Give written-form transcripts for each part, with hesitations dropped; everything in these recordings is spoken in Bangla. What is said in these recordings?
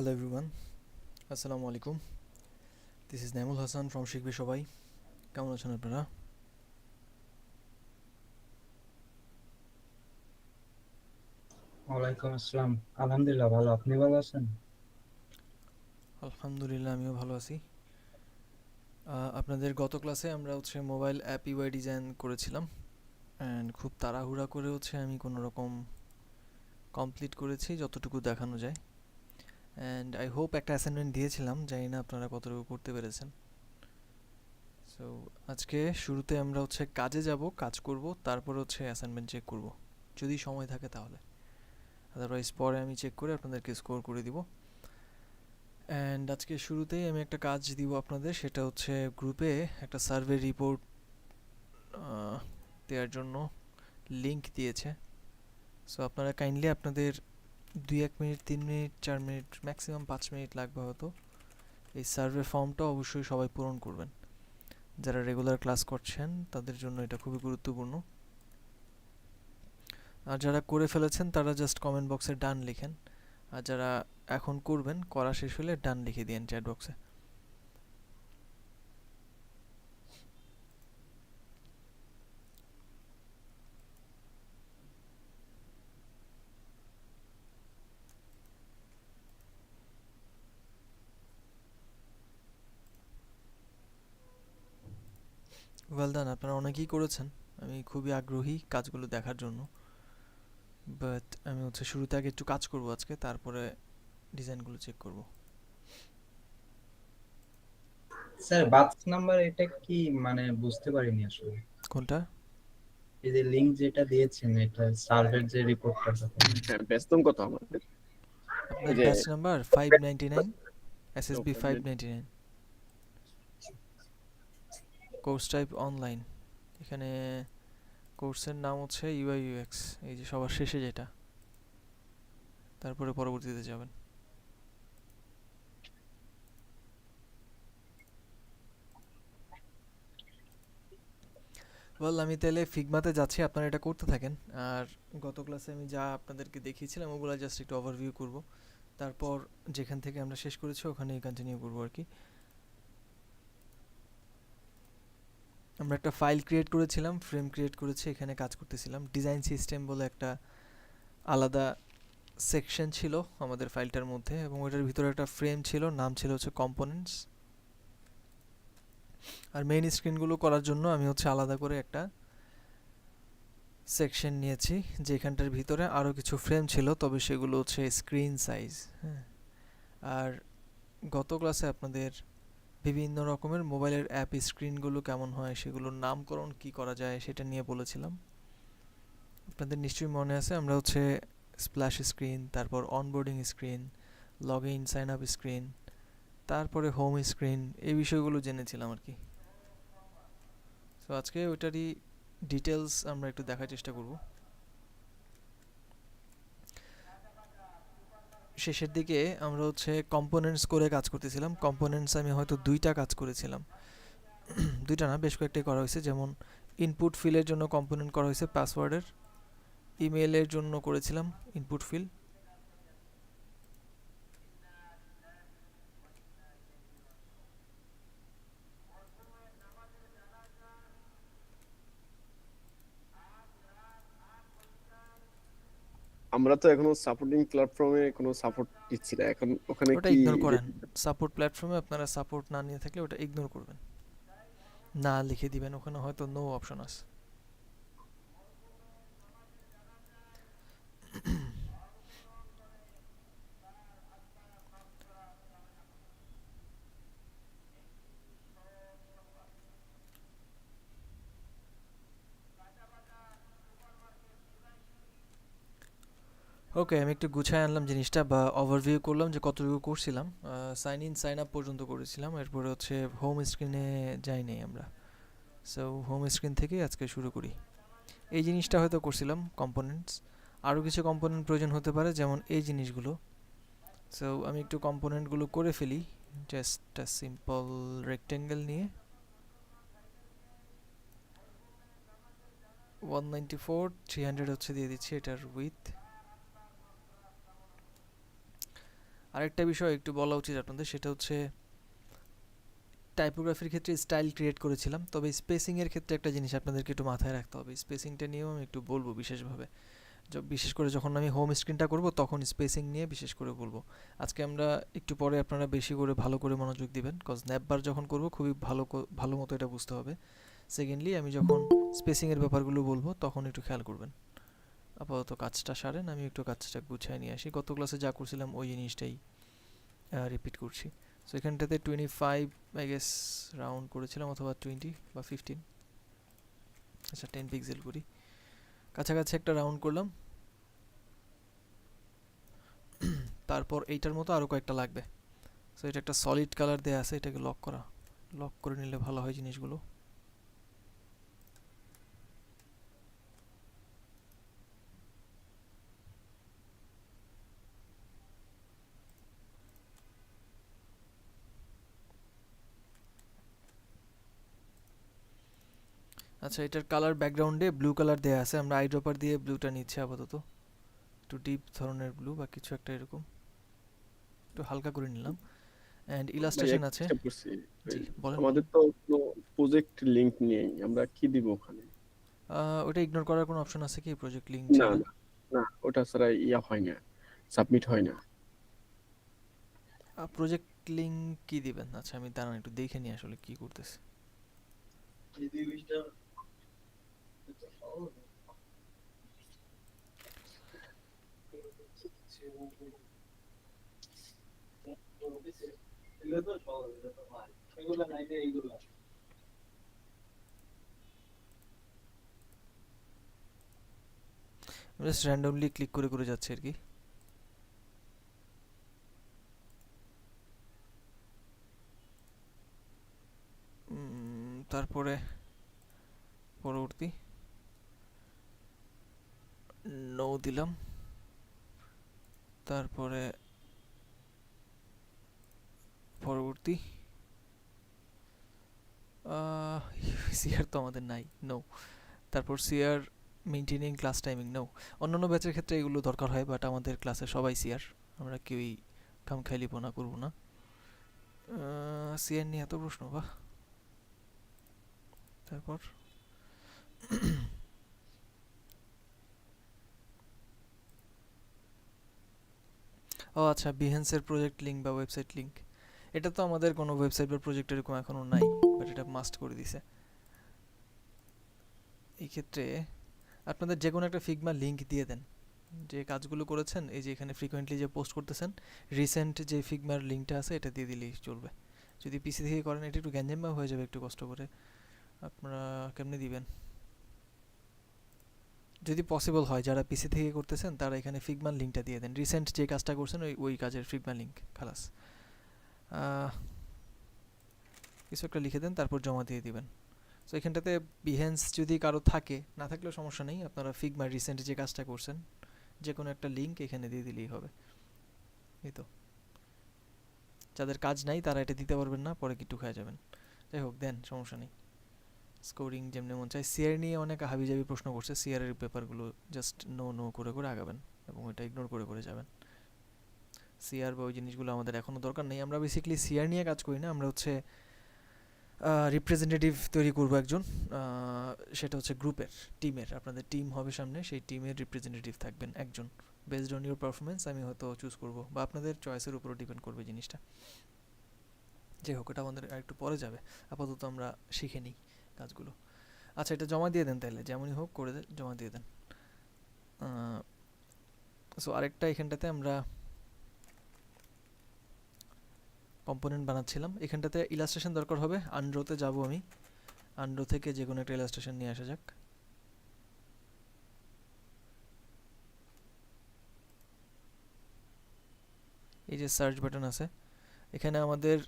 Hello everyone, Assalamu alaikum. This is Naimul Hassan from শিখবে সবাই। কেমন আছেন আপনারা? ওয়ালাইকুম আসসালাম। আলহামদুলিল্লাহ ভালো। আপনি ভালো আছেন? আলহামদুলিল্লাহ আমিও ভালো আছি। আপনাদের গত ক্লাসে আমরা মোবাইল অ্যাপ ইউআই ডিজাইন করেছিলাম অ্যান্ড খুব তাড়াহুড়া করে আমি কোনো রকম কমপ্লিট করেছি যতটুকু দেখানো যায়। অ্যান্ড আই হোপ একটা অ্যাসাইনমেন্ট দিয়েছিলাম, জানি না আপনারা কতটুকু করতে পেরেছেন। সো আজকে শুরুতে আমরা কাজে যাব, কাজ করব, তারপর অ্যাসাইনমেন্ট চেক করব, যদি সময় থাকে তাহলে। আদারওয়াইজ পরে আমি চেক করে আপনাদেরকে স্কোর করে দিব। অ্যান্ড আজকে শুরুতেই আমি একটা কাজ দিব আপনাদের, সেটা গ্রুপে একটা সার্ভে রিপোর্ট দেওয়ার জন্য লিংক দিয়েছে। সো আপনারা কাইন্ডলি আপনাদের 2-1 minute, 3 minute, 4 minute, maximum 5 minute লাগবে হয়তো, এই সার্ভে ফর্মটা অবশ্যই সবাই পূরণ করবেন। যারা রেগুলার ক্লাস করছেন তাদের জন্য এটা খুবই গুরুত্বপূর্ণ। আর যারা করে ফেলেছেন তারা জাস্ট কমেন্ট বক্সে ডান লিখেন, আর যারা এখন করবেন, করা শেষ হলে ডান লিখে দিন চ্যাট বক্সে। ওয়েল ডান, আপনারা অনেকেই করেছেন। আমি খুবই আগ্রহী কাজগুলো দেখার জন্য, বাট আমি শুরুতে আগে একটু কাজ করব আজকে, তারপরে ডিজাইনগুলো চেক করব। স্যার বাস নাম্বার এটা কি, মানে বুঝতে পারিনি আসলে। কোনটা? এই যে লিংক যেটা দিয়েছেন, এটা সার্ভের যে রিপোর্টটা কথা। হ্যাঁ, বেতন কত আমাদের? আপনার ওই যে batch number 599, SSB 599, course type online. এখানে কোর্সের নাম ইউআই ইউএক্স, এই যে সবার শেষে যেটা, তারপরে পরবর্তীতে যাবেন। ওয়েল আমি তাহলে ফিগমাতে যাচ্ছি, আপনারা এটা করতে থাকেন। আর গত ক্লাসে আমি যা আপনাদেরকে দেখিয়েছিলাম ওগুলো জাস্ট একটু ওভারভিউ করব, তারপর যেখান থেকে আমরা শেষ করেছি ওখানেই কন্টিনিউ করবো আর কি। আমরা একটা ফাইল ক্রিয়েট করেছিলাম, ফ্রেম ক্রিয়েট করেছি, এখানে কাজ করতেছিলাম। ডিজাইন সিস্টেম বলে একটা আলাদা সেকশন ছিল আমাদের ফাইলটার মধ্যে, এবং ওইটার ভিতরে একটা ফ্রেম ছিল, নাম ছিল কম্পোনেন্টস। আর মেইন স্ক্রিনগুলো করার জন্য আমি আলাদা করে একটা সেকশন নিয়েছি, যেখানটার ভিতরে আরও কিছু ফ্রেম ছিল, তবে সেগুলো স্ক্রিন সাইজ। হ্যাঁ, আর গত ক্লাসে আপনাদের বিভিন্ন রকমের মোবাইলের অ্যাপ স্ক্রিনগুলো কেমন হয়, সেগুলোর নামকরণ কি করা যায় সেটা নিয়ে বলেছিলাম। আপনাদের নিশ্চয়ই মনে আছে, আমরা স্প্ল্যাশ স্ক্রিন, তারপর onboarding screen, log in sign up screen, তারপরে হোম স্ক্রিন, এই বিষয়গুলো জেনেছিলাম আর কি। সো আজকে ওইটারই ডিটেলস আমরা একটু দেখার চেষ্টা করব। শেষের দিকে আমরা কম্পোনেন্টস করে কাজ করতেছিলাম। কম্পোনেন্টস আমি হয়তো 2টা কাজ করেছিলাম, 2টা না, বেশ কয়েকটাই করা হয়েছে। যেমন ইনপুট ফিলের জন্য কম্পোনেন্ট করা হয়েছে পাসওয়ার্ডের, ইমেলের জন্য করেছিলাম ইনপুট ফিল। আমরা তো এখনো সাপোর্টিং প্ল্যাটফর্মে কোনো সাপোর্ট দিচ্ছি না এখন, ওখানে ওটা কি? ইগনোর করেন। সাপোর্ট প্ল্যাটফর্মে আপনারা সাপোর্ট না নিয়ে থাকলে ওটা ইগনোর করবেন, না লিখে দিবেন, ওখানে হয়তো নো অপশন আছে। ওকে, আমি একটু গুছায় আনলাম জিনিসটা, বা ওভারভিউ করলাম যে কতটুকু করছিলাম। সাইন ইন সাইন আপ পর্যন্ত করেছিলাম, এরপরে হোম স্ক্রিনে যাইনি আমরা। সো হোম স্ক্রিন থেকেই আজকে শুরু করি। এই জিনিসটা হয়তো করছিলাম কম্পোনেন্টস, আরও কিছু কম্পোনেন্ট প্রয়োজন হতে পারে, যেমন এই জিনিসগুলো। সো আমি একটু কম্পোনেন্টগুলো করে ফেলি, জাস্ট সিম্পল রেক্টেঙ্গেল নিয়ে। 194 300 দিয়ে দিচ্ছি এটার উইথ। আরেকটা বিষয় একটু বলা উচিত আপনাদের, সেটা হচ্ছে টাইপোগ্রাফির ক্ষেত্রে স্টাইল ক্রিয়েট করেছিলাম, তবে স্পেসিংয়ের ক্ষেত্রে একটা জিনিস আপনাদেরকে একটু মাথায় রাখতে হবে। স্পেসিংটা নিয়েও আমি একটু বলবো বিশেষভাবে, বিশেষ করে যখন আমি হোম স্ক্রিনটা করব তখন স্পেসিং নিয়ে বিশেষ করে বলবো। আজকে আমরা একটু পরে আপনারা বেশি করে ভালো করে মনোযোগ দিবেন, কজ ন্যাপবার যখন করব খুবই ভালো মতো এটা বুঝতে হবে। সেকেন্ডলি আমি যখন স্পেসিংয়ের ব্যাপারগুলো বলবো তখন একটু খেয়াল করবেন। আপাতত কাজটা সারেন, আমি একটু কাজটা গুছিয়ে নিয়ে আসি। গত ক্লাসে যা করছিলাম ওই জিনিসটাই রিপিট করছি। সো এখানটাতে 25 আই গেস রাউন্ড করেছিলাম, অথবা 20 বা 15, আচ্ছা 10 পিক্সেল করি, কাছাকাছি একটা রাউন্ড করলাম। তারপর এইটার মতো আরও কয়েকটা লাগবে। সো এটা একটা সলিড কালার দেয়া আছে, এটাকে লক করে নিলে ভালো হয় জিনিসগুলো। আচ্ছা, এটার কালার ব্যাকগ্রাউন্ডে ব্লু কালার দেয়া আছে, আমরা আইড্রপার দিয়ে ব্লুটা নিচ্ছি আপাতত, একটু ডিপ ধরনের ব্লু বা কিছু একটা এরকম, একটু হালকা করে নিলাম। অ্যান্ড ভাই ইলাস্ট্রেশন একটা আছে। চেষ্টা করছি। জি ওই বলেন আমাদের বলেন। তো কোনো প্রজেক্ট লিংক নেই, আমরা কি দিব ওখানে? ওটা ইগনোর করার কোনো অপশন আছে কি প্রজেক্ট লিঙ্ক না ছাড়া? না না, ওটা ছাড়া ইয়া হয় না, সাবমিট হয় না। প্রজেক্ট লিঙ্ক কি দিবেন? আচ্ছা আমি দাঁড়ান একটু দেখে নিই আসলে কি করতেছে। জাস্ট র্যান্ডমলি ক্লিক করে করে যাচ্ছে আর কি। তারপরে পরবর্তী নো দিলাম, তারপরে পরবর্তী সিআর তো আমাদের নাই, নো। তারপর CR maintaining class timing, no. অন্যান্য ব্যাচের ক্ষেত্রে এগুলো দরকার হয়, বাট আমাদের ক্লাসে সবাই সিআর, আমরা কেউই খামখেয়ালিপনা করবো না। সিআর নিয়ে এত প্রশ্ন, বাহ। তারপর ও আচ্ছা, বিহেন্সের প্রজেক্ট লিঙ্ক বা ওয়েবসাইট লিঙ্ক, এটা তো আমাদের কোনো ওয়েবসাইট বা প্রজেক্ট এরকম এখনও নাই, বাট এটা মাস্ট করে দিছে। এই ক্ষেত্রে আপনাদের যে কোনো একটা ফিগমা লিঙ্ক দিয়ে দেন, যে কাজগুলো করেছেন, এই যে এখানে ফ্রিকোয়েন্টলি যে পোস্ট করতেছেন, রিসেন্ট যে ফিগমার লিঙ্কটা আছে এটা দিয়ে দিলেই চলবে। যদি পিসি থেকে করেন এটা একটু গ্যাঞ্জামা হয়ে যাবে, একটু কষ্ট করে। আপনারা কেমনে দিবেন? যদি পসিবল হয় যারা পিসি থেকে করতেছেন তারা এখানে ফিগমার লিঙ্কটা দিয়ে দেন, রিসেন্ট যে কাজটা করছেন ওই কাজের ফিগমা লিঙ্ক, খালাস। কিছু একটা লিখে দেন, তারপর জমা দিয়ে দিবেন। সো এখানটাতে বিহেন্স যদি কারো থাকে, না থাকলেও সমস্যা নেই, আপনারা ফিগমা রিসেন্ট যে কাজটা করছেন যে কোনো একটা লিঙ্ক এখানে দিয়ে দিলেই হবে। এই তো, যাদের কাজ নাই তারা এটা দিতে পারবেন না, পরে কিট্টু খাওয়া যাবেন। যাই হোক, দেন, সমস্যা নেই। স্কোরিং যেমনি মন চায়। সিআর নিয়ে অনেক হাবিজাবি প্রশ্ন করছে, সিআর এর পেপারগুলো জাস্ট নো নো করে করে আগাবেন এবং এটা ইগনোর করে করে যাবেন। সিআর বা ওই জিনিসগুলো আমাদের এখনও দরকার নেই। আমরা বেসিক্যালি সিআর নিয়ে কাজ করি না, আমরা হচ্ছে রিপ্রেজেন্টেটিভ তৈরি করব একজন, সেটা হচ্ছে গ্রুপের, টিমের। আপনাদের টিম হবে সামনে, সেই টিমের রিপ্রেজেন্টেটিভ থাকবেন একজন। বেসড অন ইউর পারফরমেন্স আমি হয়তো চুজ করব, বা আপনাদের চয়েসের উপরও ডিপেন্ড করবে জিনিসটা। যাই হোক, এটা আমাদের আরেকটু পরে যাবে, আপাতত আমরা শিখে নিই কাজগুলো। আচ্ছা, এটা জমা দিয়ে দেন তাহলে, যেমনই হোক করে জমা দিয়ে দেন। সো আরেকটা এখানটাতে আমরা কম্পোনেন্ট বানাচ্ছিলাম, এখানটাতে ইলাস্ট্রেশন দরকার হবে। আন্ড্রোতে যাব আমি, আন্ড্রো থেকে যে কোনো একটা ইলাস্ট্রেশন নিয়ে আসা যাক। এই যে সার্চ বাটন আছে, এখানে আমাদের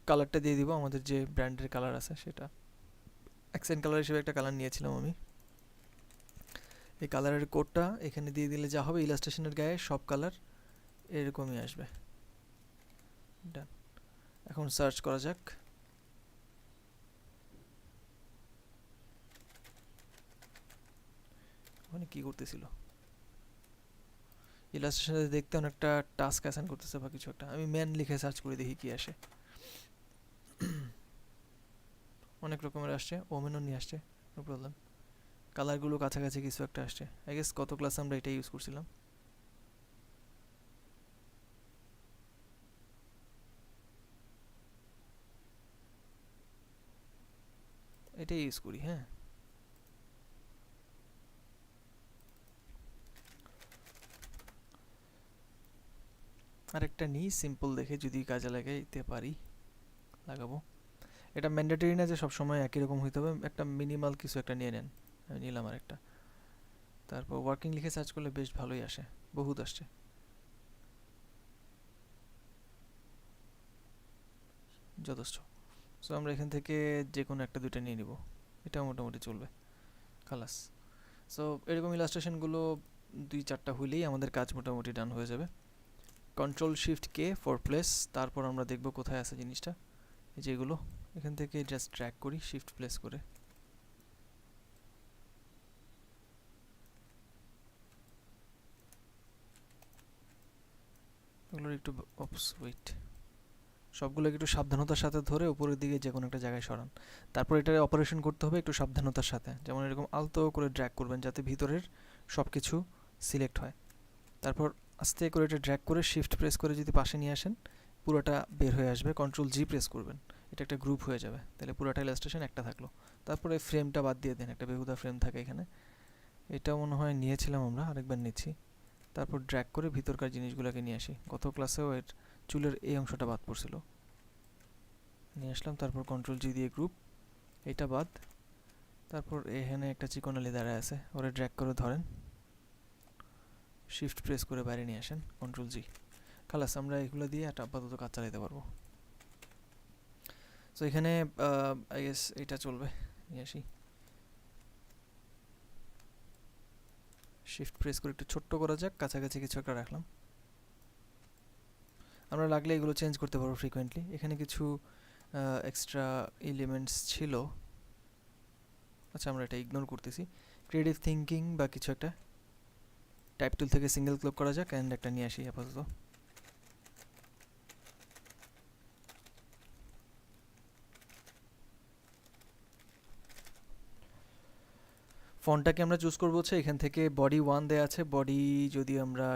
কালারটা দিয়ে দিব, আমাদের যে ব্র্যান্ডের কালার আছে সেটা। অ্যাকসেন্ট কালার হিসেবে একটা কালার নিয়েছিলাম আমি। এই কালারের কোডটা এখানে দিয়ে দিলে যা হবে, ইলাস্ট্রেশনের গায়ে সব কালার এরকমই আসবে। ডান। এখন সার্চ করা যাক। ওখানে কি করতেছিল? ইলাস্ট্রেশনে দেখতে অনেকটা টাস্ক অ্যাসাইন করতেছে বা কিছু একটা। আমি ম্যান লিখে সার্চ করে দেখি কি আসে। অনেক রকমের আসছে, ওমেনও নিয়ে আসছে, নো প্রবলেম। কালারগুলো কাছাকাছি কিছু একটা আসছে। আই গেস গত ক্লাসে আমরা এটাই ইউজ করছিলাম। এটাই ইউজ করি, হ্যাঁ। আরেকটা নিই সিম্পল দেখে, যদি কাজে লাগাইতে পারি লাগাবো। এটা ম্যান্ডেটরি না যে সবসময় একই রকম হইতে হবে, একটা মিনিমাল কিছু একটা নিয়ে নেন। আমি নিলাম আরেকটা। তারপর ওয়ার্কিং লিখে সার্চ করলে বেশ ভালোই আসে, বহুত আসছে। যথেষ্ট। সো আমরা এখান থেকে যে কোনো একটা দুইটা নিয়ে নিব, এটা মোটামুটি চলবে। খালাস। সো এরকম ইলাস্ট্রেশনগুলো 2-4টা হইলেই আমাদের কাজ মোটামুটি ডান হয়ে যাবে। Control shift K for place. তারপর আমরা দেখব কোথায় আছে জিনিসটা। এই যেগুলো এখান থেকে জাস্ট ট্র্যাক করি শিফট প্লেস করে। এগুলোর একটু ওয়েট, সবগুলোকে একটু সাবধানতার সাথে ধরে উপরের দিকে যে কোনো একটা জায়গায় সরান। তারপর এটা অপারেশন করতে হবে একটু সাবধানতার সাথে, যেমন এরকম আলতো করে ড্র্যাগ করবেন যাতে ভিতরের সব কিছু সিলেক্ট হয়। তারপর আস্তে করে এটা ড্র্যাগ করে শিফট প্রেস করে যদি পাশে নিয়ে আসেন, পুরোটা বের হয়ে আসবে। কন্ট্রোল জি প্রেস করবেন, এটা একটা গ্রুপ হয়ে যাবে, তাহলে পুরোটা ইলাস্ট্রেশন একটা থাকলো। তারপরে ফ্রেমটা বাদ দিয়ে দেন, একটা বেহুদা ফ্রেম থাকে এখানে। এটা মনে হয় নিয়েছিলাম আমরা, আরেকবার নিচ্ছি। তারপর ড্র্যাগ করে ভিতরকার জিনিসগুলোকে নিয়ে আসি। গত ক্লাসেও এর চুলের এই অংশটা বাদ পড়ছিল, নিয়ে আসলাম। তারপর কন্ট্রোল জি দিয়ে গ্রুপ, এটা বাদ। তারপর এখানে একটা চিকনালি দাঁড়ায় আছে, ওরে ড্র্যাগ করে ধরেন, শিফট প্রেস করে বাইরে নিয়ে আসেন, কন্ট্রোল জি। খালাস, আমরা এগুলো দিয়ে একটা আপাতত কাজ চালাতে পারবো। সো এখানে আই গেস এটা চলবে, নিয়ে আসি। শিফট প্রেস করে একটু ছোট্ট করা যাক, কাছাকাছি কিছু একটা রাখলাম। আমরা লাগলে এগুলো চেঞ্জ করতে পারবো ফ্রিকোয়েন্টলি। এখানে কিছু এক্সট্রা এলিমেন্টস ছিল, আচ্ছা আমরা এটা ইগনোর করতেছি। ক্রিয়েটিভ থিঙ্কিং বা কিছু একটা টাইপ টুল থেকে সিঙ্গেল ক্লিক করা যাক, অ্যান্ড একটা নিয়ে আসি আপাতত। ফন্টটাকে আমরা চুজ করবো হচ্ছে এখান থেকে বডি 1 দেয়া আছে। বডি যদি আমরা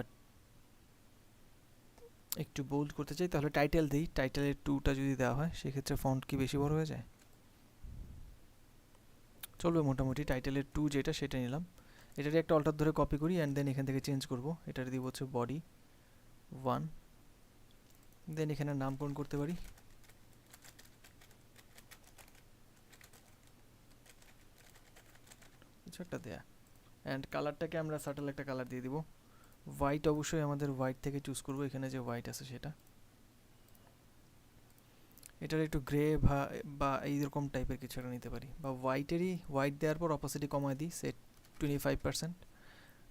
একটু বোল্ড করতে চাই তাহলে টাইটেল দিই, টাইটেলের 2টা যদি দেওয়া হয় সেক্ষেত্রে ফন্ট কি বেশি বড় হয়ে যায়? চলবে মোটামুটি। টাইটেলের 2 যেটা সেটা নিলাম। এটারই একটা অল্টার ধরে কপি করি, অ্যান্ড দেন এখান থেকে চেঞ্জ করব। এটার দিব হচ্ছে বডি 1, দেন এখানে নামকরণ করতে পারি। কিছু একটা দেয়া, অ্যান্ড কালারটাকে আমরা সাটল একটা কালার দিয়ে দিব। হোয়াইট অবশ্যই আমাদের হোয়াইট থেকে চুজ করব, এখানে যে হোয়াইট আছে সেটা। এটার একটু গ্রে বা এইরকম টাইপের কিছু একটা নিতে পারি, বা হোয়াইট দেওয়ার পর অপোসিটি কমায় দিই, সেট 25%,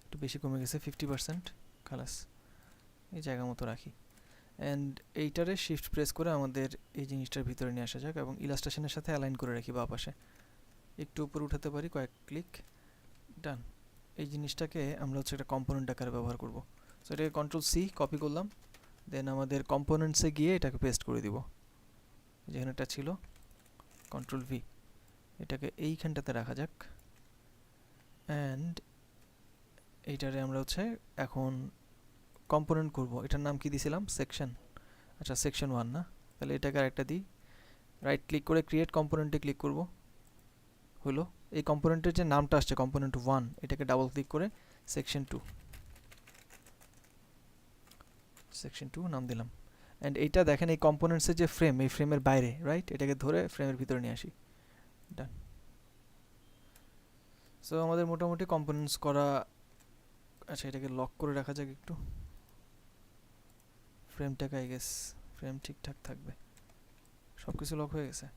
একটু বেশি কমে গেছে 50%। খালাস, এই জায়গা মতো রাখি। অ্যান্ড এইটারে শিফট প্রেস করে আমাদের এই জিনিসটার ভিতরে নিয়ে আসা যাক, এবং ইলাস্ট্রেশনের সাথে অ্যালাইন করে রাখি বা পাশে। একটু উপরে উঠাতে পারি, কয়েক ক্লিক, ডান। এই জিনিসটাকে আমরা হচ্ছে একটা কম্পোনেন্ট আকারে ব্যবহার করব। সো এটাকে কন্ট্রোল সি কপি করলাম, দেন আমাদের কম্পোনেন্টসে গিয়ে এটাকে পেস্ট করে দিব। যেখানে এটা ছিল কন্ট্রোল ভি, এটাকে এইখানটাতে রাখা যাক। অ্যান্ড এইটারে আমরা হচ্ছে এখন কম্পোনেন্ট করব। এটার নাম কি দিয়েছিলাম? সেকশন। আচ্ছা, সেকশন 1 না, তাহলে এটাকে আরেকটা দিই। রাইট ক্লিক করে ক্রিয়েট কম্পোনেন্টে ক্লিক করব, হলো। এই কম্পোনেন্টের যে নামটা আসছে কম্পোনেন্ট 1, এটাকে ডাবল ক্লিক করে সেকশন 2 নাম দিলাম। অ্যান্ড এইটা দেখেন এই কম্পোনেন্টসের যে ফ্রেম, এই ফ্রেমের বাইরে, রাইট? এটাকে ধরে ফ্রেমের ভিতরে নিয়ে আসি, ডান। সো আমাদের মোটামুটি কম্পোনেন্টস করা। আচ্ছা, এটাকে লক করে রাখা যাক একটু, ফ্রেমটাকে। আই গেস ফ্রেম ঠিকঠাক থাকবে, সব কিছু লক হয়ে গেছে।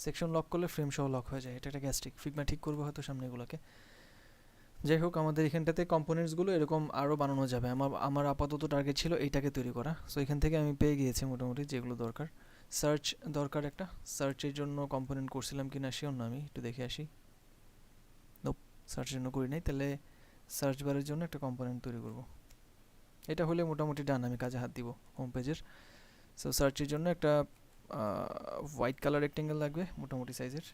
সেকশন লক করলে ফ্রেম সহ লক হয়ে যায়, এটা একটা গ্যাস্ট্রিক। ফিগমা ঠিক করবো হয়তো সামনে এগুলোকে। যাই হোক, আমাদের এখানটাতে কম্পোনেন্টসগুলো এরকম আরও বানানো যাবে। আমার আপাতত টার্গেট ছিল এইটাকে তৈরি করা। সো এখান থেকে আমি পেয়ে গিয়েছি মোটামুটি যেগুলো দরকার। সার্চ দরকার একটা, সার্চের জন্য কম্পোনেন্ট করছিলাম কিনা শিওর না, আমি একটু দেখে আসি। নোপ, সার্চের জন্য করি নাই। তাহলে সার্চ বারের জন্য একটা কম্পোনেন্ট তৈরি করব। এটা হলে মোটামুটি ডান, আমি কাজে হাত দিব হোম পেজের। সো সার্চের জন্য একটা হোয়াইট কালার রেক্টেঙ্গেল লাগবে মোটামুটি সাইজের,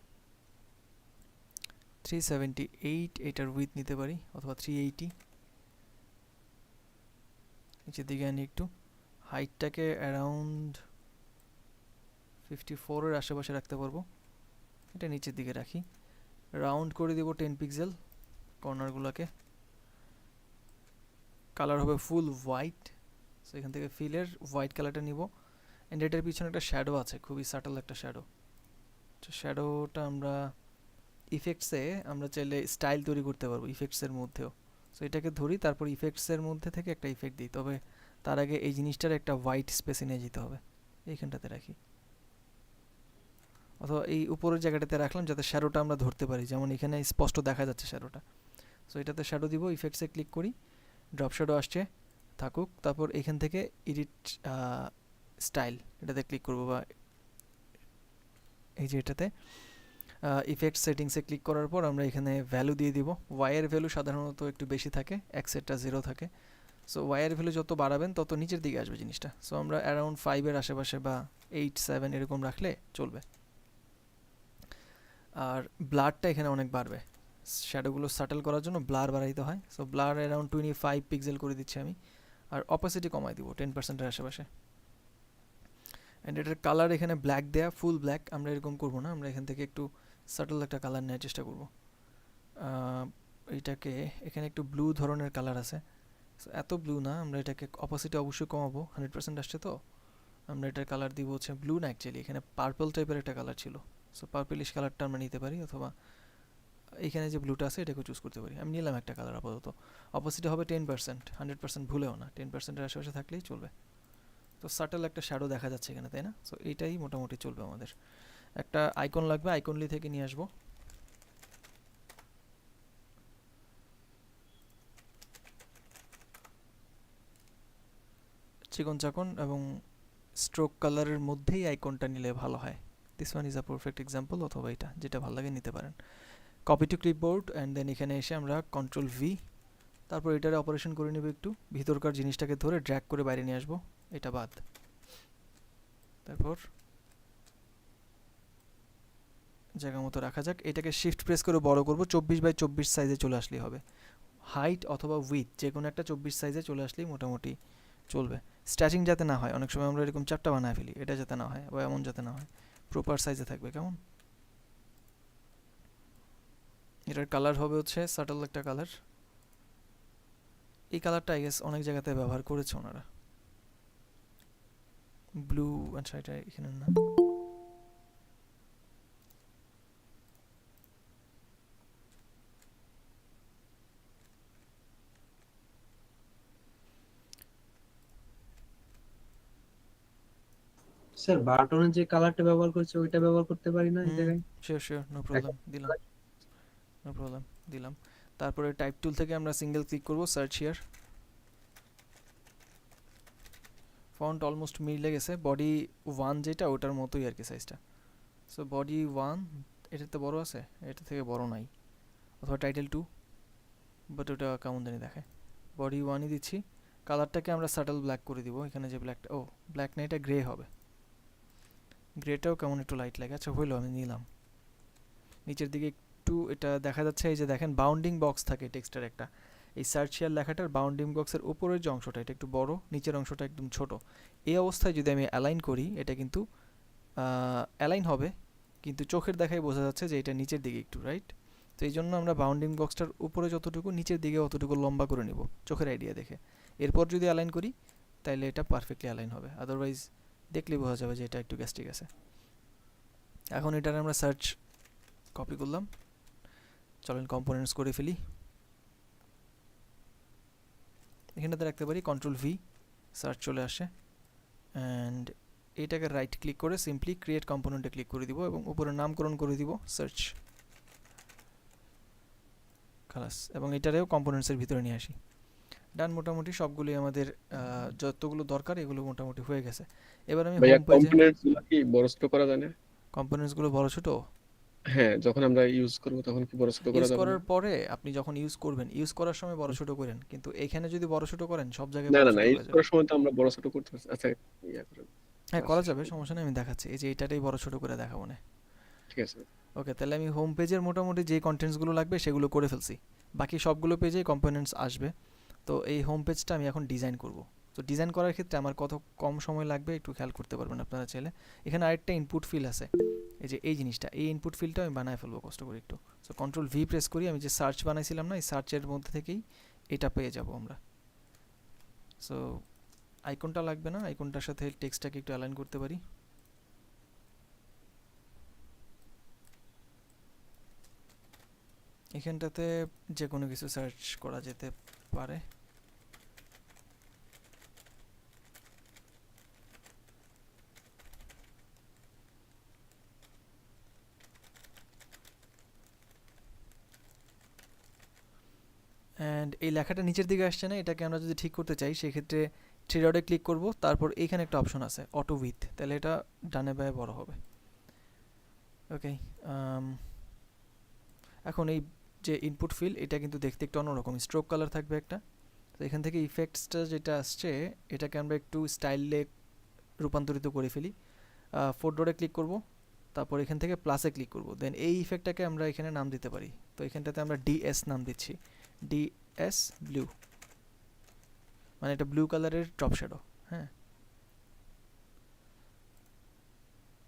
378, এটার উইথ নিতে পারি, অথবা 380। নিচের দিকে আনি একটু, হাইটটাকে অ্যারাউন্ড 54-এর আশেপাশে রাখতে পারবো। এটা নিচের দিকে রাখি, রাউন্ড করে দেবো 10 পিক্সেল কর্নারগুলোকে। কালার হবে ফুল হোয়াইট। সো এখান থেকে ফিলের হোয়াইট কালারটা নিব। অ্যান্ড এটার পিছনে একটা শ্যাডো আছে, খুবই সাটল একটা শ্যাডো। তো শ্যাডোটা আমরা ইফেক্টসে আমরা চাইলে স্টাইল তৈরি করতে পারবো ইফেক্টসের মধ্যেও। সো এটাকে ধরি, তারপর ইফেক্টসের মধ্যে থেকে একটা ইফেক্ট দিই। তবে তার আগে এই জিনিসটার একটা হোয়াইট স্পেসে নিয়ে যেতে হবে, এইখানটাতে রাখি, অথবা এই উপরের জায়গাটাতে রাখলাম যাতে শ্যাডোটা আমরা ধরতে পারি, যেমন এখানে স্পষ্ট দেখা যাচ্ছে শ্যাডোটা। সো এটাতে শ্যাডো দিব, ইফেক্টসে ক্লিক করি, ড্রপ শ্যাডো আসছে, থাকুক। তারপর এখান থেকে এডিট স্টাইল, এটাতে ক্লিক করব, বা এই যে এটাতে ইফেক্ট সেটিংসে ক্লিক করার পর আমরা এখানে ভ্যালু দিয়ে দিব। ওয়াইয়ের ভ্যালু সাধারণত একটু বেশি থাকে, এক্সেটটা 0 থাকে। সো ওয়াইয়ের ভ্যালু যত বাড়াবেন তত নিচের দিকে আসবে জিনিসটা। সো আমরা অ্যারাউন্ড 5-এর আশেপাশে বা 8-7 এরকম রাখলে চলবে। আর ব্লারটা এখানে অনেক বাড়বে, শ্যাডোগুলো সাটেল করার জন্য ব্লার বাড়াইতে হয়। সো ব্লার অ্যারাউন্ড 25 পিক্সেল করে দিচ্ছি আমি। আর অপাসিটি কমাই দিব 10%-এর আশেপাশে। অ্যান্ড এটার কালার এখানে ব্ল্যাক দেয়া, ফুল ব্ল্যাক আমরা এরকম করবো না, আমরা এখান থেকে একটু সাটল একটা কালার নেওয়ার চেষ্টা করব। এইটাকে এখানে একটু ব্লু ধরনের কালার আছে, সো এত ব্লু না, আমরা এটাকে অপাসিটি অবশ্যই কমাবো, 100% আসছে। তো আমরা এটার কালার দিব হচ্ছে ব্লু না, অ্যাকচুয়ালি এখানে পার্পল টাইপের একটা কালার ছিল। সো পার্পলিশ কালারটা আমরা নিতে পারি, অথবা এইখানে যে ব্লুটা আছে এটাকে চুজ করতে পারি। আমি নিলাম একটা কালার আপাতত। অপাসিটি হবে 10%, 100% ভুলেও না, 10%-এর আশেপাশে থাকলেই চলবে। তো সাটেল একটা শ্যাডো দেখা যাচ্ছে এখানে, তাই না? সো এইটাই মোটামুটি চলবে আমাদের। একটা আইকন লাগবে, আইকনলি থেকে নিয়ে আসবো। চিকন চাকন এবং স্ট্রোক কালারের মধ্যেই আইকনটা নিলে ভালো হয়। This one is a perfect example, অথবা এটা যেটা ভালো লাগে নিতে পারেন। Copy to clipboard, and then এখানে এসে আমরা কন্ট্রোল ভি, তারপর এটারে অপারেশন করে নেব একটু, ভিতরকার জিনিসটাকে ধরে ড্র্যাগ করে বাইরে নিয়ে আসবো, এটা বাদ। তারপর জায়গা মতো রাখা যাক। এটাকে শিফট প্রেস করে বড় করব, 24x24 সাইজে চলে আসলেই হবে। হাইট অথবা উইথ যে কোনো একটা 24 সাইজে চলে আসলেই মোটামুটি চলবে। স্ট্যাচিং যাতে না হয়, অনেক সময় আমরা এরকম চ্যাপটা বানায় ফেলি, এটা যাতে না হয়, বা এমন যাতে না হয়, প্রপার সাইজে থাকবে। কেমন? এটার কালার হবে হচ্ছে সাটল একটা কালার। এই কালারটা আই গেস অনেক জায়গাতে ব্যবহার করেছে ওনারা, ব্লু। আচ্ছা, এটা এখানে না, স্যার বাটনের যে কালারটা ব্যবহার করছে ওইটা ব্যবহার করতে পারি না এই জায়গায়? শিওর শিওর, নো প্রবলেম, দিলাম, নো প্রবলেম, দিলাম। তারপরে টাইপ টুল থেকে আমরা সিঙ্গেল ক্লিক করব, সার্চ হিয়ার। ফন্ট অলমোস্ট মিলে গেছে, বডি 1 যেটা ওটার মতোই আর কি সাইজটা। সো বডি 1 এটাতে বড় আছে, এটা থেকে বড় নাই, অথবা টাইটেল 2, বাট ওটা কেমন জানি দেখায়। বডি 1ই দিচ্ছি। কালারটাকে আমরা সাটল ব্ল্যাক করে দিব, এখানে যে ব্ল্যাকটা, ও ব্ল্যাক না, এটা গ্রে হবে। গ্রেটাও কেমন একটু লাইট লাগে। আচ্ছা হইলো, আমি নিলাম। নিচের দিকে একটু এটা দেখা যাচ্ছে, এই যে দেখেন বাউন্ডিং বক্স থাকে টেক্সটের একটা, এই সার্চ হিয়ার লেখাটার বাউন্ডিং বক্সের উপরের যে অংশটা এটা একটু বড়, নিচের অংশটা একদম ছোট। এই অবস্থায় যদি আমি অ্যালাইন করি, এটা কিন্তু অ্যালাইন হবে, কিন্তু চোখের দেখায় বোঝা যাচ্ছে যে এটা নিচের দিকে একটু, রাইট? তো এই জন্য আমরা বাউন্ডিং বক্সটার উপরে যতটুকু, নিচের দিকে অতটুকু লম্বা করে নিব চোখের আইডিয়া দেখে। এরপর যদি অ্যালাইন করি তাহলে এটা পারফেক্টলি অ্যালাইন হবে, আদারওয়াইজ দেখলেই বোঝা যাবে যে এটা একটু গ্যাস্ট্রিক আছে। এখন এটার আমরা সার্চ কপি করলাম, চলেন কম্পোনেন্টস করে ফেলি। এখানটাতে রাখতে পারি কন্ট্রোল ভি, সার্চ চলে আসে, অ্যান্ড এইটাকে রাইট ক্লিক করে সিম্পলি ক্রিয়েট কম্পোনেন্টে ক্লিক করে দিব এবং উপরে নামকরণ করে দিব সার্চ, খালাস। এবং এটারেও কম্পোনেন্টসের ভিতরে নিয়ে আসি। ডান, মোটামুটি সবগুলোই আমাদের যতগুলো দরকার এগুলো মোটামুটি হয়ে গেছে। এবার আমি ভাইয়া হোম পেজে কম্পোনেন্টস গুলো কি বড় ছোট করা যায় না? কম্পোনেন্টসগুলো বড় ছোট হ্যাঁ, যখন আমরা ইউজ করব তখন কি বড় ছোট করা ইউজ যাবে করার না? পরে আপনি যখন ইউজ করবেন, ইউজ করার সময় বড় ছোট করেন, কিন্তু এখানে যদি বড় ছোট করেন সব জায়গায় না বড় না না, ছোট ইউজ হয়ে যাবে। করার সময় তো আমরা বড় ছোট করতে পারছি। আচ্ছা, ইয়া করেন, হ্যাঁ, ক্লাস করা শেষ যাবে, করুন। সমস্যা নেই, আমি দেখাচ্ছি। এই যে এটাটাই বড় ছোট করে দেখাবো না। ঠিক আছে। ওকে, তাহলে আমি হোম পেজের মোটামুটি যে কন্টেন্টসগুলো লাগবে সেগুলো করে ফেলছি, বাকি সবগুলো পেজেই কম্পোনেন্টস আসবে। তো এই হোম পেজটা আমি এখন ডিজাইন করব। তো ডিজাইন করার ক্ষেত্রে আমার কত কম সময় লাগবে একটু খেয়াল করতে পারবেন আপনারা চাইলে। এখানে আরেকটা ইনপুট ফিল আছে, এই যে এই জিনিসটা, এই ইনপুট ফিলটা আমি বানায় ফেলবো কষ্ট করে একটু। সো কন্ট্রোল ভি প্রেস করি, আমি যে সার্চ বানাইছিলাম না, এই সার্চের মধ্যে থেকেই এটা পেয়ে যাব আমরা। সো আইকনটা লাগবে না, আইকনটার সাথে টেক্সটটাকে একটু অ্যালাইন করতে পারি। এখানটাতে যে কোনো কিছু সার্চ করা যেতে পারে। অ্যান্ড এই লেখাটা নিচের দিকে আসছে না, এটাকে আমরা যদি ঠিক করতে চাই সেক্ষেত্রে থ্রি ডটে ক্লিক করব, তারপর এইখানে একটা অপশন আছে অটো উইথ, তাহলে এটা ডানে বায়ে বড় হবে। ওকে, এখন এই যে ইনপুট ফিল এটা কিন্তু দেখতে একটু অন্যরকম, স্ট্রোক কালার থাকবে একটা। তো এখান থেকে ইফেক্টসটা যেটা আসছে এটাকে আমরা একটু স্টাইলে রূপান্তরিত করে ফেলি। ফোর ডটে ক্লিক করব, তারপর এখান থেকে প্লাসে ক্লিক করব, দেন এই ইফেক্টটাকে আমরা এখানে নাম দিতে পারি। তো এখানটাতে আমরা ডিএস নাম দিচ্ছি, ডিএস ব্লু, মানে এটা ব্লু কালারের টপ শ্যাডো। হ্যাঁ,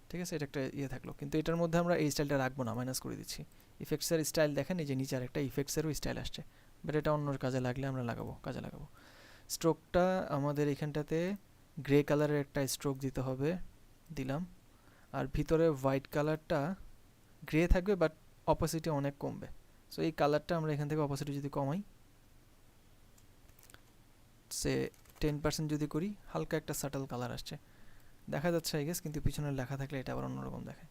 ঠিক আছে, এটা একটা ইয়ে থাকলো, কিন্তু এটার মধ্যে আমরা এই স্টাইলটা রাখবো না, মাইনাস করে দিচ্ছি। ইফেক্টসের স্টাইল দেখেন, এই যে নিচে আরেকটা ইফেক্টসেরও স্টাইল আসছে, বাট এটা অন্য কাজে লাগলে আমরা কাজে লাগাবো। স্ট্রোকটা আমাদের এখানটাতে গ্রে কালারের একটা স্ট্রোক দিতে হবে, দিলাম। আর ভিতরে হোয়াইট কালারটা গ্রে থাকবে বাট অপোসিটি অনেক কমবে। সো এই কালারটা আমরা এখান থেকে অপোসিটি যদি কমাই, সে 10% যদি করি, হালকা একটা সাটল কালার আসছে, দেখা যাচ্ছে আই গেস, কিন্তু পিছনের লেখা থাকলে এটা আবার অন্যরকম দেখায়।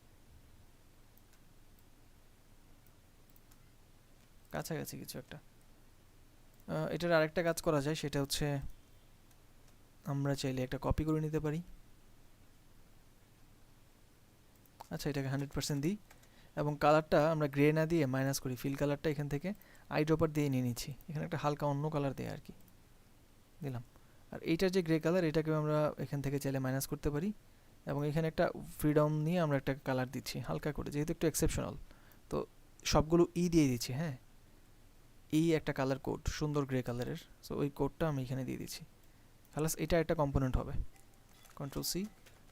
কাছাকাছি কিছু একটা। এটার আরেকটা কাজ করা যায়, সেটা হচ্ছে আমরা চাইলে একটা কপি করে নিতে পারি। আচ্ছা, এটাকে 100% দিই এবং কালারটা আমরা গ্রে না দিয়ে মাইনাস করি, ফিল কালারটা এখান থেকে আই ড্রপার দিয়ে নিয়ে নিচ্ছি, এখানে একটা হালকা অন্য কালার দেয় আর কি, দিলাম। আর এইটার যে গ্রে কালার এটাকে আমরা এখান থেকে চাইলে মাইনাস করতে পারি এবং এখানে একটা ফ্রিডম নিয়ে আমরা একটা কালার দিচ্ছি হালকা করে, যেহেতু একটু এক্সেপশনাল। তো সবগুলো দিয়ে দিচ্ছি। হ্যাঁ, একটা কালার কোড, সুন্দর গ্রে কালারের, সো ওই কোডটা আমি এখানে দিয়ে দিচ্ছি। খালাস, এটা একটা কম্পোনেন্ট হবে। কন্ট্রোল সি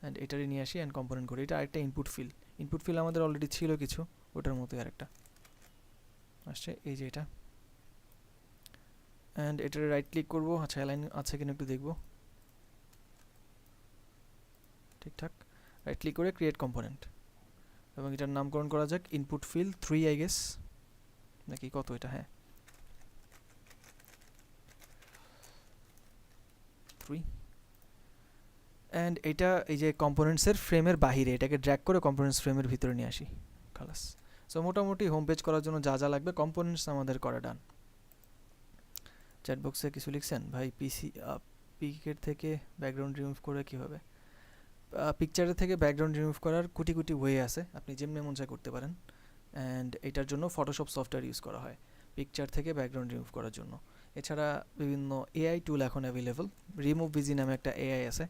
অ্যান্ড এটারে নিয়ে আসি অ্যান্ড কম্পোনেন্ট করি। এটা আরেকটা ইনপুট ফিল আমাদের অলরেডি ছিল কিছু, ওটার মতোই আরেকটা আসছে, এই যে এটা। অ্যান্ড এটারে রাইট ক্লিক করবো, আচ্ছা অ্যালাইন আছে কিনা একটু দেখবো, ঠিকঠাক। রাইট ক্লিক করে ক্রিয়েট কম্পোনেন্ট এবং এটার নামকরণ করা যাক ইনপুট ফিল 3 আই গেস, নাকি কত এটা, হ্যাঁ 3। অ্যান্ড এটা এই যে কম্পোনেন্টসের ফ্রেমের বাহিরে, এটাকে ড্র্যাগ করে কম্পোনেন্টস ফ্রেমের ভিতরে নিয়ে আসি, খালাস। সো মোটামুটি হোম পেজ করার জন্য যা যা লাগবে কম্পোনেন্টস আমাদের করা ডান। চ্যাট বক্সে কিছু লিখছেন ভাই, পিকের থেকে ব্যাকগ্রাউন্ড রিমুভ করে কীভাবে? পিকচারের থেকে ব্যাকগ্রাউন্ড রিমুভ করার কোটি কোটি ওয়ে আছে, আপনি যেমনি মন চায় করতে পারেন। অ্যান্ড এটার জন্য ফটোশপ সফটওয়্যার ইউজ করা হয় পিকচার থেকে ব্যাকগ্রাউন্ড রিমুভ করার জন্য। এছাড়া বিভিন্ন এআই টুল এখন অ্যাভেলেবল, রিমুভ বিজি নামে একটা এআই আছে,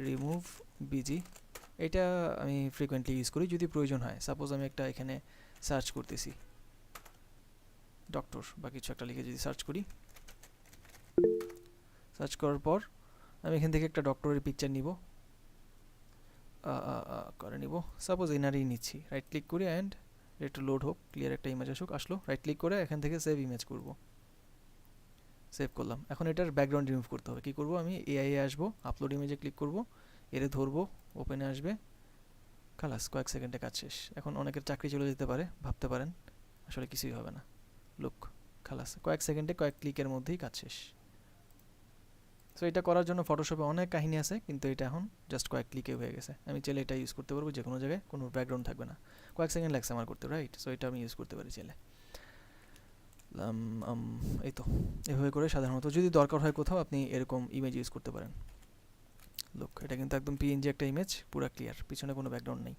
রিমুভ বিজি, এটা আমি ফ্রিকোয়েন্টলি ইউজ করি যদি প্রয়োজন হয়। সাপোজ আমি একটা এখানে সার্চ করতেছি ডক্টর বা কিছু একটা লিখে যদি সার্চ করি, সার্চ করার পর আমি এখান থেকে একটা ডক্টরের পিকচার নিব, করে নিব, সাপোজ এনারই নিচ্ছি, রাইট ক্লিক করি অ্যান্ড একটু লোড হোক, ক্লিয়ার একটা ইমেজ আসুক, আসলো, রাইট ক্লিক করে এখান থেকে সেভ ইমেজ করব, সেভ করলাম। এখন এটার ব্যাকগ্রাউন্ড রিমুভ করতে হবে, কী করব, আমি এআই এ আসবো, আপলোড ইমেজে ক্লিক করব, এরে ধরবো, ওপেনে আসবে, খালাস, কয়েক সেকেন্ডে কাজ শেষ। এখন অনেকের চাকরি চলে যেতে পারে, ভাবতে পারেন আসলে কিছুই হবে না, লুক, খালাস, কয়েক সেকেন্ডে কয়েক ক্লিকের মধ্যেই কাজ শেষ। সো এটা করার জন্য ফটোশপে অনেক কাহিনী আছে, কিন্তু এটা এখন জাস্ট কয়েক ক্লিকে হয়ে গেছে। আমি চাইলে এটা ইউজ করতে পারবো যে কোনো জায়গায়, কোনো ব্যাকগ্রাউন্ড থাকবে না, কয়েক সেকেন্ড লাগছে আমার করতে, রাইট? সো এটা আমি ইউজ করতে পারি চাইলে। এই তো এভাবে করে সাধারণত যদি দরকার হয় কোথাও আপনি এরকম ইমেজ ইউজ করতে পারেন। লুক, এটা কিন্তু একদম পিএনজি একটা ইমেজ, পুরো ক্লিয়ার, পিছনে কোনো ব্যাকগ্রাউন্ড নেই।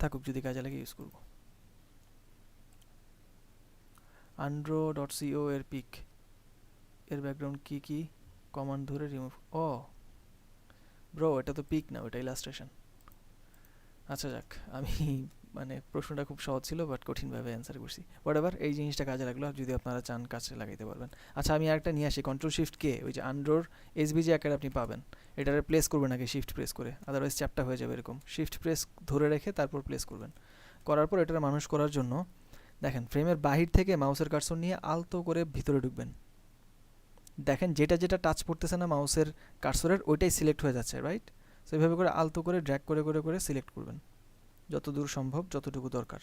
থাকুক, যদি কাজে লাগে ইউজ করবো। andro.co এর পিক, এর ব্যাকগ্রাউন্ড কি কমান্ড ধরে রিমুভ। ও ব্রো, এটা তো পিক না, ওটা ইলাস্ট্রেশন। আচ্ছা যাক, আমি মানে প্রশ্নটা খুব সহজ ছিল বাট কঠিনভাবে অ্যান্সার করছি। হোয়াটএভার, এই জিনিসটা কাজে লাগলো, যদি আপনারা চান কাছে লাগাইতে পারবেন। আচ্ছা, আমি আরেকটা নিয়ে আসি, কন্ট্রোল শিফট কে, ওই যে আন্ড্রোর এসবিজি আকার আপনি পাবেন, এটারে প্লেস করবেন আগে শিফট প্রেস করে, আদারওয়াইজ চ্যাপটা হয়ে যাবে এরকম। শিফট প্রেস ধরে রেখে তারপর প্লেস করবেন। করার পর এটার মানুষ করার জন্য দেখেন ফ্রেমের বাহির থেকে মাউসের কার্সর নিয়ে আলতো করে ভিতরে ঢুকবেন। দেখেন যেটা যেটা টাচ পড়তেছে না মাউসের কার্সরের, ওইটাই সিলেক্ট হয়ে যাচ্ছে, রাইট? সো এইভাবে করে আলতো করে ড্র্যাগ করে করে করে সিলেক্ট করবেন যত দূর সম্ভব, যতটুকু দরকার।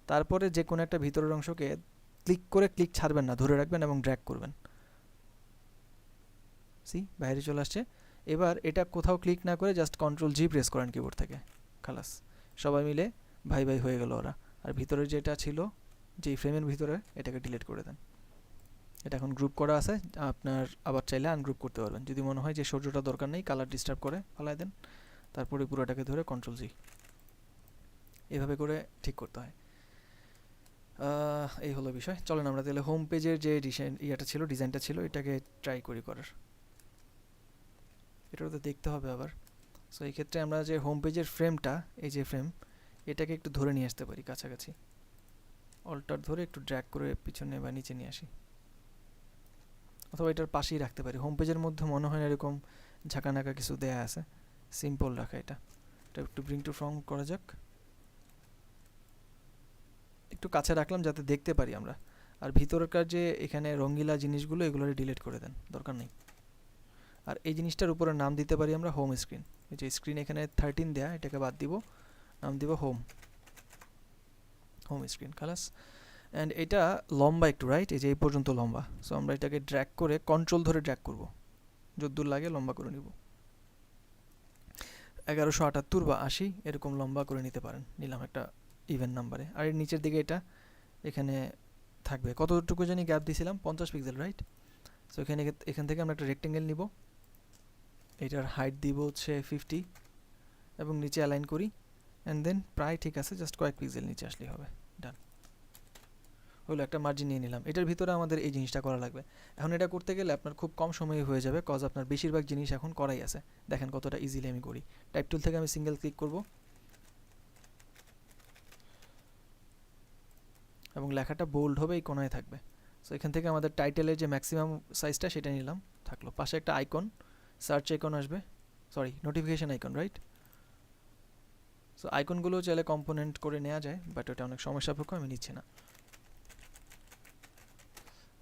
তারপরে যে কোনো একটা ভিতরের অংশকে ক্লিক করে, ক্লিক ছাড়বেন না, ধরে রাখবেন এবং ড্র্যাগ করবেন। সি, বাইরে চলে আসছে। এবার এটা কোথাও ক্লিক না করে জাস্ট কন্ট্রোল জি প্রেস করেন কিবোর্ড থেকে, খালাস, সবাই মিলে ভাই ভাই হয়ে গেল ওরা। আর ভিতরে যেটা ছিল, যেই ফ্রেমের ভিতরে, এটাকে ডিলিট করে দেন। এটা এখন গ্রুপ করা আছে, আপনার আবার চাইলে আনগ্রুপ করতে পারবেন। যদি মনে হয় যে সূর্যটা দরকার নেই, কালার ডিস্টার্ব করে, ফালাই দেন। তারপরে পুরোটাকে ধরে কন্ট্রোল জি, এভাবে করে ঠিক করতে হয়। এই হলো বিষয়। চলেন আমরা তাহলে হোম পেজের যে ডিজাইনটা ছিল এটাকে ট্রাই করি করার। এটাও তো দেখতে হবে আবার। সো এই ক্ষেত্রে আমরা যে হোম পেজের ফ্রেমটা, এই যে ফ্রেম, এটাকে একটু ধরে নিয়ে আসতে পারি কাছাকাছি, অল্টার ধরে একটু ড্র্যাগ করে পিছনে বা নিচে নিয়ে আসি, অথবা এটার পাশেই রাখতে পারি। হোম পেজের মধ্যে মনে হয় এরকম ঝাঁকানাকা কিছু দেয়া আছে, সিম্পল রাখা। এটা একটু ব্রিং টু ফ্রন্ট করা যাক, একটু কাছে রাখলাম যাতে দেখতে পারি আমরা। আর ভিতরকার যে এখানে রঙিলা জিনিসগুলো, এগুলো ডিলিট করে দেন, দরকার নেই। আর এই জিনিসটার উপরে নাম দিতে পারি আমরা হোম স্ক্রিন। এই যে স্ক্রিন এখানে 13 দেয়া, এটাকে বাদ দিব, নাম দিব হোম স্ক্রিন, খালাস। অ্যান্ড এটা লম্বা একটু, রাইট? এই যে এই পর্যন্ত লম্বা। সো আমরা এটাকে ড্র্যাগ করে, কন্ট্রোল ধরে ড্র্যাগ করব, যতদূর লাগে লম্বা করে নিব। 1178 বা 80 এরকম লম্বা করে নিতে পারেন, নিলাম একটা ইভেন নাম্বারে। আর এর নিচের দিকে এটা এখানে থাকবে, কতটুকু জানি গ্যাপ দিয়েছিলাম, 50 পিক্সেল, রাইট? সো এখান থেকে আমরা একটা রেক্টেঙ্গেল নিব, এটার হাইট দিব হচ্ছে 50 এবং নিচে অ্যালাইন করি, অ্যান্ড দেন প্রায় ঠিক আছে, জাস্ট কয়েক পিক্সেল নিচে আসলেই হবে। ডান হলো, একটা মার্জিন নিয়ে নিলাম। এটার ভিতরে আমাদের এই জিনিসটা করা লাগবে। এখন এটা করতে গেলে আপনার খুব কম সময়ে হয়ে যাবে, কজ আপনার বেশিরভাগ জিনিস এখন করাই আছে। দেখেন কতটা ইজিলি আমি করি। টাইপ টুল থেকে আমি সিঙ্গেল ক্লিক করব এবং লেখাটা বোল্ড হবে, এই কোণায় থাকবে। সো এখান থেকে আমাদের টাইটেলের যে ম্যাক্সিমাম সাইজটা সেটা নিলাম, থাকলো। পাশে একটা আইকন, সার্চ আইকন আসবে, sorry notification icon, right? So আইকনগুলো চাইলে কম্পোনেন্ট করে নেওয়া যায়, বাট ওটা অনেক সমস্যা সাপেক্ষ, আমি নিচ্ছি না।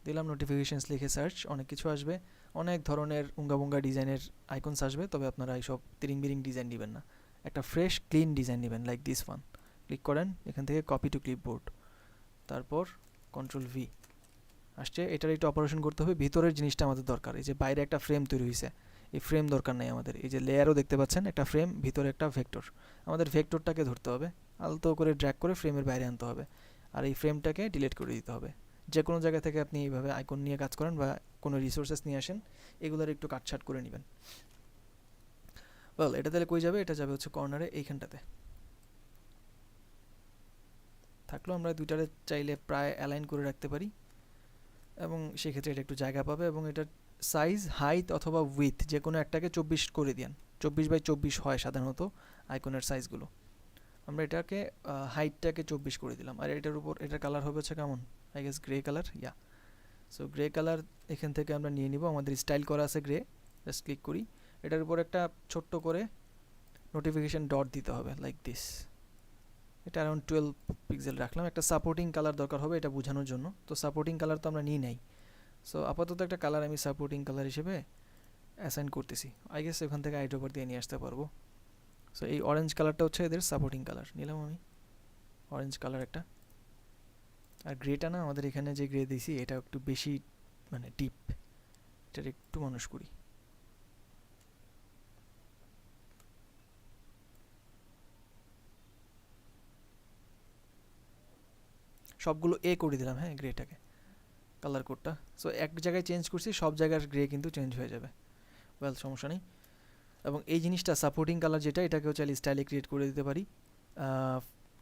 দিলাম নোটিফিকেশনস লিখে সার্চ, অনেক কিছু আসবে, অনেক ধরনের উঙ্গাবুঙ্গা ডিজাইনের আইকনস আসবে, তবে আপনারা এইসব তিরিং বিরিং ডিজাইন নেবেন না, একটা ফ্রেশ ক্লিন ডিজাইন নেবেন, লাইক দিস ওয়ান। ক্লিক করেন, এখান থেকে কপি টু ক্লিপবোর্ড, তারপর কন্ট্রোল ভি আসছে। এটার একটু অপারেশন করতে হবে, ভিতরের জিনিসটা আমাদের দরকার। এই যে বাইরে একটা ফ্রেম তৈরি হয়েছে, এই ফ্রেম দরকার নেই আমাদের। এই যে লেয়ারও দেখতে পাচ্ছেন, একটা ফ্রেম, ভিতরে একটা ভেক্টর, আমাদের ভেক্টরটাকে ধরতে হবে, আলতো করে ড্র্যাগ করে ফ্রেমের বাইরে আনতে হবে, আর এই ফ্রেমটাকে ডিলিট করে দিতে হবে। যে কোনো জায়গা থেকে আপনি এইভাবে আইকন নিয়ে কাজ করেন বা কোনো রিসোর্সেস নিয়ে আসেন, এগুলোর একটু কাটছাট করে নেবেন। ওয়েল, এটা তাহলে কই যাবে? এটা যাবে হচ্ছে কর্নারে, এইখানটাতে থাকলো। আমরা দুইটারে চাইলে প্রায় অ্যালাইন করে রাখতে পারি এবং সেক্ষেত্রে এটা একটু জায়গা পাবে। এবং এটার সাইজ, হাইট অথবা উইথ যে কোনো একটাকে 24 করে দিন, 24x24 হয় সাধারণত আইকনের সাইজগুলো। আমরা এটাকে হাইটটাকে 24 করে দিলাম। আর এটার উপর এটার কালার হবে হচ্ছে কেমন, I guess grey colour, yeah. So grey colour এখান থেকে আমরা নিয়ে নিব, আমাদের স্টাইল করা আছে গ্রে, জাস্ট ক্লিক করি। এটার উপর একটা ছোট্ট করে নোটিফিকেশন ডট দিতে হবে, লাইক দিস। এটা অ্যারাউন্ড 12 পিক্সেল রাখলাম। একটা সাপোর্টিং কালার দরকার হবে এটা বোঝানোর জন্য, তো সাপোর্টিং কালার তো আমরা নিই নাই। সো আপাতত একটা কালার আমি সাপোর্টিং কালার হিসেবে অ্যাসাইন করতেছি। আই গেস এখান থেকে আইড্রপার দিয়ে নিয়ে আসতে পারবো। সো এই অরেঞ্জ কালারটা হচ্ছে এদের সাপোর্টিং কালার, নিলাম আমি অরেঞ্জ কালার একটা। আর গ্রেটা না, আমাদের এখানে যে গ্রে দিছি এটা একটু বেশি মানে ডিপ, এটার একটু মানুষ করি। সবগুলো এ করে দিলাম, হ্যাঁ, গ্রেটাকে, কালার কোডটা। সো এক জায়গায় চেঞ্জ করছি, সব জায়গার গ্রে কিন্তু চেঞ্জ হয়ে যাবে। ওয়েল, সমস্যা নেই। এবং এই জিনিসটা সাপোর্টিং কালার যেটা, এটাকেও চাইলে স্টাইলে ক্রিয়েট করে দিতে পারি।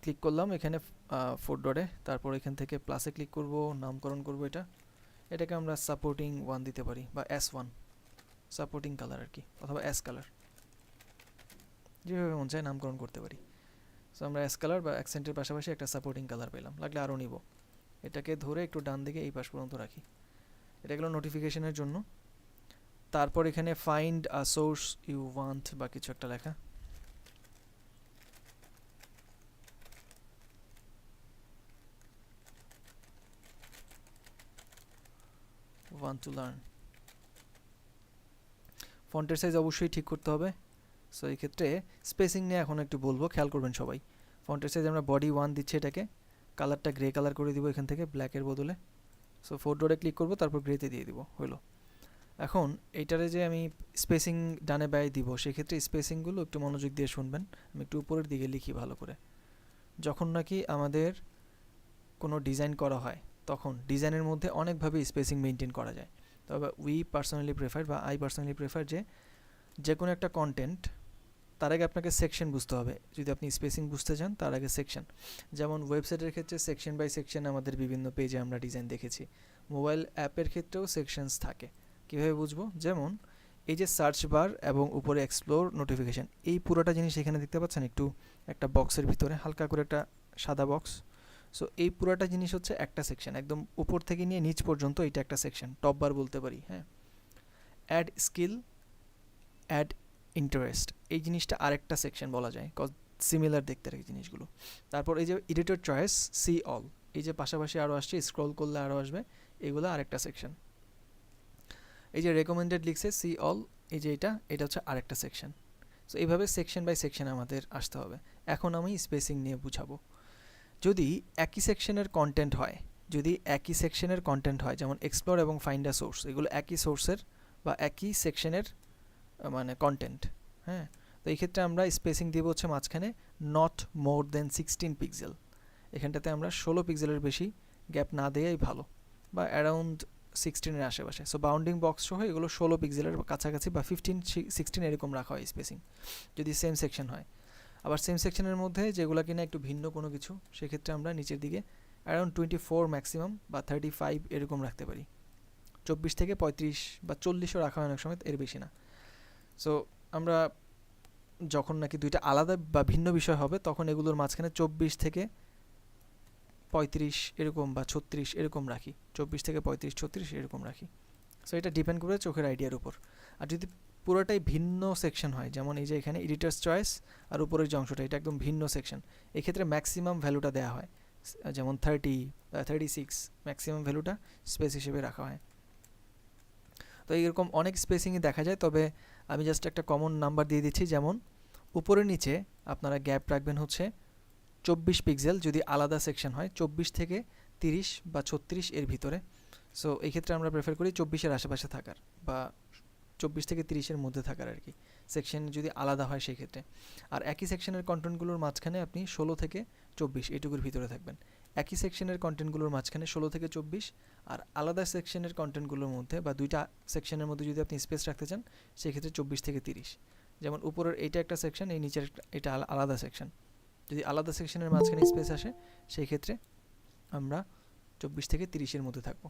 ক্লিক করলাম এখানে 4 ডটে, তারপর এখান থেকে প্লাসে ক্লিক করব, নামকরণ করব এটাকে আমরা সাপোর্টিং 1 দিতে পারি, বা S1 সাপোর্টিং কালার আর কি, অথবা এস কালার, যেভাবে মন চায় নামকরণ করতে পারি। সো আমরা এস কালার বা অ্যাকসেন্টের পাশাপাশি একটা সাপোর্টিং কালার পেলাম, লাগলে আরও নিব। এটাকে ধরে একটু ডান দিকে এই পাশ পর্যন্ত রাখি। এটা গেলো নোটিফিকেশনের জন্য। তারপর এখানে find a source you want বা কিছু একটা লেখা, want to learn। ফন্টের সাইজ অবশ্যই ঠিক করতে হবে। সো এই ক্ষেত্রে স্পেসিং নিয়ে এখন একটু বলবো, খেয়াল করবেন সবাই। ফন্টের সাইজ আমরা বডি 1 দিচ্ছি, এটাকে কালারটা গ্রে কালার করে দিব এখান থেকে, ব্ল্যাকের বদলে। সো 4 ডটে ক্লিক করব, তারপর গ্রেতে দিয়ে দিব, হলো। এখন এইটারে যে আমি স্পেসিং ডানে বায়ে দিব, সেক্ষেত্রে স্পেসিংগুলো একটু মনোযোগ দিয়ে শুনবেন। আমি একটু উপরের দিকে লিখি ভালো করে। যখন নাকি আমাদের কোনো ডিজাইন করা হয়, তখন ডিজাইনের মধ্যে অনেকভাবে স্পেসিং মেনটেন করা যায়। তবে উই পার্সোনালি প্রেফার, বা আই পার্সোনালি প্রেফার, যে কোনো একটা কন্টেন্ট, তার আগে আপনাকে সেকশন বুঝতে হবে। যদি আপনি স্পেসিং বুঝতে চান, তার আগে সেকশন। যেমন ওয়েবসাইটের ক্ষেত্রে সেকশন বাই সেকশন আমাদের বিভিন্ন পেজে আমরা ডিজাইন দেখেছি। মোবাইল অ্যাপের ক্ষেত্রেও সেকশনস থাকে। কীভাবে বুঝবো? যেমন এই যে সার্চ বার এবং উপরে এক্সপ্লোর নোটিফিকেশান, এই পুরোটা জিনিস এখানে দেখতে পাচ্ছেন, একটু একটা বক্সের ভিতরে হালকা করে একটা সাদা বক্স। সো এই পুরোটা জিনিস হচ্ছে একটা সেকশন, একদম উপর থেকে নিয়ে নিচ পর্যন্ত এটা একটা সেকশন, টপ বার বলতে পারি। হ্যাঁ, অ্যাড স্কিল, অ্যাড ইন্টারেস্ট, এই জিনিসটা আরেকটা সেকশন বলা যায়, কজ সিমিলার দেখতে রাখি জিনিসগুলো। তারপর এই যে এডিটর চয়েস, সি অল, এই যে পাশাপাশি আরও আসছে, স্ক্রল করলে আরও আসবে, এগুলো আরেকটা সেকশন। এই যে রেকমেন্ডেড লিখছে, সি অল, এই যে এটা হচ্ছে আরেকটা সেকশন। সো এইভাবে সেকশন বাই সেকশন আমাদের আসতে হবে। এখন আমি স্পেসিং নিয়ে বুঝাবো। যদি একই সেকশনের কন্টেন্ট হয়, যেমন এক্সপ্লোর এবং ফাইন্ড আ সোর্স, এগুলো একই সোর্সের বা একই সেকশনের মানে কন্টেন্ট। হ্যাঁ, তো এই ক্ষেত্রে আমরা স্পেসিং দিব হচ্ছে মাঝখানে নট মোর দেন 16 পিক্সেল। এখানটাতে আমরা 16 পিক্সেলের বেশি গ্যাপ না দেওয়াই ভালো, বা অ্যারাউন্ড 16-এর আশেপাশে। সো বাউন্ডিং বক্স সহ এগুলো 16 পিক্সেলের কাছাকাছি, বা 15-16 এরকম রাখা হয় স্পেসিং, যদি সেম সেকশন হয়। আবার সেম সেকশনের মধ্যে যেগুলো কিনা একটু ভিন্ন কোনো কিছু, সেক্ষেত্রে আমরা নিচের দিকে অ্যারাউন্ড 24 ম্যাক্সিমাম বা 35 এরকম রাখতে পারি। 24 থেকে 35 বা 40ও রাখা হয় অনেক সময়, এর বেশি না। সো আমরা যখন নাকি দুইটা আলাদা বা ভিন্ন বিষয় হবে, তখন এগুলোর মাঝখানে 24 থেকে 35 এরকম বা 36 এরকম রাখি, 24 থেকে 35, 36 এরকম রাখি। সো এটা ডিপেন্ড করে চোখের আইডিয়ার উপর। আর যদি পুরোটাই ভিন্ন সেকশন হয়, যেমন এই যে এখানে এডিটার্স চয়েস আর উপরের যে অংশটা, এটা একদম ভিন্ন সেকশন, এক্ষেত্রে ম্যাক্সিমাম ভ্যালুটা দেওয়া হয়, যেমন 30 বা 36, ম্যাক্সিমাম ভ্যালুটা স্পেস হিসেবে রাখা হয়। তো এইরকম অনেক স্পেসিংই দেখা যায়, তবে আমি জাস্ট একটা কমন নাম্বার দিয়ে দিচ্ছি। যেমন উপরের নিচে আপনারা গ্যাপ রাখবেন হচ্ছে 24 পিক্সেল যদি আলাদা সেকশন হয়, 24 থেকে 30 বা 36 এর ভিতরে। সো এই ক্ষেত্রে আমরা প্রেফার করি 24-এর আশেপাশে থাকার, বা 24 থেকে 30-এর মধ্যে থাকার আর কি, সেকশন যদি আলাদা হয় সেই ক্ষেত্রে। আর একই সেকশনের কন্টেন্টগুলোর মাঝখানে আপনি 16 থেকে 24 এটুকুর ভিতরে থাকবেন। একই সেকশনের কন্টেন্টগুলোর মাঝখানে 16 থেকে 24, আর আলাদা সেকশনের কন্টেন্টগুলোর মধ্যে বা দুইটা সেকশনের মধ্যে যদি আপনি স্পেস রাখতে চান, সেক্ষেত্রে 24 থেকে 30। যেমন উপরের এইটা একটা সেকশন, এই নিচের এটা আলাদা সেকশন। যদি আলাদা সেকশনের মাঝখানে স্পেস আসে, সেই ক্ষেত্রে আমরা 24 থেকে 30-এর মধ্যে থাকবো।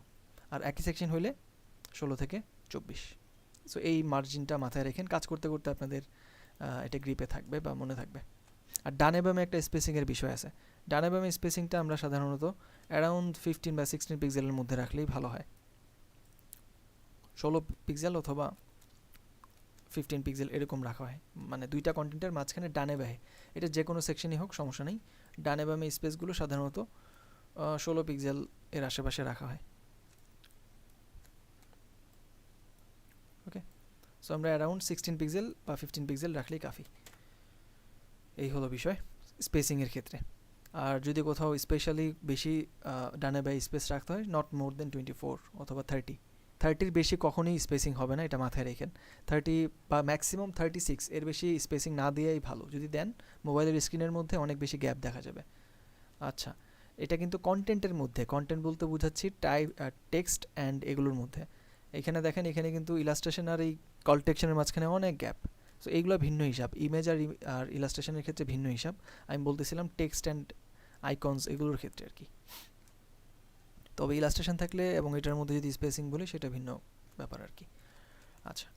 আর একই সেকশন হইলে 16 থেকে 24। সো এই মার্জিনটা মাথায় রেখেন, কাজ করতে করতে আপনাদের এটা গ্রিপে থাকবে বা মনে থাকবে। আর ডানে বামে একটা স্পেসিংয়ের বিষয় আছে। ডানে বামে স্পেসিংটা আমরা সাধারণত অ্যারাউন্ড 15 বা 16 পিক্সেলের মধ্যে রাখলেই ভালো হয়। 16 পিক্সেল অথবা 15 পিক্সেল এরকম রাখা হয়, মানে দুইটা কন্টেন্টের মাঝখানে ডানে বামে, এটা যে কোনো সেকশনই হোক সমস্যা নেই। ডানে বামে স্পেসগুলো সাধারণত 16 পিক্সেল এর আশেপাশে রাখা হয়। ওকে, সো আমরা অ্যারাউন্ড 16 পিক্সেল বা 15 পিক্সেল রাখলেই কাফি। এই হলো বিষয় স্পেসিংয়ের ক্ষেত্রে। আর যদি কোথাও স্পেশালি বেশি ডানে বাই স্পেস রাখতে হয়, নট মোর দেন 24 অথবা 30 30-র বেশি কখনোই স্পেসিং হবে না, এটা মাথায় রেখেন। 30 বা ম্যাক্সিমাম 36, এর বেশি স্পেসিং না দেওয়াই ভালো। যদি দেন মোবাইলের স্ক্রিনের মধ্যে অনেক বেশি গ্যাপ দেখা যাবে। আচ্ছা, এটা কিন্তু কন্টেন্টের মধ্যে, কন্টেন্ট বলতে বোঝাচ্ছি টাইপ, টেক্সট অ্যান্ড এগুলোর মধ্যে। এখানে দেখেন, এখানে কিন্তু ইলাস্ট্রেশন আর এই কল টেকশনের মাঝখানে অনেক গ্যাপ। সো এইগুলো ভিন্ন হিসাব, ইমেজ আর ইলাস্ট্রেশনের ক্ষেত্রে ভিন্ন হিসাব। আমি বলতেছিলাম টেক্সট অ্যান্ড আইকনস এগুলোর ক্ষেত্রে আর কি। তবে ইলাস্ট্রেশন থাকলে এবং এটার মধ্যে যদি স্পেসিং বলি সেটা ভিন্ন ব্যাপার আর কি। আচ্ছা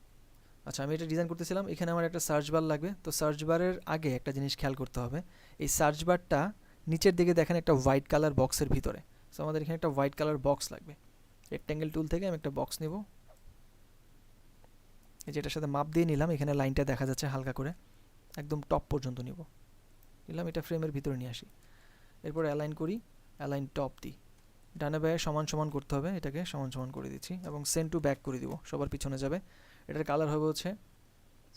আচ্ছা, আমি এটা ডিজাইন করতেছিলাম। এখানে আমার একটা সার্চ বার লাগবে। তো সার্চ বারের আগে একটা জিনিস খেয়াল করতে হবে, এই সার্চ বারটা নিচের দিকে দেখেন একটা হোয়াইট কালার বক্সের ভিতরে। সো আমাদের এখানে একটা হোয়াইট কালার বক্স লাগবে। রেক্ট্যাঙ্গেল টুল থেকে আমি একটা বক্স নেব, যেটার সাথে মাপ দিয়ে নিলাম। এখানে লাইনটা দেখা যাচ্ছে হালকা করে, একদম টপ পর্যন্ত নিলাম। এটা ফ্রেমের ভিতরে নিয়ে আসি। এরপর অ্যালাইন করি, অ্যালাইন টপ দিই। ডানে বায়ে সমান সমান করতে হবে, এটাকে সমান সমান করে দিচ্ছি এবং সেন্ড টু ব্যাক করে দিব, সবার পিছনে যাবে। এটার কালার হবে হচ্ছে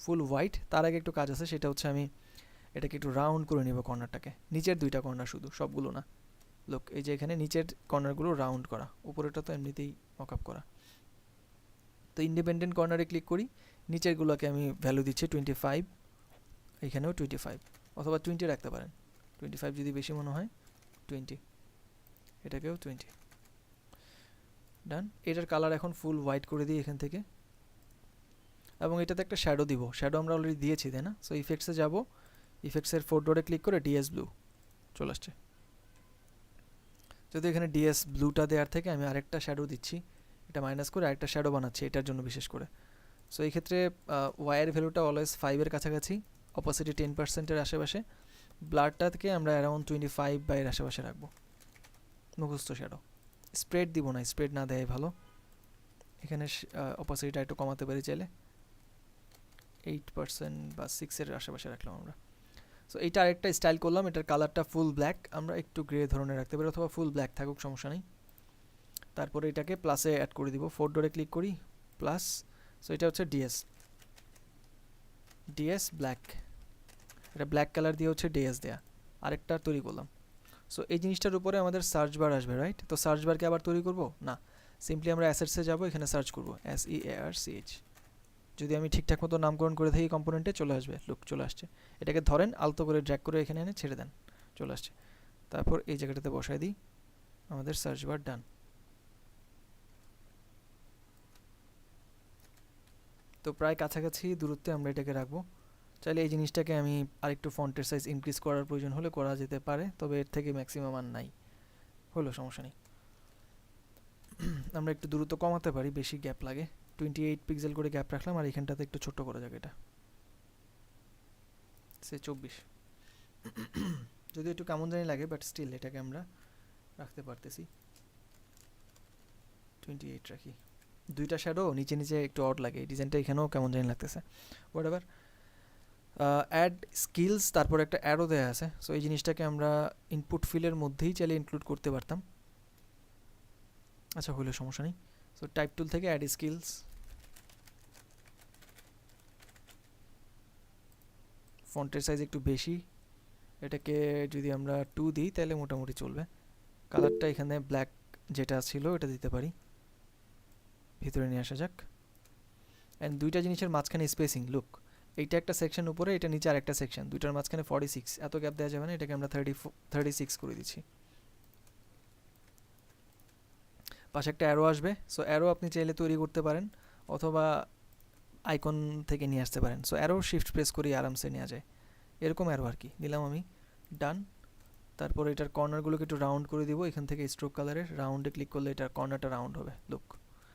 ফুল হোয়াইট। তার আগে একটু কাজ আছে, সেটা হচ্ছে আমি এটাকে একটু রাউন্ড করে নিব কর্নারটাকে, নিচের দুইটা কর্নার শুধু, সবগুলো না। লোক, এই যে এখানে নিচের কর্নারগুলো রাউন্ড করা, উপরেটা তো এমনিতেই মকআপ করা। তো ইন্ডিপেন্ডেন্ট কর্নারে ক্লিক করি, নিচেরগুলোকে আমি ভ্যালু দিচ্ছি 25, এখানেও 25 অথবা 20 রাখতে পারেন। 25 যদি বেশি মনে হয় 20, এটাকেও 20। ডান। এটার কালার এখন ফুল হোয়াইট করে দিই এখান থেকে, এবং এটাতে একটা শ্যাডো দিব। শ্যাডো আমরা অলরেডি দিয়েছি, তাই না? সো ইফেক্টসে যাব, ইফেক্টসের 4 ডটে ক্লিক করে ডিএস ব্লু চলে আসছে। যদি এখানে ডিএস ব্লুটা দেওয়ার থেকে আমি আরেকটা শ্যাডো দিচ্ছি, এটা মাইনাস করে আরেকটা শ্যাডো বানাচ্ছি এটার জন্য বিশেষ করে। সো এই ক্ষেত্রে ওয়াইয়ের ভ্যালুটা অলওয়েজ 5-এর কাছাকাছি, অপোসিটি 10%-এর আশেপাশে, ব্লারটাকে আমরা অ্যারাউন্ড 25 বা এর আশেপাশে রাখবো। মুখস্থ শ্যাডো, স্প্রেড দিব না, স্প্রেড না দেয় ভালো। এখানে অপোসিটিটা একটু কমাতে পারি চাইলে, 8% বা 6-এর আশেপাশে রাখলাম আমরা। সো এইটা আরেকটা স্টাইল করলাম। এটার কালারটা ফুল ব্ল্যাক, আমরা একটু গ্রে ধরনের রাখতে পারি, অথবা ফুল ব্ল্যাক থাকুক, সমস্যা নেই। তারপরে এটাকে প্লাসে অ্যাড করে দিব, 4 ডটে ক্লিক করি, প্লাস। সো এটা হচ্ছে ডিএস ব্ল্যাক, এটা ব্ল্যাক কালার দিয়ে হচ্ছে ডিএস দেয়া। আরেকটা তৈরি করলাম। সো এই জিনিসটার উপরে আমাদের সার্চ বার আসবে, রাইট? তো সার্চ বারকে আবার তৈরি করব না, সিম্পলি আমরা অ্যাসেটসে যাব, এখানে সার্চ করব SEARCH। যদি আমি ঠিকঠাক মতো নামকরণ করে থাকি কম্পোনেন্টে, চলে আসবে, লুক চলে আসছে। এটাকে ধরেন, আলতো করে ড্র্যাগ করে এখানে এনে ছেড়ে দেন, চলে আসছে। তারপর এই জায়গাটাতে বসায় দিই, আমাদের সার্চ বার ডান। তো প্রায় কাছাকাছি দূরত্বে আমরা এটাকে রাখবো। চাইলে এই জিনিসটাকে আমি আরেকটু ফন্টের সাইজ ইনক্রিজ করার প্রয়োজন হলে করা যেতে পারে, তবে এর থেকে ম্যাক্সিমাম আর নাই, হলো সমস্যা নেই। আমরা একটু দূরত্ব কমাতে পারি, বেশি গ্যাপ লাগে। 28 পিক্সেল করে গ্যাপ রাখলাম, আর এখানটাতে একটু ছোট করা যাক, এটা সে 24। যদি একটু কেমন জানি লাগে, বাট স্টিল এটাকে আমরা রাখতে পারতেছি। 28 রাখি। দুইটা শ্যাডো নিচে নিচে একটু অড লাগে, ডিজাইনটা এখানেও কেমন জানি লাগতেছে, হোয়াট এভার। অ্যাড স্কিলস, তারপর একটা অ্যারো দেওয়া আছে। সো এই জিনিসটাকে আমরা ইনপুট ফিলের মধ্যেই চাইলে ইনক্লুড করতে পারতাম। আচ্ছা, হইলে সমস্যা নেই। সো টাইপ টুল থেকে অ্যাড স্কিলস, ফন্টের সাইজ একটু বেশি, এটাকে যদি আমরা 2 দিই তাহলে মোটামুটি চলবে। কালারটা এখানে ব্ল্যাক যেটা ছিল এটা দিতে পারি, ভিতরে নিয়ে আসা যাক। অ্যান্ড দুইটা জিনিসের মাঝখানে স্পেসিং, লুক, এইটা একটা সেকশন উপরে, এটা নিচে আরেকটা সেকশন, দুইটার মাঝখানে 46, এত গ্যাপ দেওয়া যাবে না, এটাকে আমরা 36 করে দিচ্ছি। পাশে একটা অ্যারো আসবে। সো অ্যারো আপনি চাইলে তৈরি করতে পারেন, অথবা আইকন থেকে নিয়ে আসতে পারেন। সো অ্যারো শিফট প্রেস করি আরামসে নেওয়া যায়, এরকম অ্যারো আর কি নিলাম আমি, ডান। তারপর এটার কর্নারগুলোকে একটু রাউন্ড করে দিব, এখান থেকে স্ট্রোক কালারের রাউন্ডে ক্লিক করলে এটার কর্নারটা রাউন্ড হবে, লুক।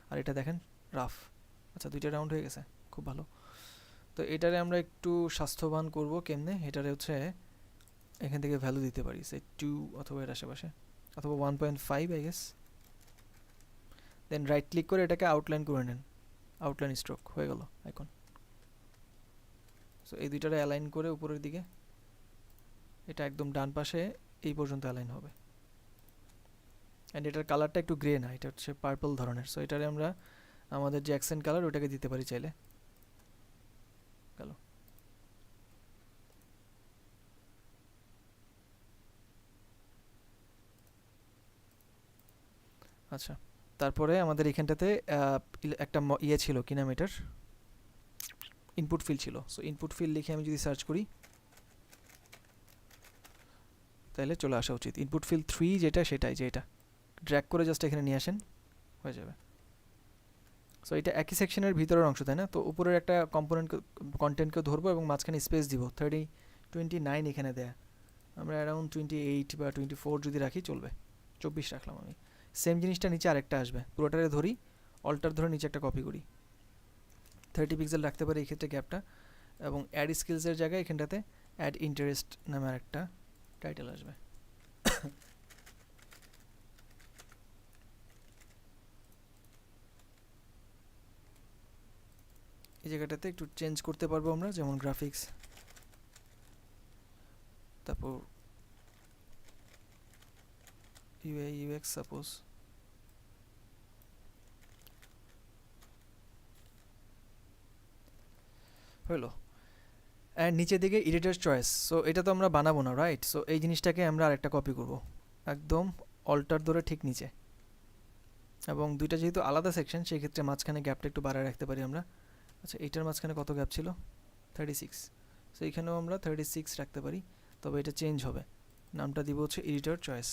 আর এটা দেখেন রাফ, আচ্ছা দুইটা রাউন্ড হয়ে গেছে, খুব ভালো। তো এটারে আমরা একটু স্বাস্থ্যবান করব কেমনে, এটারে হচ্ছে এখান থেকে ভ্যালু দিতে পারি, সে 2 অথবা এর আশেপাশে, অথবা 1.5 I guess. Then right click করে এটাকে আউটলাইন করে নেন, আউটলাইন স্ট্রোক হয়ে গেল আইকন। সো এই দুইটারে অ্যালাইন করে উপরের দিকে, এটা একদম ডান পাশে এই পর্যন্ত অ্যালাইন হবে। অ্যান্ড এটার কালারটা একটু গ্রে না, এটা হচ্ছে পার্পল ধরনের। সো এটারে আমরা আমাদের যে অ্যাকসেন্ট কালার ওটাকে দিতে পারি চাইলে, গেল। আচ্ছা, তারপরে আমাদের এখানটাতে একটা ইয়ে ছিল, কি নাম এটার, ইনপুট ফিল্ড ছিল। সো ইনপুট ফিল্ড লিখে আমি যদি সার্চ করি তাহলে চলে আসা উচিত। ইনপুট ফিল্ড 3 যেটা, সেটাই, যে এটা ড্র্যাগ করে জাস্ট এখানে নিয়ে আসেন, হয়ে যাবে। সো এটা একই সেকশনের ভিতরের অংশ, তাই না? তো উপরের একটা কন্টেন্টকে ধরবো এবং মাঝখানে স্পেস দিব 29 এখানে দেয়া, আমরা অ্যারাউন্ড 28 বা 24 যদি রাখি চলবে, 24 রাখলাম আমি। সেম জিনিসটা নিচে আরেকটা আসবে, পুরোটারে ধরি, অল্টার ধরে নিচে একটা কপি করি, 30 পিক্সেল রাখতে পারি এই ক্ষেত্রে গ্যাপটা, এবং অ্যাড স্কিলসের জায়গায় এখানটাতে অ্যাড ইন্টারেস্ট নামে আরেকটা টাইটেল আসবে। এই জায়গাটাতে একটু চেঞ্জ করতে পারবো আমরা, যেমন গ্রাফিক্স, তারপর ইউআই ইউএক্স সাপোজ, হলো। অ্যান্ড নিচের দিকে এডিটর চয়েস, সো এটা তো আমরা বানাবো না, রাইট? সো এই জিনিসটাকে আমরা আরেকটা কপি করব, একদম অল্টার ধরে ঠিক নিচে, এবং দুইটা যেহেতু আলাদা সেকশন সেই ক্ষেত্রে মাঝখানে গ্যাপটা একটু বাড়ায় রাখতে পারি আমরা। আচ্ছা, এইটার মাঝখানে কত গ্যাপ ছিল? 36। সো এখানেও আমরা 36 রাখতে পারি, তবে এটা চেঞ্জ হবে, নামটা দিব হচ্ছে এডিটর চয়েস।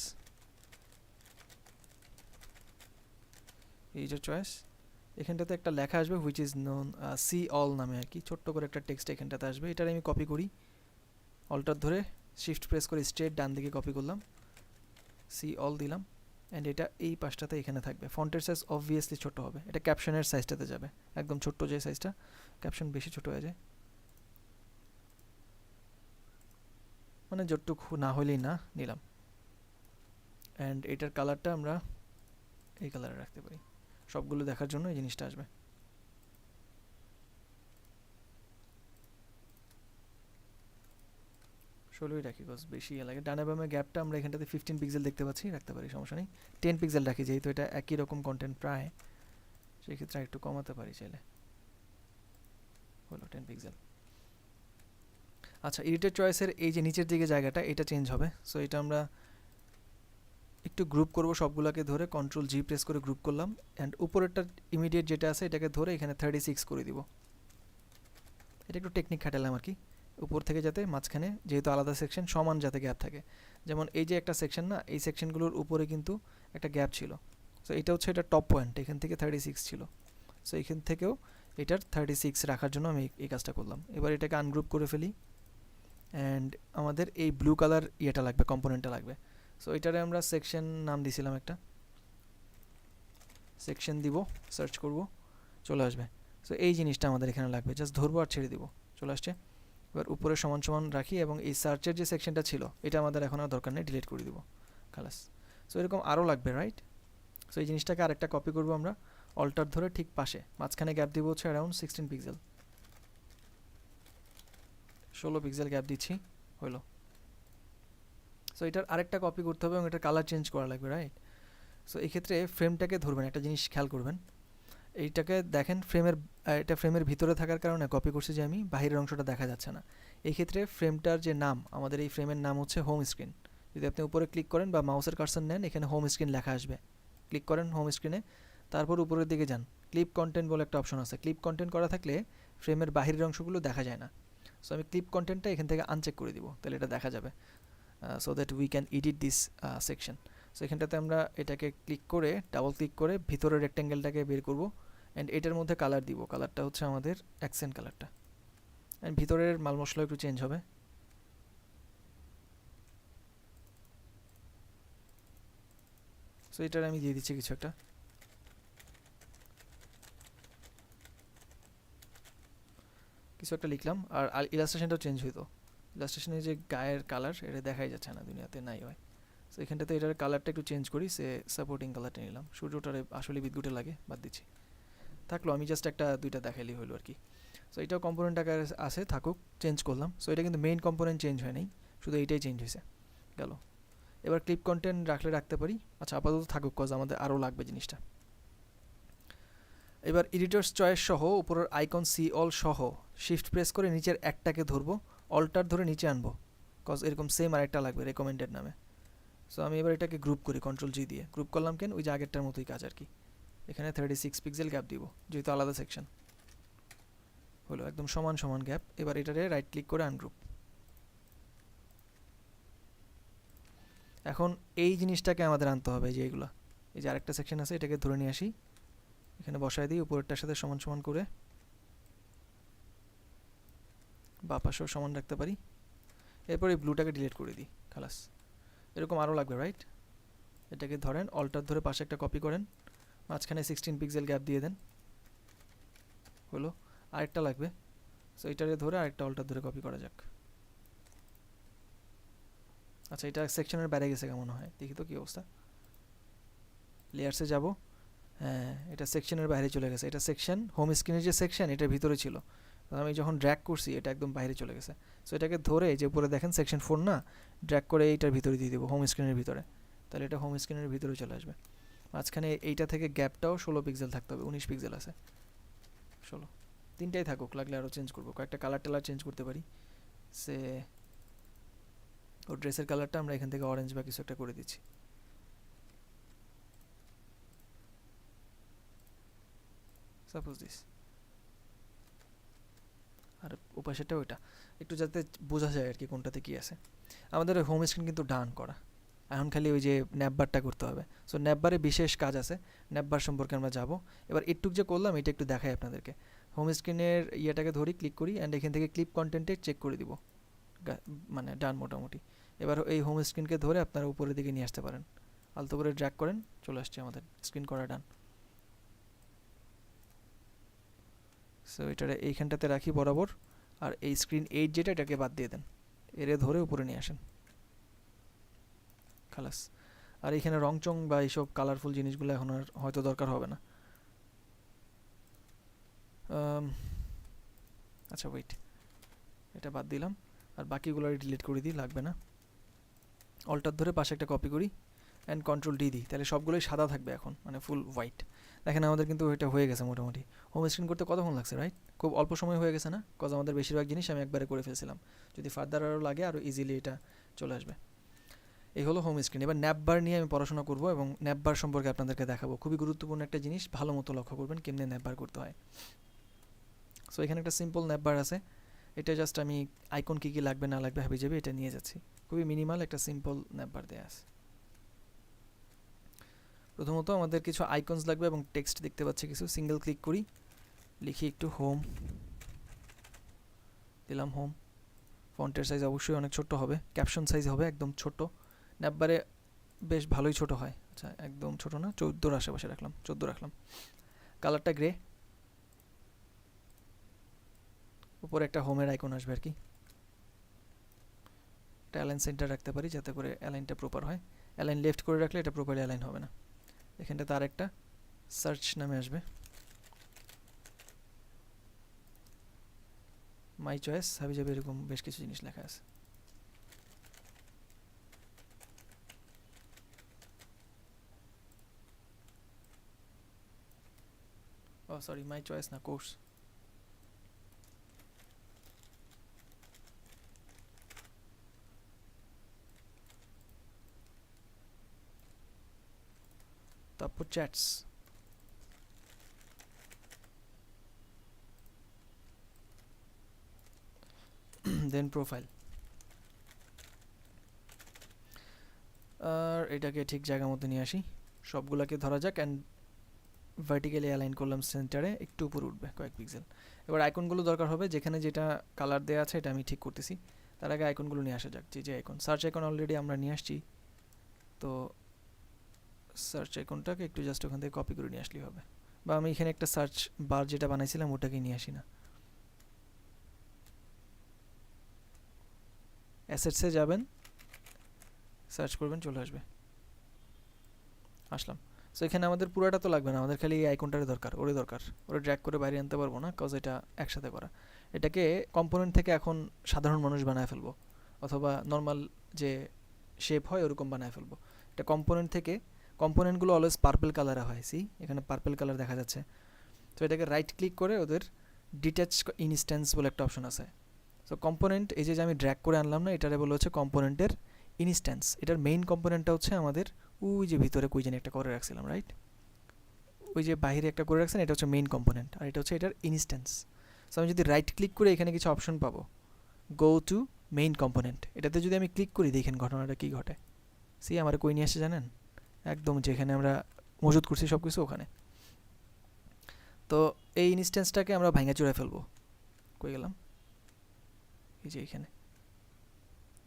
এডিটর চয়েস, এখানটাতে একটা লেখা আসবে which is known see all নামে আর কি, ছোট্ট করে একটা টেক্সট এখানটাতে আসবে, এটার আমি কপি করি, অল্টার ধরে শিফট প্রেস করে স্ট্রেট ডান দিকে কপি করলাম, সি অল দিলাম, অ্যান্ড এটা এই পাশটাতে এখানে থাকবে। ফন্টের সাইজ অবভিয়াসলি ছোট হবে, এটা ক্যাপশনের সাইজটাতে যাবে, একদম ছোট্ট যে সাইজটা, ক্যাপশন বেশি ছোট হয়ে যায়, মানে যতটুকু না হলেই না নিলাম। অ্যান্ড এটার কালারটা আমরা এই কালারে রাখতে পারি, সবগুলো দেখার জন্য এই জিনিসটা আসবে। ষোলোই রাখি, কজ বেশি লাগে। ডানে বামে গ্যাপটা আমরা এখানটাতে 15 পিক্সেল দেখতে পাচ্ছি, রাখতে পারি, সমস্যা নেই। 10 পিক্সেল রাখি, যেহেতু এটা একই রকম কন্টেন্ট প্রায়, সেই ক্ষেত্রে একটু কমাতে পারি চাইলে, হলো 10 পিক্সেল। আচ্ছা, এডিটর চয়েসের এই যে নিচের দিকে জায়গাটা, এটা চেঞ্জ হবে। সো এটা আমরা একটু গ্রুপ করব, সবগুলোকে ধরে কন্ট্রোল জি প্রেস করে গ্রুপ করলাম, অ্যান্ড উপরেরটা ইমিডিয়েট যেটা আছে এটাকে ধরে এখানে 36 করে দিব। এটা একটু টেকনিক খাটালাম আর কি, উপর থেকে যাতে মাঝখানে যেহেতু আলাদা সেকশন সমান যাতে গ্যাপ থাকে। যেমন এই যে একটা সেকশন না, এই সেকশনগুলোর উপরে কিন্তু একটা গ্যাপ ছিল, সো এটা হচ্ছে এটা টপ পয়েন্ট, এখান থেকে 36 ছিল, সো এখান থেকেও এটার 36 রাখার জন্য আমি এই কাজটা করলাম। এবার এটাকে আনগ্রুপ করে ফেলি, অ্যান্ড আমাদের এই ব্লু কালার ইয়েটা লাগবে, কম্পোনেন্টটা লাগবে। সো এটারে আমরা সেকশন নাম দিছিলাম, একটা সেকশন দিব, সার্চ করব, চলে আসবে। সো এই জিনিসটা আমাদের এখানে লাগবে, জাস্ট ধরবো আর ছেড়ে দিব, চলে আসছে। এবার উপরে সমান সমান রাখি, এবং এই সার্চের যে সেকশনটা ছিল এটা আমাদের এখন আর দরকার নেই, ডিলিট করে দিব, খালাস। সো এরকম আরও লাগবে, রাইট? সো এই জিনিসটাকে আরেকটা কপি করব আমরা, অল্টার ধরে ঠিক পাশে, মাঝখানে গ্যাপ দিব হচ্ছে অ্যারাউন্ড 16 পিক্সেল, 16 পিক্সেল গ্যাপ দিচ্ছি, হলো। সো এটার আরেকটা কপি করতে হবে এবং এটার কালার চেঞ্জ করা লাগবে, রাইট? সো এই ক্ষেত্রে ফ্রেমটাকে ধরবেন, একটা জিনিস খেয়াল করবেন, এইটাকে দেখেন এটা ফ্রেমের ভিতরে থাকার কারণে কপি করছি যে আমি, বাইরের অংশটা দেখা যাচ্ছে না। এই ক্ষেত্রে ফ্রেমটার যে নাম, আমাদের এই ফ্রেমের নাম হচ্ছে হোম স্ক্রিন। যদি আপনি উপরে ক্লিক করেন বা মাউসের কার্সর নেন, এখানে হোম স্ক্রিন লেখা আসবে, ক্লিক করেন হোম স্ক্রিনে, তারপর উপরের দিকে যান, ক্লিপ কন্টেন্ট বলে একটা অপশন আছে। ক্লিপ কন্টেন্ট করা থাকলে ফ্রেমের বাহিরের অংশগুলো দেখা যায় না। সো আমি ক্লিপ কন্টেন্টটা এখান থেকে আনচেক করে দিব, তাহলে এটা দেখা যাবে, so that we can edit this section. So এখানটাতে আমরা এটাকে ক্লিক করে, ডাবল ক্লিক করে ভিতরের রেক্ট্যাঙ্গেলটাকে বের করব, অ্যান্ড এটার মধ্যে কালার দিব, কালারটা হচ্ছে আমাদের অ্যাকসেন্ট কালারটা, অ্যান্ড ভিতরের মাল মশলা একটু চেঞ্জ হবে। সো এটার আমি দিয়ে দিচ্ছি কিছু একটা, লিখলাম, আর ইলাস্ট্রেশনটাও চেঞ্জ হইতো। ইলাস্ট্রেশনের যে গায়ের কালার এটা দেখাই যাচ্ছে না, দুনিয়াতে নাই হয়। সো এখানটাতে এটার কালারটা একটু চেঞ্জ করি, সে সাপোর্টিং কালারটা নিলাম, সূর্যটারে আসলে বিদ্যুটে লাগে, বাদ দিচ্ছি, থাকলো, আমি জাস্ট একটা দুইটা দেখাইলেই হলো আর কি। সো এটাও কম্পোনেন্ট আকারে আছে, থাকুক, চেঞ্জ করলাম। সো এটা কিন্তু মেইন কম্পোনেন্ট চেঞ্জ হয় নাই, শুধু এইটাই চেঞ্জ হয়েছে, গেল। এবার ক্লিপ কন্টেন্ট রাখলে রাখতে পারি, আচ্ছা আপাতত থাকুক, কজ আমাদের আরও লাগবে জিনিসটা। এবার এডিটরস চয়েস সহ উপরের আইকন সি অল সহ শিফট প্রেস করে নিচের একটাকে ধরবো, অল্টার ধরে নিচে আনবো, কজ এরকম সেম আরেকটা লাগবে রেকমেন্ডেড নামে। সো আমি এবার এটাকে গ্রুপ করি, কন্ট্রোল জি দিয়ে গ্রুপ করলাম, কেন ওই যে আগেরটার মতোই কাজ আর কি। এখানে 36 পিক্সেল গ্যাপ দিব যেহেতু আলাদা সেকশন হলো, একদম সমান সমান গ্যাপ। এবার এটারে রাইট ক্লিক করে আনগ্রুপ। এখন এই জিনিসটাকে আমাদের আনতে হবে, যে এইগুলা, এই যে আরেকটা সেকশন আছে এটাকে ধরে নিয়ে আসি, এখানে বসায় দিই উপরেরটার সাথে সমান সমান করে, বা পাশেও সমান রাখতে পারি। এরপর এই ব্লুটাকে ডিলিট করে দিই, খালাস। এরকম আরও লাগবে, রাইট? এটাকে ধরেন অল্টার ধরে পাশে একটা কপি করেন, মাঝখানে 16 পিক্সেল গ্যাপ দিয়ে দেন, হলো। আরেকটা লাগবে, সো এটারে ধরে আরেকটা অল্টার ধরে কপি করা যাক। আচ্ছা, এটা সেকশনের বাইরে গেছে কেমন হয় দেখি তো কি অবস্থা। লেয়ার্সে যাব, হ্যাঁ এটা সেকশনের বাইরে চলে গেছে। এটা সেকশন, হোম স্ক্রিনের যে সেকশন এটার ভিতরে ছিল, আমি যখন ড্র্যাগ করছি এটা একদম বাইরে চলে গেছে। সো এটাকে ধরে যে উপরে দেখেন সেকশন 4 না, ড্র্যাগ করে এইটার ভিতরে দিয়ে দেবো, হোম স্ক্রিনের ভিতরে, তাহলে এটা হোম স্ক্রিনের ভিতরে চলে আসবে। মাঝখানে এইটা থেকে গ্যাপটাও 16 পিক্সেল থাকতে হবে, 19 পিক্সেল আছে, 16, তিনটাই থাকুক, লাগলে আরও চেঞ্জ করবো, কয়েকটা কালার টালার চেঞ্জ করতে পারি। সে ওর ড্রেসের কালারটা আমরা এখান থেকে অরেঞ্জ বা কিছু একটা করে দিচ্ছি। সাপোজ দিস, আর ওপাশেরটা ওইটা, একটু যাতে বোঝা যায় আর কি কোনটাতে কী আছে। আমাদের হোম স্ক্রিন কিন্তু ডান করা, এখন খালি ওই যে ন্যাপবারটা করতে হবে। সো ন্যাপবারে বিশেষ কাজ আছে, ন্যাপবার সম্পর্কে আমরা যাব। এবার একটুক যে করলাম এটা একটু দেখাই আপনাদেরকে। হোম স্ক্রিনের ইয়েটাকে ধরি, ক্লিক করি, অ্যান্ড এখান থেকে ক্লিপ কন্টেন্টে চেক করে দিব, মানে ডান মোটামুটি। এবার এই হোম স্ক্রিনকে ধরে আপনারা উপরের দিকে নিয়ে আসতে পারেন, আলতো করে ড্র্যাগ করেন, চলে আসছে আমাদের স্ক্রিন করা ডান। সো এটারে এইখানটাতে রাখি বরাবর, আর এই স্ক্রিন 8 যেটা এটাকে বাদ দিয়ে দেন, এরে ধরে উপরে নিয়ে আসেন, খালাস। আর এখানে রং চং বা এইসব কালারফুল জিনিসগুলো এখন আর হয়তো দরকার হবে না। আচ্ছা ওয়েট, এটা বাদ দিলাম, আর বাকিগুলো ডিলিট করে দিই, লাগবে না। অল্টার ধরে পাশে একটা কপি করি অ্যান্ড কন্ট্রোল ডি দিই, তাহলে সবগুলোই সাদা থাকবে এখন, মানে ফুল হোয়াইট। দেখেন আমাদের কিন্তু এটা হয়ে গেছে মোটামুটি। হোম স্ক্রিন করতে কতক্ষণ লাগছে, রাইট? খুব অল্প সময় হয়ে গেছে না? কজ আমাদের বেশিরভাগ জিনিস আমি একবারে করে ফেলছিলাম। যদি ফার্দার আরও লাগে আরও ইজিলি এটা চলে আসবে। এই হলো হোম স্ক্রিন। এবার ন্যাপবার নিয়ে আমি পড়াশোনা করব এবং ন্যাপবার সম্পর্কে আপনাদেরকে দেখাবো। খুবই গুরুত্বপূর্ণ একটা জিনিস, ভালো মতো লক্ষ্য করবেন কেমনে ন্যাপবার করতে হয়। সো এখানে একটা সিম্পল ন্যাপবার আছে, এটা জাস্ট আমি আইকন কী কী লাগবে না লাগবে হাবি যাবে এটা নিয়ে যাচ্ছি। খুবই মিনিমাল একটা সিম্পল ন্যাপবার দেয়া আছে। প্রথমত আমাদের কিছু আইকনস লাগবে এবং টেক্সট দেখতে পাচ্ছি কিছু। সিঙ্গেল ক্লিক করি, লিখি একটু হোম, দিলাম হোম। ফন্টের সাইজ অবশ্যই অনেক ছোট হবে, ক্যাপশন সাইজ হবে একদম ছোট। ন্যাপবারে বেশ ভালোই ছোট হয়, আচ্ছা একদম ছোট না, 14 আশেপাশে রাখলাম, 14 রাখলাম। কালারটা গ্রে, উপরে একটা হোমের আইকন আসবে আর কি। একটা অ্যালাইন সেন্টার রাখতে পারি যাতে করে অ্যালাইনটা প্রপার হয়। অ্যালাইন লেফট করে রাখলে এটা প্রপারলি অ্যালাইন হবে না। এখানটাতে আর একটা সার্চ নামে আসবে, মাই চয়েস হাবি যাবে, এরকম বেশ কিছু জিনিস লেখা আছে। ও সরি, মাই চয়েস না, কোর্স। তারপর চ্যাটস, দেন প্রোফাইল। আর এটাকে ঠিক জায়গা মতো নিয়ে আসি, সবগুলোকে ধরা যাক, অ্যান্ড ভার্টিক্যালি অ্যালাইন করলাম সেন্টারে, একটু উপরে উঠবে কয়েক পিক্সেল। এবার আইকনগুলো দরকার হবে, যেখানে যেটা কালার দেওয়া আছে এটা আমি ঠিক করতেছি। তার আগে আইকনগুলো নিয়ে আসা যাক, যে আইকন, সার্চ আইকন অলরেডি আমরা নিয়ে আসছি, তো সার্চ আইকনটাকে একটু জাস্ট ওখান থেকে কপি করে নিয়ে আসলেই হবে। বা আমি এখানে একটা সার্চ বার যেটা বানাইছিলাম ওটাকে নিয়ে আসি না। অ্যাসেটসে যাবেন, সার্চ করবেন, চলে আসবে, আসলাম। সো এখানে আমাদের পুরোটা তো লাগবে না, আমাদের খালি এই আইকনটারে দরকার, ওরে দরকার, ওরে ড্র্যাগ করে বাইরে আনতে পারবো না কজ এটা একসাথে করা। এটাকে কম্পোনেন্ট থেকে এখন সাধারণ মানুষ বানায় ফেলবো, অথবা নর্মাল যে শেপ হয় ওরকম বানায় ফেলবো। এটা কম্পোনেন্ট থেকে, কম্পোনেন্টগুলো অলওয়েজ পার্পল কালারে হয়, সি এখানে পার্পল কালার দেখা যাচ্ছে। তো এটাকে রাইট ক্লিক করে ওদের ডিট্যাচ ইনস্ট্যান্স বলে একটা অপশন আছে। সো কম্পোনেন্ট, এই যে আমি ড্র্যাগ করে আনলাম না, এটারে বলে হচ্ছে কম্পোনেন্টের ইনস্ট্যান্স। এটার মেইন কম্পোনেন্টটা হচ্ছে আমাদের ওই যে ভিতরে কই জানি একটা করে রাখছিলাম, রাইট? ওই যে বাইরে একটা করে রাখছেন, এটা হচ্ছে মেইন কম্পোনেন্ট, আর এটা হচ্ছে এটার ইনস্ট্যান্স। সো আমি যদি রাইট ক্লিক করে এখানে কিছু অপশন পাবো, গো টু মেইন কম্পোনেন্ট, এটাতে যদি আমি ক্লিক করি দেখেন ঘটনাটা কী ঘটে। সি আমার কই নিয়ে আসছে জানেন, একদম যেখানে আমরা মজুত করছি সব কিছু ওখানে। তো এই ইনস্ট্যান্সটাকে আমরা ভাঙা চুরে ফেলবো। কই গেলাম, এই যে এখানে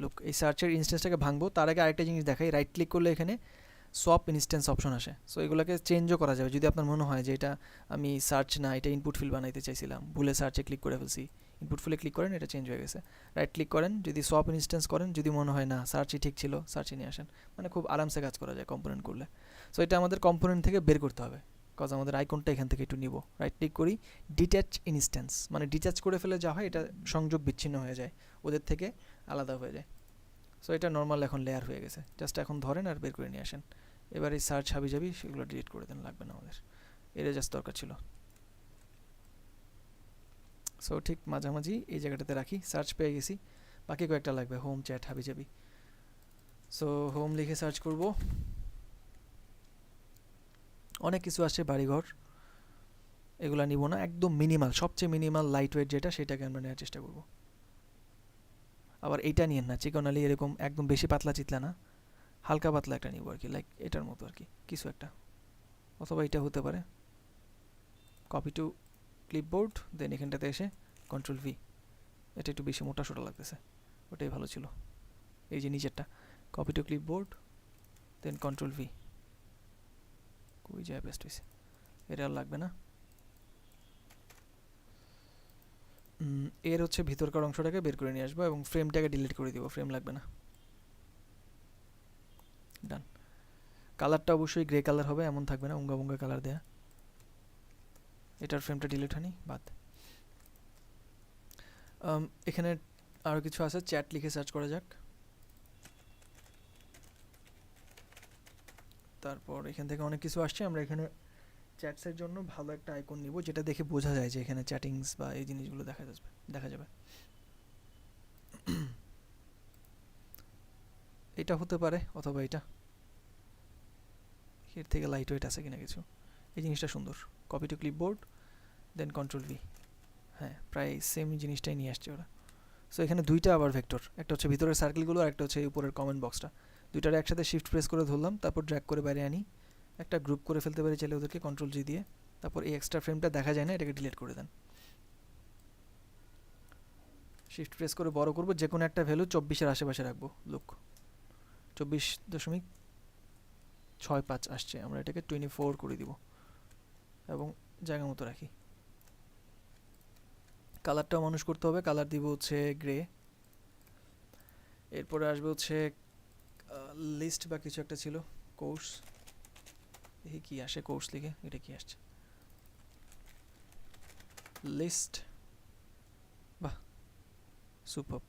লুক, এই সার্চের ইনস্ট্যান্সটাকে ভাঙবো। তার আগে আরেকটা জিনিস দেখাই, রাইট ক্লিক করলে এখানে সোয়াপ ইনস্ট্যান্স অপশন আসে। সো এগুলোকে চেঞ্জও করা যাবে যদি আপনার মনে হয় যে এটা আমি সার্চ না, এটা ইনপুট ফিল্ড বানাইতে চাইছিলাম, ভুলে সার্চে ক্লিক করে ফেলছি, ইনপুট ফিল্ডে ক্লিক করেন, এটা চেঞ্জ হয়ে গেছে। রাইট ক্লিক করেন, যদি সোয়াপ ইনস্ট্যান্স করেন, যদি মনে হয় না সার্চই ঠিক ছিল, সার্চে নিয়ে আসেন, মানে খুব আরামসে কাজ করা যায় কম্পোনেন্ট করলে। সো এটা আমাদের কম্পোনেন্ট থেকে বের করতে হবে, কজ আমাদের আইকনটা এখান থেকে একটু নিব। রাইট ক্লিক করি, ডিট্যাচ ইনস্ট্যান্স, মানে ডিট্যাচ করে ফেলে যা হয়, এটা সংযোগ বিচ্ছিন্ন হয়ে যায়, ওদের থেকে আলাদা হয়ে যায়। সো এটা নর্মাল এখন লেয়ার হয়ে গেছে, জাস্ট এখন ধরেন আর বের করে নিয়ে আসেন। এবার এই সার্চ হাবি যাবি সেগুলো ডিলিট করে দেন, লাগবে না আমাদের, এটা জাস্ট দরকার ছিল। সো ঠিক মাঝামাঝি এই জায়গাটাতে রাখি, সার্চ পেয়ে গেছি, বাকি কয়েকটা লাগবে, হোম, চ্যাট, হাবি যাবি। সো হোম লিখে সার্চ করব, অনেক কিছু আসছে, বাড়িঘর, এগুলা নিব না, একদম মিনিমাল, সবচেয়ে মিনিমাল লাইট ওয়েট যেটা, সেটাকে আমরা নেওয়ার চেষ্টা করব। আবার এইটা নিয়েন না চিকনালি, এরকম একদম বেশি পাতলা চিতলা না, হালকা পাতলা একটা নিব আর কি, লাইক এটার মতো আর কি কিছু একটা, অথবা এটা হতে পারে। কপি টু ক্লিপবোর্ড, দেন এখানটাতে এসে কন্ট্রোল ভি, এটা একটু বেশি মোটা সোটা লাগতেছে, ওটাই ভালো ছিল। এই যে নিচেরটা, copy to clipboard, then control V, কই যায় বেস্ট হয়েছে, এটা আর লাগবে না। এর হচ্ছে ভিতরকার অংশটাকে বের করে নিয়ে আসবো এবং ফ্রেমটাকে ডিলিট করে দিব, ফ্রেম লাগবে না। ডান। কালারটা অবশ্যই গ্রে কালার হবে, এমন থাকবে না উঙ্গা বুঙ্গা কালার দেয়া। এটার ফ্রেমটা ডিলিট হয়নি, বাদ। এখানে আরও কিছু আছে, চ্যাট লিখে সার্চ করা যাক। তারপর এখান থেকে অনেক কিছু আসছে, আমরা এখানে চ্যাটসের জন্য ভালো একটা আইকন নিব, যেটা দেখে বোঝা যায় যে এখানে চ্যাটিংস বা এই জিনিসগুলো দেখা যাবে। এটা হতে পারে, অথবা এটা, এর থেকে লাইট ওয়েট আছে কিনা কিছু। এই জিনিসটা সুন্দর, copy to clipboard, then control V, হ্যাঁ প্রায় সেম জিনিসটাই নিয়ে আসছে ওরা। সো এখানে দুইটা আবার ভেক্টর, একটা হচ্ছে ভিতরের সার্কেলগুলো আর একটা হচ্ছে উপরের কমেন্ট বক্সটা, দুইটারে একসাথে শিফট প্রেস করে ধরলাম, তারপর ড্র্যাগ করে বাইরে আনি, একটা গ্রুপ করে ফেলতে পারি চাইলে ওদেরকে কন্ট্রোল জি দিয়ে। তারপর এই এক্সট্রা ফ্রেমটা দেখা যায় না, এটাকে ডিলিট করে দেন। শিফট প্রেস করে বড় করব, যে কোনো একটা ভ্যালু 24-এর আশেপাশে রাখবো। লুক 24.65 আসছে, আমরা এটাকে 24 করে দিব এবং জায়গা মতো রাখি। কালারটাও মানুষ করতে হবে, কালার দিব হচ্ছে গ্রে। এরপরে আসবে হচ্ছে লিস্ট বা কিছু একটা ছিল, কোর্স, দেখি কি আসে, কোর্স লিখে এটা কি আসছে, লিস্ট, বাহ সুপার।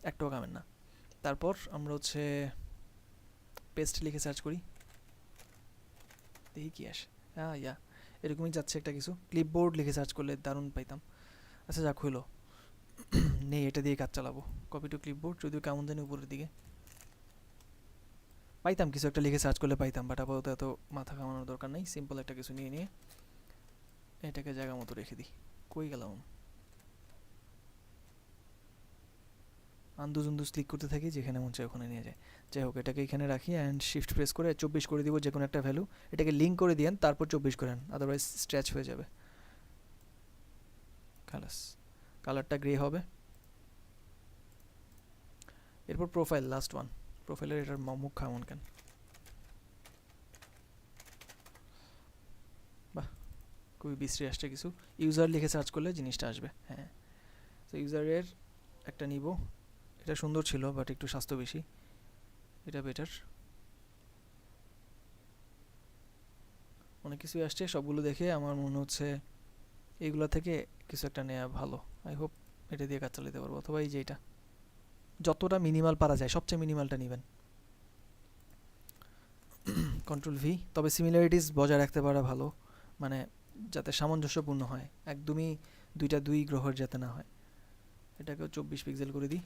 একটাও কামেন না। তারপর আমরা হচ্ছে পেস্ট লিখে সার্চ করি, দেখি কি আসে। হ্যাঁ ইয়া এরকমই যাচ্ছে একটা কিছু, ক্লিপবোর্ড লিখে সার্চ করলে দারুণ পাইতাম। আচ্ছা যাক হইলো, নেই এটা দিয়ে কাজ চালাবো। কপি টু ক্লিপবোর্ড, যদিও কেমন জানি উপরের দিকে পাইতাম, কিছু একটা লিখে সার্চ করলে পাইতাম, বাট আপাতত এত মাথা কামানোর দরকার নেই, সিম্পল একটা কিছু নিয়ে নিয়ে এটাকে জায়গা মতো রেখে দিই। কই গেলাম, আন্দুজ উন্দুজ ক্লিক করতে থাকি, যেখানে মন চায় ওখানে নিয়ে যায়। যাই হোক, এটাকে এখানে রাখি অ্যান্ড শিফট প্রেস করে 24 করে দিব, যে কোনো একটা ভ্যালু, এটাকে লিঙ্ক করে দিয়েন, তারপর 24 করেন, আদারওয়াইজ স্ট্রেচ হয়ে যাবে। খালাস, কালারটা গ্রে হবে। এরপর প্রোফাইল, লাস্ট ওয়ান, প্রোফাইলের এটার মুখ খামন কেন, বাহ খুবই বিশ্রী আসছে কিছু। ইউজার লিখে সার্চ করলে জিনিসটা আসবে, হ্যাঁ। তো ইউজারের একটা নিব, এটা সুন্দর ছিল বাট একটু স্বাস্থ্য বেশি, এটা বেটার। অনেক কিছুই আসছে, সবগুলো দেখে আমার মনে হচ্ছে এইগুলো থেকে কিছু একটা নেওয়া ভালো। আই হোপ এটা দিয়ে কাজ চালাতে পারবো, অথবা এই যে এটা, যতটা মিনিমাল পারা যায় সবচেয়ে মিনিমালটা নেবেন। কন্ট্রোল ভি, তবে সিমিলারিটিস বজায় রাখতে পারা ভালো, মানে যাতে সামঞ্জস্যপূর্ণ হয়, একদমই দুই গ্রহের যাতে না হয়। এটাকেও 24 পিক্সেল করে দিই,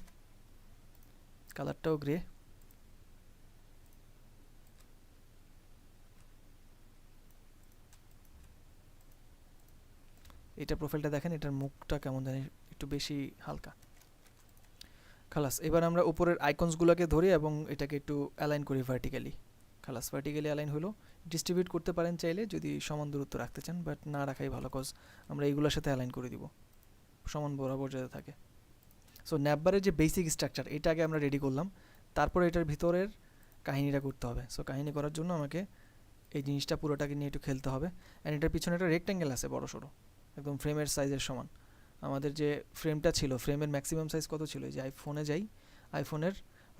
কালারটাও গ্রে। এটা প্রোফাইলটা দেখেন, এটার মুখটা কেমন জানি একটু বেশি হালকা। খালাস, এবার আমরা উপরের আইকনসগুলোকে ধরি এবং এটাকে একটু অ্যালাইন করি ভার্টিক্যালি। খালাস, ভার্টিক্যালি অ্যালাইন হলো। ডিস্ট্রিবিউট করতে পারেন চাইলে যদি সমান দূরত্ব রাখতে চান, বাট না রাখাই ভালো, কজ আমরা এইগুলোর সাথে অ্যালাইন করে দিব সমান বরাবর যাতে থাকে। সো ন্যাপবারের যে বেসিক স্ট্রাকচার এটা আগে আমরা রেডি করলাম, তারপরে এটার ভিতরের কাহিনীটা করতে হবে। সো কাহিনী করার জন্য আমাকে এই জিনিসটা পুরোটাকে নিয়ে একটু খেলতে হবে। অ্যান্ড এটার পিছনে একটা রেক্ট্যাঙ্গেল আছে বড় সড়ো, একদম ফ্রেমের সাইজের সমান। আমাদের যে ফ্রেমটা ছিল, ফ্রেমের ম্যাক্সিমাম সাইজ কত ছিল, যে আইফোনে যাই, আইফোনের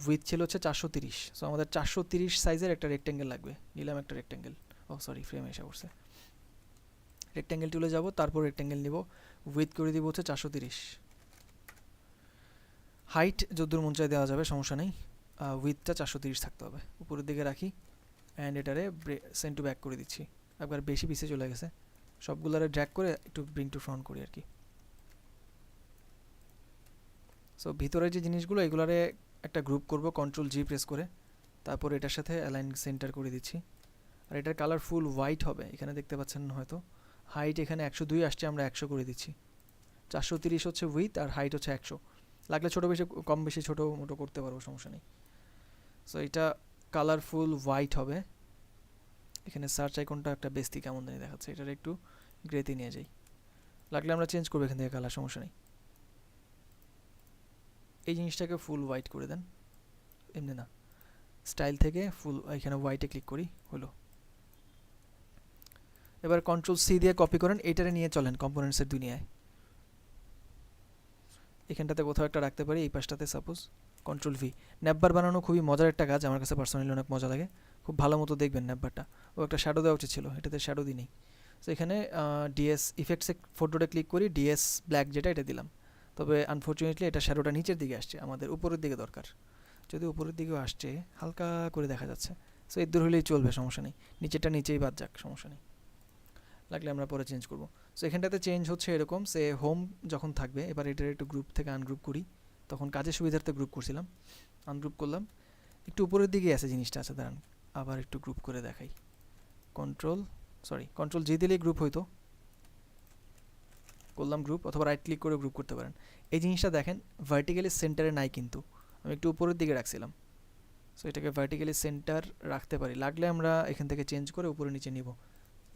উইথ ছিল হচ্ছে 430। সো আমাদের 430 সাইজের একটা রেক্ট্যাঙ্গেল লাগবে। নিলাম একটা রেক্ট্যাঙ্গেল, ও সরি ফ্রেমে এসে পড়ছে। রেক্ট্যাঙ্গেল টুলে যাব, তারপর রেক্ট্যাঙ্গেল নিব, উইথ করে দিব হচ্ছে 430। হাইট যদ্দূর মন চাই দেওয়া যাবে, সমস্যা নেই। উইথটা 430 থাকতে হবে। উপরের দিকে রাখি অ্যান্ড এটারে সেন্ড টু ব্যাক করে দিচ্ছি। একবার বেশি পিছিয়ে চলে গেছে, সবগুলারে ড্র্যাগ করে একটু ব্রিং টু ফ্রন্ট করি আর কি। সো ভিতরের যে জিনিসগুলো এগুলারে একটা গ্রুপ করব কন্ট্রোল জি প্রেস করে, তারপর এটার সাথে অ্যালাইন সেন্টার করে দিচ্ছি। আর এটার কালার ফুল হোয়াইট হবে, এখানে দেখতে পাচ্ছেন হয়তো। হাইট এখানে 102 আসছে, আমরা 100 করে দিচ্ছি। 430 হচ্ছে উইথ আর হাইট হচ্ছে 100। লাগলে ছোটো বেশি কম বেশি ছোটো মোটো করতে পারবো, সমস্যা নেই। সো এটা কালারফুল হোয়াইট হবে। এখানে সার্চ আইকনটা একটা বেস্তি কেমন জানি দেখাচ্ছে, এটার একটু গ্রেতে নিয়ে যাই। লাগলে আমরা চেঞ্জ করবো এখান থেকে কালার, সমস্যা নেই। এই জিনিসটাকে ফুল হোয়াইট করে দেন, এমনি না, স্টাইল থেকে ফুল এখানে হোয়াইটে ক্লিক করি, হলো। এবার কন্ট্রোল সি দিয়ে কপি করেন, এইটারে নিয়ে চলেন কম্পোনেন্টসের দুনিয়ায়। এখানটাতে কোথাও একটা রাখতে পারি, এই পাশটাতে সাপোজ। Control V. ন্যাপবার বানানো খুবই মজার একটা কাজ, আমার কাছে পার্সোনালি অনেক মজা লাগে। খুব ভালো মতো দেখবেন ন্যাপবারটা। ও একটা শ্যাডো দেওয়া উচিত ছিল, এটাতে শ্যাডো দিই নেই। সো এখানে ডিএস ইফেক্টসে ফটোটা ক্লিক করি, ডিএস ব্ল্যাক যেটা এটা দিলাম। তবে আনফর্চুনেটলি এটা শ্যাডোটা নিচের দিকে আসছে, আমাদের উপরের দিকে দরকার। যদি উপরের দিকেও আসছে, হালকা করে দেখা যাচ্ছে। সো এর দূর হলেই চলবে, সমস্যা নেই। নিচেরটা নিচেই বাদ যাক, সমস্যা নেই, লাগলে আমরা পরে চেঞ্জ করব। সো এখানটাতে চেঞ্জ হচ্ছে এরকম, সে হোম যখন থাকবে, এবার এটার একটু গ্রুপ থেকে আনগ্রুপ করি। তখন কাজের সুবিধার্থে গ্রুপ করছিলাম, আনগ্রুপ করলাম। একটু উপরের দিকে আছে জিনিসটা, আছে দাঁড়ান আবার একটু গ্রুপ করে দেখাই। কন্ট্রোল জি দিলেই গ্রুপ হইতো, করলাম গ্রুপ, অথবা রাইট ক্লিক করে গ্রুপ করতে পারেন। এই জিনিসটা দেখেন ভার্টিক্যালি সেন্টারে নাই, কিন্তু আমি একটু উপরের দিকে রাখছিলাম। সো এটাকে ভার্টিক্যালি সেন্টার রাখতে পারি, লাগলে আমরা এখান থেকে চেঞ্জ করে উপরে নিচে নিব।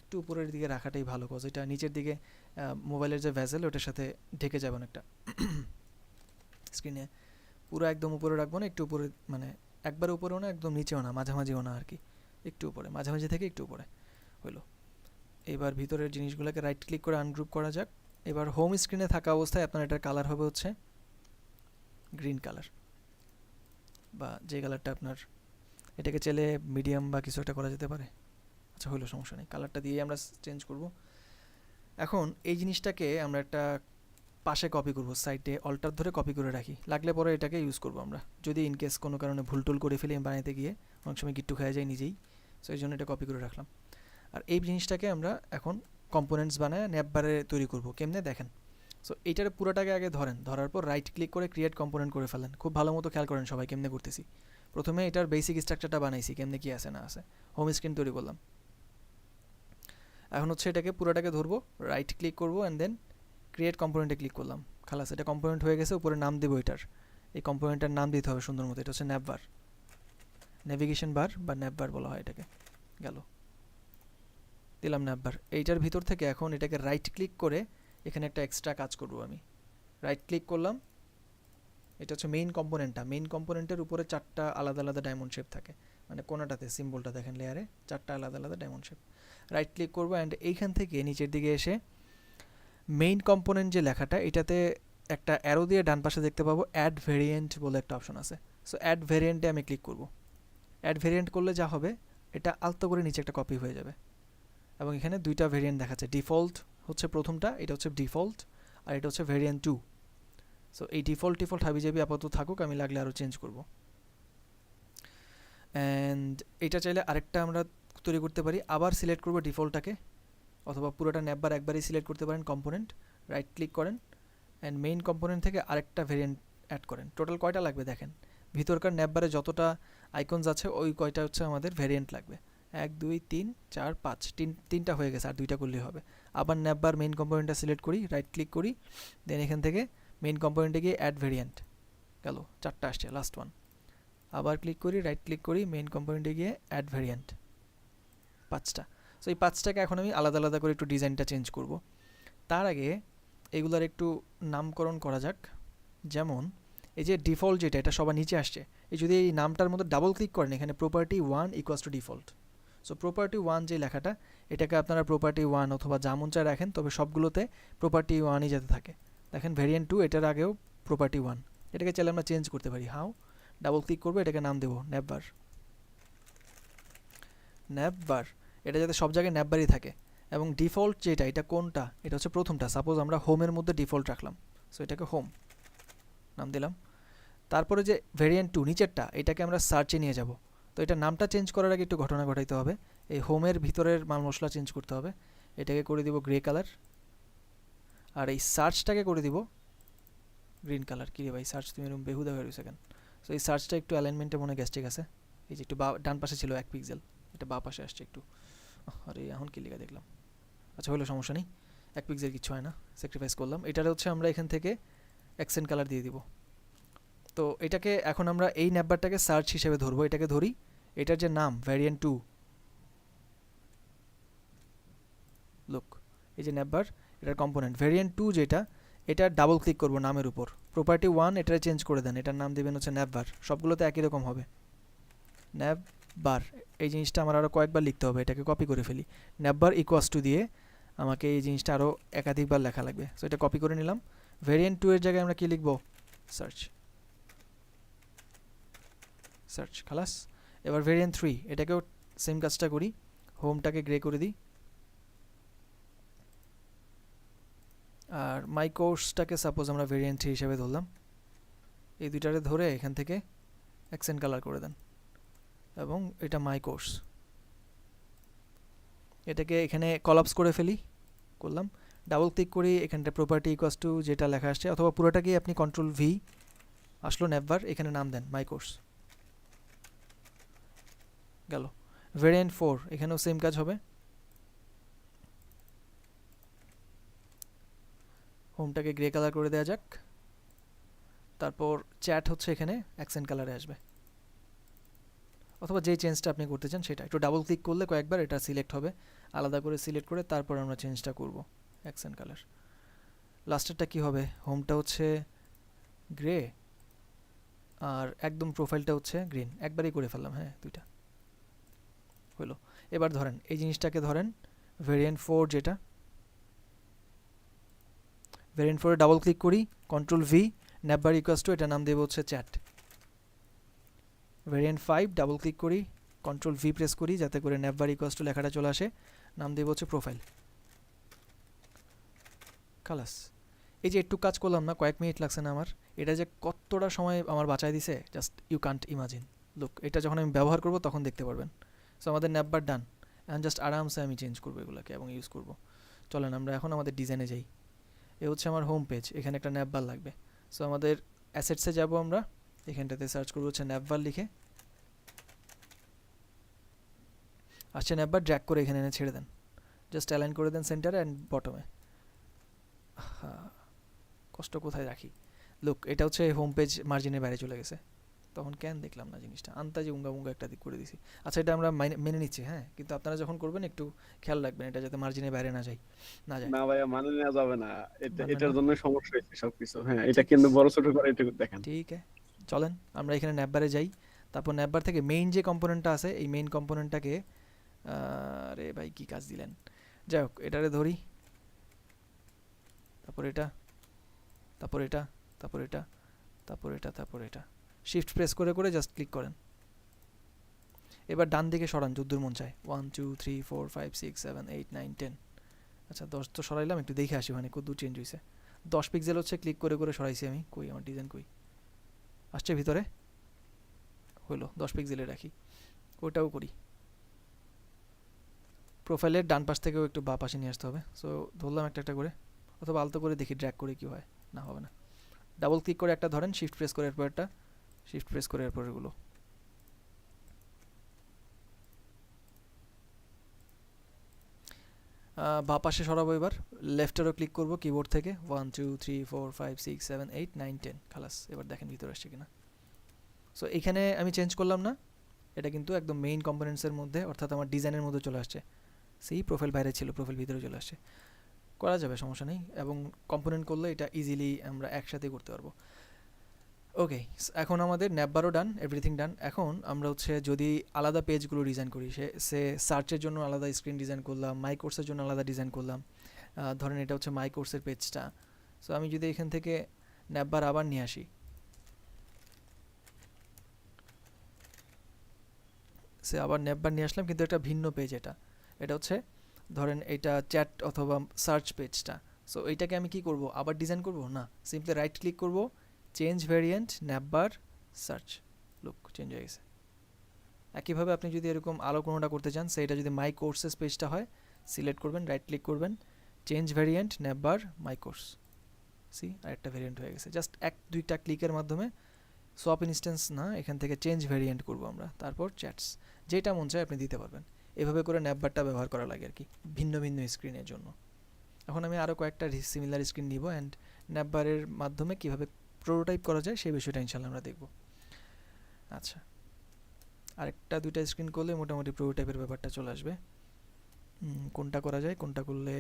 একটু উপরের দিকে রাখাটাই ভালো, কজ এটা নিচের দিকে মোবাইলের যে ভ্যাজেল ওটার সাথে ঢেকে যাবে অনেকটা স্ক্রিনে। পুরো একদম উপরে রাখবো না, একটু উপরে, মানে একবার উপরেও না একদম নিচেও না, মাঝামাঝিও না আর কি, একটু উপরে, মাঝামাঝি থেকে একটু উপরে হলো। এবার ভিতরের জিনিসগুলোকে রাইট ক্লিক করে আনগ্রুপ করা যাক। এবার হোম স্ক্রিনে থাকা অবস্থায় আপনার এটার কালার হবে হচ্ছে গ্রিন কালার, বা যে কালারটা আপনার, এটাকে চাইলে মিডিয়াম বা কিছু একটা করা যেতে পারে। আচ্ছা হলো, সমস্যা নেই, কালারটা দিয়ে আমরা চেঞ্জ করব। এখন এই জিনিসটাকে আমরা একটা পাশে কপি করব, সাইডে অল্টার ধরে কপি করে রাখি, লাগলে পরে এটাকে ইউজ করব আমরা, যদি ইনকেস কোনো কারণে ভুল টুল করে ফেলি বানাইতে গিয়ে, অনেক সময় গিট্টু খাওয়া যায় নিজেই। সো এই জন্য এটা কপি করে রাখলাম। আর এই জিনিসটাকে আমরা এখন কম্পোনেন্টস বানায় ন্যাপবারে তৈরি করব। কেমনে দেখেন, সো এইটার পুরোটাকে আগে ধরেন, ধরার পর রাইট ক্লিক করে ক্রিয়েট কম্পোনেন্ট করে ফেলেন। খুব ভালো মতো খেয়াল করেন সবাই কেমনে করতেছি। প্রথমে এটার বেসিক স্ট্রাকচারটা বানাইছি, কেমনে কি আছে না আছে, হোম স্ক্রিন তৈরি করলাম। এখন হচ্ছে এটাকে পুরোটাকে ধরবো, রাইট ক্লিক করবো অ্যান্ড দেন ক্রিয়েট কম্পোনেন্টে ক্লিক করলাম। খালাস, এটা কম্পোনেন্ট হয়ে গেছে। উপরে নাম দেবো এটার, এই কম্পোনেন্টটার নাম দিতে হবে সুন্দর মতো। এটা হচ্ছে ন্যাপবার, নেভিগেশন বার বা ন্যাপবার বলা হয় এটাকে। গেল, দিলাম ন্যাপবার। এইটার ভিতর থেকে এখন এটাকে রাইট ক্লিক করে এখানে একটা এক্সট্রা কাজ করব আমি। রাইট ক্লিক করলাম, এটা হচ্ছে মেইন কম্পোনেন্টটা। মেইন কম্পোনেন্টের উপরে 4টা আলাদা আলাদা ডায়মন্ড শেপ থাকে, মানে কোনাটাতে সিম্বলটা দেখেন লেয়ারে 4টা আলাদা আলাদা ডায়মন্ড শেপ। রাইট ক্লিক করবো অ্যান্ড এইখান থেকে নিচের দিকে এসে মেইন কম্পোনেন্ট যে লেখাটা, এটাতে একটা অ্যারো দিয়ে ডান পাশে দেখতে পাবো অ্যাড ভেরিয়েন্ট বলে একটা অপশন আছে। সো অ্যাড ভেরিয়েন্টে আমি ক্লিক করব। অ্যাড ভেরিয়েন্ট করলে যা হবে, এটা আলতো করে নিচে একটা কপি হয়ে যাবে এবং এখানে দুইটা ভেরিয়েন্ট দেখাচ্ছে। ডিফল্ট হচ্ছে প্রথমটা, এটা হচ্ছে ডিফল্ট, আর এটা হচ্ছে ভেরিয়েন্ট 2। সো এই ডিফল্ট হাবিজাবি আপাতত থাকুক, আমি লাগলে আরও চেঞ্জ করব। অ্যান্ড এটা চাইলে আরেকটা আমরা তৈরি করতে পারি, আবার সিলেক্ট করব ডিফল্টটাকে, অথবা পুরোটা ন্যাপবার একবারই সিলেক্ট করতে পারেন কম্পোনেন্ট, রাইট ক্লিক করেন অ্যান্ড মেইন কম্পোনেন্ট থেকে আরেকটা ভেরিয়েন্ট অ্যাড করেন। টোটাল কয়টা লাগবে দেখেন, ভিতরকার ন্যাপবারে যতটা আইকনস আছে ওই কয়টা হচ্ছে আমাদের ভেরিয়েন্ট লাগবে। 1 2 3 4 5 তিনটা হয়ে গেছে, আর দুইটা করলেই হবে। আবার ন্যাপবার মেইন কম্পোনেন্টটা সিলেক্ট করি, রাইট ক্লিক করি, দেন এখান থেকে মেইন কম্পোনেন্টে গিয়ে অ্যাড ভেরিয়েন্ট, গেল 4টা আসছে, লাস্ট ওয়ান। আবার ক্লিক করি, রাইট ক্লিক করি, মেইন কম্পোনেন্টে গিয়ে অ্যাড ভেরিয়েন্ট, 5টা। সো এই 5টাকে এখন আমি আলাদা আলাদা করে একটু ডিজাইনটা চেঞ্জ করব। তার আগে এগুলার একটু নামকরণ করা যাক। যেমন এই যে ডিফল্ট যেটা, এটা সবার নিচে আসছে, এই যদি এই নামটার মধ্যে ডাবল ক্লিক করেন, এখানে property 1 equals to default. So property 1 যে লেখাটা, এটাকে আপনারা প্রপার্টি 1 অথবা যা মন চায় রাখেন, তবে সবগুলোতে প্রপার্টি 1ই যাতে থাকে। দেখেন ভেরিয়েন্ট 2 এটার আগেও প্রপার্টি 1, এটাকে চাইলে আমরা চেঞ্জ করতে পারি। হাউ? ডাবল ক্লিক করবো, এটাকে নাম দেবো ন্যাপবার। ন্যাপবার, এটা যাতে সব জায়গায় ন্যাপবারই থাকে। এবং ডিফল্ট যেটা, এটা কোনটা? এটা হচ্ছে প্রথমটা। সাপোজ আমরা হোমের মধ্যে ডিফল্ট রাখলাম, সো এটাকে হোম নাম দিলাম। তারপরে যে ভেরিয়েন্ট 2 নিচেরটা, এটাকে আমরা সার্চে নিয়ে যাব। তো এটা নামটা চেঞ্জ করার আগে একটু ঘটনা ঘটাইতে হবে। এই হোমের ভিতরের মাল মশলা চেঞ্জ করতে হবে। এটাকে করে দিব গ্রে কালার, আর এই সার্চটাকে করে দিব গ্রিন কালার। কী রে ভাই, সার্চ তুমি এরকম বেহুদা হয়ে রয়েছে কেন? সো এই সার্চটা একটু অ্যালাইনমেন্টে মনে গ্যাস্ট্রিক আছে। এই যে একটু ডান পাশে ছিল 1 পিক্সেল, এটা বাঁ পাশে আসছে একটু। আরে এখন কি লেখা দেখলাম। আচ্ছা হলো, সমস্যা নেই, 1 পিক্সেল কিছু হয় না, স্যাক্রিফাইস করলাম। এটার হচ্ছে আমরা এখান থেকে অ্যাকসেন্ট কালার দিয়ে দিব। তো এটাকে এখন আমরা এই ন্যাপবারটাকে সার্চ হিসেবে ধরবো, এটাকে ধরি। এটার যে নাম ভ্যারিয়েন্ট 2, লুক এই যে ন্যাপবার, এটার কম্পোনেন্ট ভ্যারিয়েন্ট 2 যেটা, এটা ডাবল ক্লিক করব নামের উপর। প্রপার্টি 1 এটা চেঞ্জ করে দেন, এটার নাম দেবেন হচ্ছে ন্যাপবার। সবগুলোতে একই রকম হবে, ন্যাপবার। এই জিনিসটা আমার আরও কয়েকবার লিখতে হবে, এটাকে কপি করে ফেলি। ন্যাপবার ইকুয়ালস টু দিয়ে আমাকে এই জিনিসটা আরও একাধিকবার লেখা লাগবে। সো এটা কপি করে নিলাম। ভ্যারিয়েন্ট 2 এর জায়গায় আমরা কি লিখব? সার্চ, সার্চ, খালাস। এবার ভেরিয়েন্ট 3, এটাকেও সেম কাজটা করি, হোমটাকে গ্রে করে দিই, আর মাই কোর্সটাকে সাপোজ আমরা ভেরিয়েন্ট 3 হিসেবে ধরলাম। এই দুইটারে ধরে এখান থেকে অ্যাকসেন্ট কালার করে দেন, এবং এটা মাই কোর্স। এটাকে এখানে কলাপস করে ফেলি, করলাম। ডাবল ক্লিক করি, এখানটা প্রপার্টি ইকুয়ালস টু যেটা লেখা আসছে, অথবা পুরোটাকেই আপনি কন্ট্রোল ভি, আসলো ন্যাপবার, এখানে নাম দেন মাই কোর্স, গেল। ভেরিয়েন্ট 4, এখানেও সেম কাজ হবে। হোমটাকে গ্রে কালার করে দেওয়া যাক। তারপর চ্যাট হচ্ছে এখানে অ্যাকসেন্ট কালারে আসবে, অথবা যে চেঞ্জটা আপনি করতে চান সেটা। একটু ডাবল ক্লিক করলে কয়েকবার এটা সিলেক্ট হবে, আলাদা করে সিলেক্ট করে তারপর আমরা চেঞ্জটা করব অ্যাকসেন্ট কালার। লাস্টেরটা কি হবে? হোমটা হচ্ছে গ্রে, আর একদম প্রোফাইলটা হচ্ছে গ্রিন। একবারই করে ফেললাম, হ্যাঁ দুইটা হলো। এবার ধরেন এই জিনিসটাকে ধরেন ভেরিয়েন্ট 4 যেটা, ভেরিয়েন্ট 4 এ ডাবল ক্লিক করি, কন্ট্রোল ভি, ন্যাপবার ইকুয়ালস টু, এটা নাম দেবো হচ্ছে চ্যাট। ভেরিয়েন্ট 5, ডাবল ক্লিক করি, কন্ট্রোল ভি প্রেস করি, যাতে করে ন্যাপবার ইকুয়ালস টু লেখাটা চলে আসে, নাম দেবো হচ্ছে প্রোফাইল, খালাস। এই যে একটু কাজ করলাম না, কয়েক মিনিট লাগছে না আমার, এটা যে কতটা সময় আমার বাঁচায় দিছে, just you can't imagine. Look, এটা যখন আমি ব্যবহার করব তখন দেখতে পারবেন। সো আমাদের ন্যাপবার ডান, এখন জাস্ট আরামসে আমি চেঞ্জ করবো এগুলোকে এবং ইউজ করব। চলেন আমরা এখন আমাদের ডিজাইনে যাই। এ হচ্ছে আমার হোম পেজ, এখানে একটা ন্যাপবার লাগবে। সো আমাদের অ্যাসেটসে যাব আমরা, এখানটাতে সার্চ করবো হচ্ছে ন্যাপবার লিখে, আসছে ন্যাপবার, ড্র্যাগ করে এখানে এনে ছেড়ে দেন, জাস্ট অ্যালাইন করে দেন সেন্টারে অ্যান্ড বটমে। কষ্ট কোথায় রাখি? লুক, এটা হচ্ছে হোম পেজ মার্জিনের বাইরে চলে গেছে। তখন কেন দেখলাম না জিনিসটা, আন্তাজে উঙ্গা উঙ্গা একটা দিক করে দিছি। আচ্ছা এটা আমরা মেনে নিচ্ছি, হ্যাঁ, কিন্তু আপনারা যখন করবেন একটু খেয়াল রাখবেন এটা যাতে মার্জিনের বাইরে না যায়। না ভাইয়া, মানে নেওয়া যাবে না, মানবেন এটার না? জন্য সমস্যা হয়েছে সবকিছু। হ্যাঁ, এটা কিন্তু বড় ছোট করে একটু দেখেন। ঠিক আছে, চলেন আমরা এখানে ন্যাপবারে যাই। তারপর ন্যাপবার থেকে মেইন যে কম্পোনেন্টটা আছে, এই মেইন কম্পোনেন্টটাকে, আরে ভাই কি কাজ দিলেন, যাই হোক এটারে ধরি, তারপর এটা, তারপর এটা, তারপর এটা, তারপর এটা, তারপর এটা, শিফট প্রেস করে করে জাস্ট ক্লিক করেন। এবার ডান দিকে সরান যদ্দূর মন চায়, 1 2 3 4 5 6 7 8 9 10। আচ্ছা 10 তো সরাইলাম, একটু দেখে আসি ওখানে কত চেঞ্জ হয়েছে। 10 পিক্সেল হচ্ছে ক্লিক করে করে সরাইছি আমি। কই আমার ডিজাইন কই? আসছে ভিতরে, হলো 10 পিক্সেলে রাখি, ওটাও করি। প্রোফাইলের ডান পাশ থেকেও একটু বাঁ পাশে নিয়ে আসতে হবে। সো ধরলাম একটা একটা করে, অথবা আলতো করে দেখি ড্র্যাগ করে কি হয়, না হবে না। ডাবল ক্লিক করে একটা ধরেন, শিফট প্রেস করে এরপর একটা, শিফট প্রেস করে এরপর এগুলো, বা পাশে সরাবো, এবার লেফটেরও ক্লিক করব কিবোর্ড থেকে 1 2 3 4 5 6 7 8 9 10 খালাস। এবার দেখেন ভিতরে আসছে কিনা। সো এখানে আমি চেঞ্জ করলাম না, এটা কিন্তু একদম মেইন কম্পোনেন্টসের মধ্যে অর্থাৎ আমার ডিজাইনের মধ্যে চলে আসছে। সেই প্রোফাইল বাইরে ছিল, প্রোফাইল ভিতরে চলে আসছে, করা যাবে, সমস্যা নেই। এবং কম্পোনেন্ট করলে এটা ইজিলি আমরা একসাথে করতে পারবো। ওকে, এখন আমাদের ন্যাপবারও ডান, এভরিথিং ডান। এখন আমরা হচ্ছে যদি আলাদা পেজগুলো ডিজাইন করি, সে সার্চের জন্য আলাদা স্ক্রিন ডিজাইন করলাম, মাই কোর্সের জন্য আলাদা ডিজাইন করলাম। ধরেন এটা হচ্ছে মাই কোর্সের পেজটা। সো আমি যদি এখান থেকে ন্যাপবার আবার নিয়ে আসি, সে আবার ন্যাপবার নিয়ে আসলাম, কিন্তু একটা ভিন্ন পেজ। এটা হচ্ছে ধরেন এটা চ্যাট অথবা সার্চ পেজটা। সো এইটাকে আমি কি করব, আবার ডিজাইন করব না, সিম্পলি রাইট ক্লিক করব, change variant, ন্যাপবার, search, look change হয়ে গেছে। একইভাবে আপনি যদি এরকম আলো কোনোটা করতে চান, সেইটা যদি মাই কোর্সেস পেজটা হয়, সিলেক্ট করবেন, রাইট ক্লিক করবেন, change variant, navbar, my course. See আরেকটা ভ্যারিয়েন্ট হয়ে গেছে, জাস্ট 1-2টা ক্লিকের মাধ্যমে। সোয়াপ ইনস্ট্যান্স না, এখান থেকে চেঞ্জ ভ্যারিয়েন্ট করব আমরা, তারপর চ্যাটস, যেটা মন চায় আপনি দিতে পারবেন। এভাবে করে ন্যাপবারটা ব্যবহার করা লাগে আর কি, ভিন্ন ভিন্ন স্ক্রিনের জন্য। এখন আমি আরও কয়েকটা সিমিলার স্ক্রিন নিব অ্যান্ড ন্যাপবারের মাধ্যমে কীভাবে প্রোটোটাইপ করা যায় সেই বিষয়টা ইনশাল্লাহ আমরা দেখব। আচ্ছা, আরেকটা 2টা স্ক্রিন করলে মোটামুটি প্রোটোটাইপের ব্যাপারটা চলে আসবে। কোনটা করা যায়, কোনটা করলে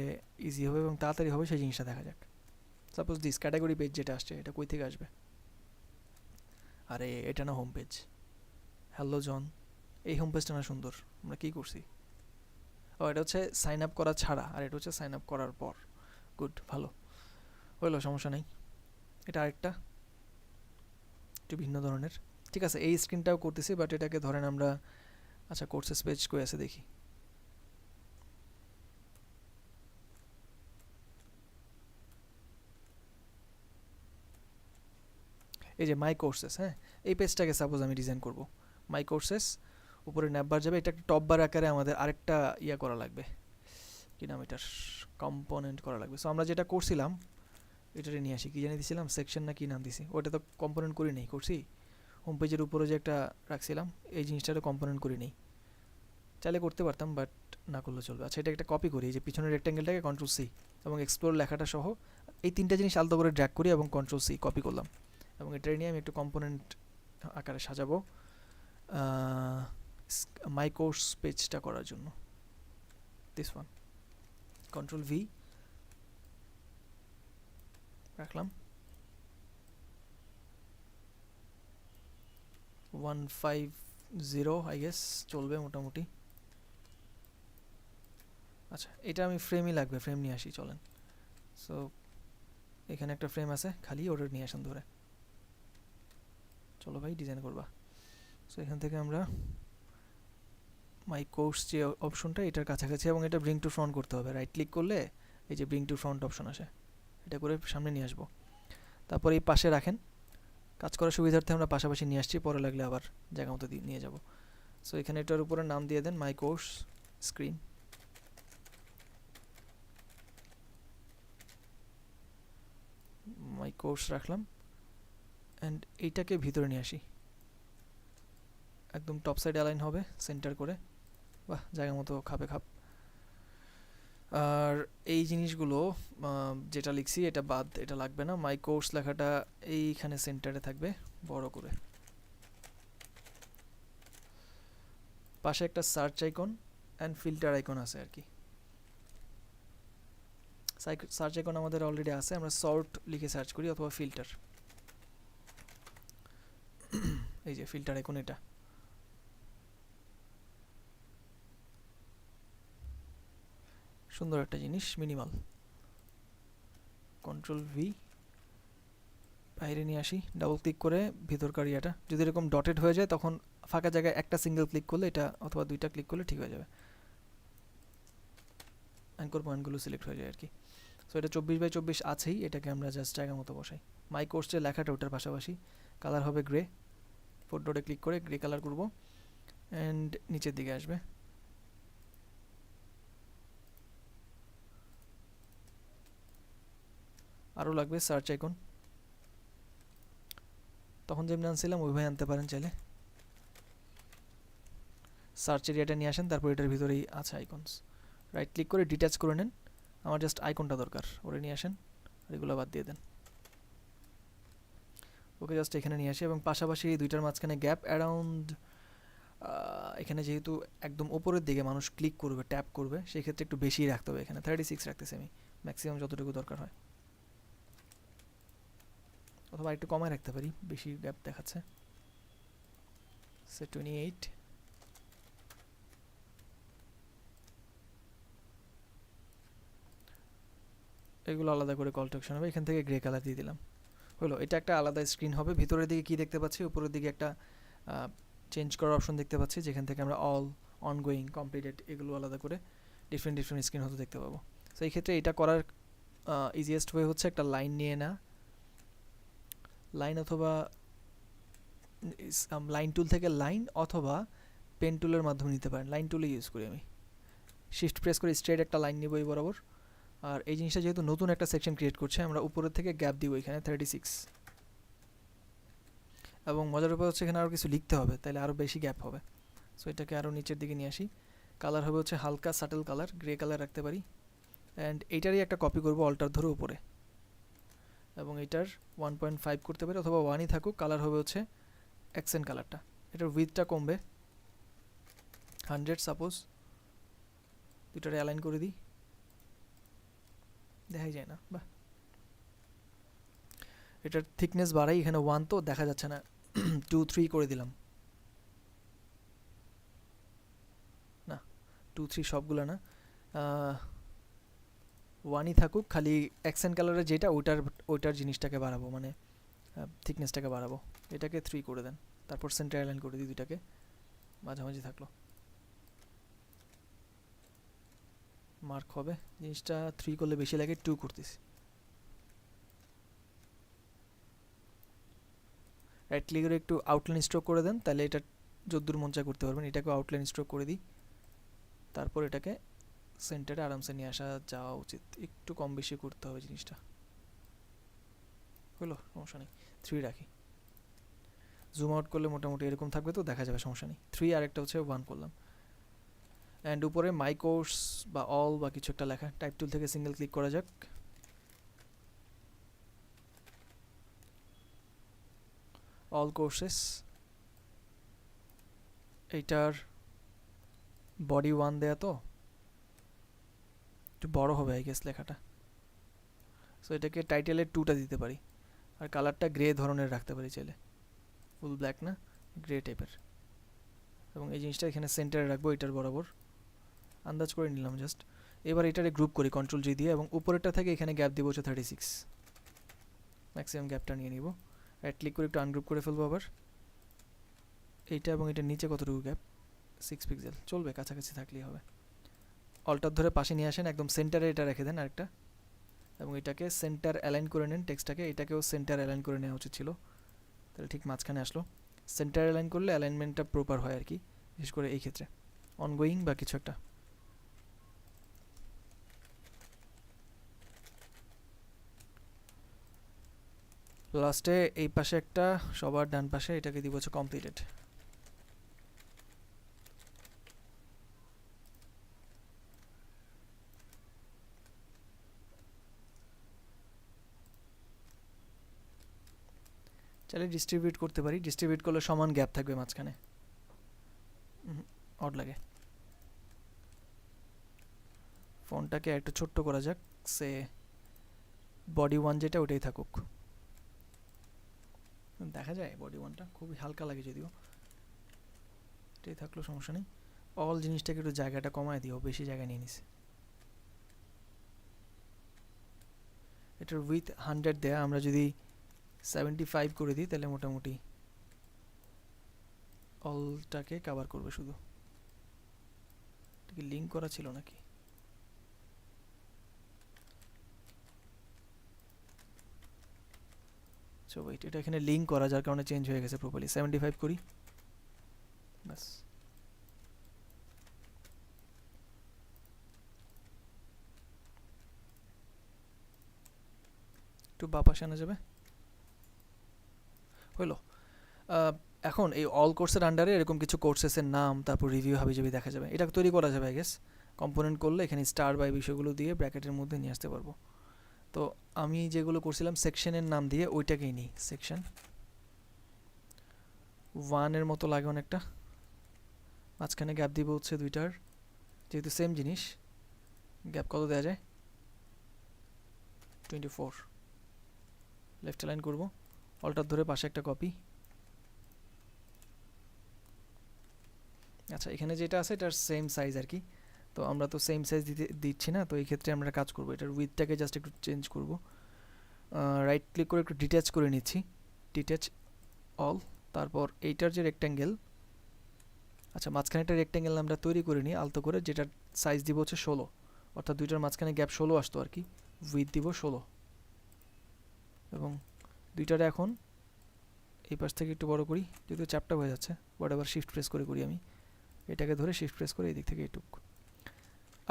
ইজি হবে এবং তাড়াতাড়ি হবে সেই জিনিসটা দেখা যাক। সাপোজ দিস ক্যাটাগরি পেজ যেটা আসছে, এটা কই থেকে আসবে? আরে এটা না হোম পেজ। হ্যালো জন, এই হোম পেজটা না সুন্দর, আমরা কী করছি? ও, এটা হচ্ছে সাইন আপ করা ছাড়া, আর এটা হচ্ছে সাইন আপ করার পর। গুড, ভালো হইলো, সমস্যা নেই। এটা আরেকটা একটু ভিন্ন ধরনের। ঠিক আছে, এই স্ক্রিনটাও করতেছি, বাট এটাকে ধরেন আমরা, আচ্ছা কোর্সেস পেজ কই আছে দেখি। এই যে মাই কোর্সেস, হ্যাঁ, এই পেজটাকে সাপোজ আমি ডিজাইন করব। মাই কোর্সেস, উপরে ন্যাপবার যাবে, এটা একটা টপ বার আকারে আমাদের আরেকটা ইয়া করা লাগবে, কি নাম এটার, কম্পোনেন্ট করা লাগবে। সো আমরা যেটা করছিলাম এটারে নিয়ে আসি, কি জানি দিছিলাম, সেকশন না কি নাম দিছি, ওটা তো কম্পোনেন্ট করি নেই, করছি হোম পেজের উপরে যে একটা রাখছিলাম, এই জিনিসটারও কম্পোনেন্ট করি নেই। চাইলে করতে পারতাম, বাট না করলে চলবে। আচ্ছা, এটা একটা কপি করি, এই যে পিছনের রেক্ট্যাঙ্গেলটাকে Ctrl+C এবং এক্সপ্লোর লেখাটা সহ এই 3টা জিনিস আলাদা করে ড্র্যাগ করি এবং Ctrl+C কপি করলাম, এবং এটাই নিয়ে আমি একটু কম্পোনেন্ট আকারে সাজাবো মাই কোর্স পেজটা করার জন্য। দিস ওয়ান, Ctrl+V রাখলাম, 150 আই গেস চলবে মোটামুটি। আচ্ছা, এটা আমি ফ্রেমই লাগবে, ফ্রেম নিয়ে আসি চলেন। সো এখানে একটা ফ্রেম আছে খালি, ওটা নিয়ে আসেন ধরে, চলো ভাই ডিজাইন করবা। সো এখান থেকে আমরা মাই কোর্স যে অপশনটা, এটার কাছাকাছি, এবং এটা ব্রিং টু ফ্রন্ট করতে হবে। রাইট ক্লিক করলে এই যে ব্রিং টু ফ্রন্ট অপশন আসে, এটা করে সামনে নিয়ে আসবো। তারপর এই পাশে রাখেন, কাজ করার সুবিধার্থে আমরা পাশাপাশি নিয়ে আসছি, পরে লাগলে আবার জায়গা মতো নিয়ে যাব। সো এখানে এটার উপরে নাম দিয়ে then my course screen. My course রাখলাম অ্যান্ড এইটাকে ভিতরে নিয়ে আসি, একদম টপ সাইড অ্যালাইন হবে সেন্টার করে, বাহ জায়গা মতো খাপে খাপ। আর এই জিনিসগুলো যেটা লিখছি এটা বাদ, এটা লাগবে না। মাই কোর্স লেখাটা এইখানে সেন্টারে থাকবে বড় করে। পাশে একটা search icon and filter icon আছে আর কি। সার্চ আইকন আমাদের অলরেডি আছে, আমরা সর্ট লিখে সার্চ করি অথবা ফিল্টার। এই যে ফিল্টার আইকন, এটা সুন্দর একটা জিনিস, মিনিমাল। Ctrl+V বাইরে নিয়ে আসি, ডাবল ক্লিক করে ভিতরকার ইয়াটা যদি এরকম ডটেড হয়ে যায়, তখন ফাঁকা জায়গায় একটা সিঙ্গেল ক্লিক করলে এটা, অথবা 2টা ক্লিক করলে ঠিক হয়ে যাবে, অ্যাঙ্কর পয়েন্টগুলো সিলেক্ট হয়ে যায় আর কি। সো এটা 24x24 আছেই, এটাকে আমরা জাস্ট জায়গা মতো বসাই। মাই কোর্সের লেখাটা ওটার পাশাপাশি, কালার হবে গ্রে, 4 ডটে ক্লিক করে গ্রে কালার করব অ্যান্ড নিচের দিকে আসবে। আরও লাগবে সার্চ আইকন, তখন যেমনি আনছিলাম ওইভাবে আনতে পারেন চাইলে। সার্চ এরিয়াটা নিয়ে আসেন, তারপর এটার ভিতরেই আছে আইকনস, রাইট ক্লিক করে ডিট্যাচ করে নেন, আমার জাস্ট আইকনটা দরকার, ওরে নিয়ে আসেন, আর এগুলো বাদ দিয়ে দেন। ওকে জাস্ট এখানে নিয়ে আসি এবং পাশাপাশি এই দুইটার মাঝখানে গ্যাপ অ্যারাউন্ড, এখানে যেহেতু একদম ওপরের দিকে মানুষ ক্লিক করবে, ট্যাপ করবে, সেই ক্ষেত্রে একটু বেশি রাখতে হবে। এখানে 36 রাখতেছি আমি, ম্যাক্সিমাম যতটুকু দরকার হয়, অথবা একটু কমায় রাখতে পারি, বেশি গ্যাপ দেখাচ্ছে, সে 28। এগুলো আলাদা করে কল টু অ্যাকশন হবে, এখান থেকে গ্রে কালার দিয়ে দিলাম। হলো, এটা একটা আলাদা স্ক্রিন হবে। ভিতরের দিকে কি দেখতে পাচ্ছি, উপরের দিকে একটা চেঞ্জ করার অপশন দেখতে পাচ্ছি, যেখান থেকে আমরা অল, অনগোয়িং, কমপ্লিটেড এগুলো আলাদা করে ডিফারেন্ট ডিফারেন্ট স্ক্রিন হতে দেখতে পাবো। সো এই ক্ষেত্রে এটা করার ইজিয়েস্ট ওয়ে হচ্ছে একটা লাইন নিয়ে না, লাইন অথবা লাইন টুল থেকে লাইন অথবা পেন টুলের মাধ্যমে নিতে পারেন। লাইন টুলে ইউজ করি আমি, শিফট প্রেস করে স্ট্রেট একটা লাইন নিব এই বরাবর। আর এই জিনিসটা যেহেতু নতুন একটা সেকশন ক্রিয়েট করছে, আমরা উপরের থেকে গ্যাপ দিব এখানে 36। এবং মজার ব্যাপার হচ্ছে এখানে আরও কিছু লিখতে হবে, তাহলে আরও বেশি গ্যাপ হবে। সো এটাকে আরও নিচের দিকে নিয়ে আসি। কালার হবে হচ্ছে হালকা সাটেল কালার, গ্রে কালার রাখতে পারি। অ্যান্ড এইটারই একটা কপি করবো অল্টার ধরে উপরে, এবং এটার 1.5 করতে পারি, অথবা 1ই থাকুক। কালার হবে হচ্ছে অ্যাকসেন্ট কালারটা, এটার উইথটা কমবে 100 সাপোজ। দুটারে অ্যালাইন করে দিই, দেখাই যায় না, বাহ। এটার থিকনেস বাড়াই, এখানে 1 তো দেখা যাচ্ছে না, 2, 3 করে দিলাম। না, 2, 3 সবগুলো না, 1ই থাকুক, খালি অ্যাকসেন্ট কালারের যেটা ওইটার জিনিসটাকে বাড়াবো, মানে থিকনেসটাকে বাড়াবো। এটাকে 3 করে দেন, তারপর সেন্টার অ্যালাইন করে দিই, দুইটাকে মাঝামাঝি থাকলো। মার্ক হবে জিনিসটা, 3 করলে বেশি লাগে, 2 করতেছি। রাইট ক্লিক করে একটু আউটলাইন স্ট্রোক করে দেন, তাহলে এটা যদ্দূর মন চায় করতে পারবেন। এটাকে আউটলাইন স্ট্রোক করে দিই, তারপর এটাকে সেন্টারে আরামসে নিয়ে আসা যাওয়া উচিত। একটু কম বেশি করতে হবে জিনিসটা, হলো, সমস্যা নেই। 3 রাখি, জুম আউট করলে মোটামুটি এরকম থাকবে, তো দেখা যাবে, সমস্যা নেই। 3 আর একটা হচ্ছে 1 করলাম। অ্যান্ড উপরে মাই কোর্স বা অল বা কিছু একটা লেখা, টাইপ টুল থেকে সিঙ্গেল ক্লিক করা যাক। অল কোর্সেস, এইটার বডি 1 দেয়া, তো একটু বড় হবে আই গেস লেখাটা। সো এটাকে টাইটেলের 2টা দিতে পারি, আর কালারটা গ্রে ধরনের রাখতে পারি চাইলে, ফুল ব্ল্যাক না, গ্রে টাইপের। এবং এই জিনিসটা এখানে সেন্টারে রাখবো, এটার বরাবর, আন্দাজ করে নিলাম জাস্ট। এবার এটারে গ্রুপ করি কন্ট্রোল জি দিয়ে, এবং উপরেরটা থেকে এখানে গ্যাপ দিব হচ্ছে 36, ম্যাক্সিমাম গ্যাপটা নিয়ে নিব। রাইট ক্লিক করে একটু আনগ্রুপ করে ফেলবো আবার। এইটা এবং এটার নিচে কতটুকু গ্যাপ, 6 পিক্সেল, চলবে, কাছাকাছি থাকলেই হবে। অল্টার ধরে পাশে নিয়ে আসেন, একদম সেন্টারে এটা রেখে দেন আরেকটা, এবং এটাকে সেন্টার অ্যালাইন করে নেন টেক্সটটাকে। এটাকেও সেন্টার অ্যালাইন করে নেওয়া উচিত ছিল, তাহলে ঠিক মাঝখানে আসলো। সেন্টার অ্যালাইন করলে অ্যালাইনমেন্টটা প্রপার হয় আর কি, বিশেষ করে এই ক্ষেত্রে অনগোয়িং বা কিছু একটা। লাস্টে এই পাশে একটা, সবার ডান পাশে, এটাকে দিব হচ্ছে কমপ্লিটেড। চাইলে ডিস্ট্রিবিউট করতে পারি, ডিস্ট্রিবিউট করলে সমান গ্যাপ থাকবে মাঝখানে, অড লাগে। ফোনটাকে একটু ছোট্ট করা যাক, সে বডি 1 যেটা ওটাই থাকুক, দেখা যায় বডি 1টা খুবই হালকা লাগে, যদিও এটাই থাকলো, সমস্যা নেই। অল জিনিসটাকে একটু জায়গাটা কমায় দিও, বেশি জায়গা নিয়ে নিছে। এটার উইথ 100 দেয়া, আমরা যদি 75 করে দিই, তাহলে মোটামুটি অলটাকে কভার করবে শুধু। এটা কি লিঙ্ক করা ছিল নাকি? সো ওয়েট, এটা এখানে লিঙ্ক করা, যার কারণে চেঞ্জ হয়ে গেছে প্রপারলি। 75 করি, বাস। একটু বা পাশে আনা যাবে, হইলো। এখন এই অল কোর্সের আন্ডারে এরকম কিছু কোর্সেসের নাম, তারপর রিভিউ হাবি যাবি দেখা যাবে, এটা তৈরি করা যাবে আই গেস। কম্পোনেন্ট করলে এখানে স্টার বা এই বিষয়গুলো দিয়ে ব্র্যাকেটের মধ্যে নিয়ে আসতে পারবো। তো আমি যেগুলো করছিলাম সেকশনের নাম দিয়ে ওইটাকেই নিই, সেকশন 1 মতো লাগে অনেকটা, মাঝখানে গ্যাপ দিব হচ্ছে 2টার, যেহেতু সেম জিনিস গ্যাপ কত দেওয়া যায় 24, লেফট অ্যালাইন করব, অল্টার ধরে পাশে একটা কপি। আচ্ছা এখানে যেটা আছে এটার সেম সাইজ আর কি, তো আমরা তো সেম সাইজ দিচ্ছি না, তো এই ক্ষেত্রে আমরা কাজ করব এটার উইথটাকে জাস্ট একটু চেঞ্জ করব, রাইট ক্লিক করে একটু ডিট্যাচ করে নিচ্ছি, ডিট্যাচ অল। তারপর এইটার যে রেক্ট্যাঙ্গেল, আচ্ছা মাঝখানে একটা রেক্ট্যাঙ্গেল আমরা তৈরি করে নিই আলতো করে, যেটার সাইজ দিব হচ্ছে 16, অর্থাৎ দুইটার মাঝখানে গ্যাপ 16 আসতো আর কি, উইথ দিব 16, এবং দুইটারে এখন এই পাশ থেকে একটু বড় করি, যেহেতু চ্যাপটা হয়ে যাচ্ছে, হোয়াটএভার শিফট প্রেস করে করি আমি, এটাকে ধরে শিফট প্রেস করে এই দিক থেকে এইটুক।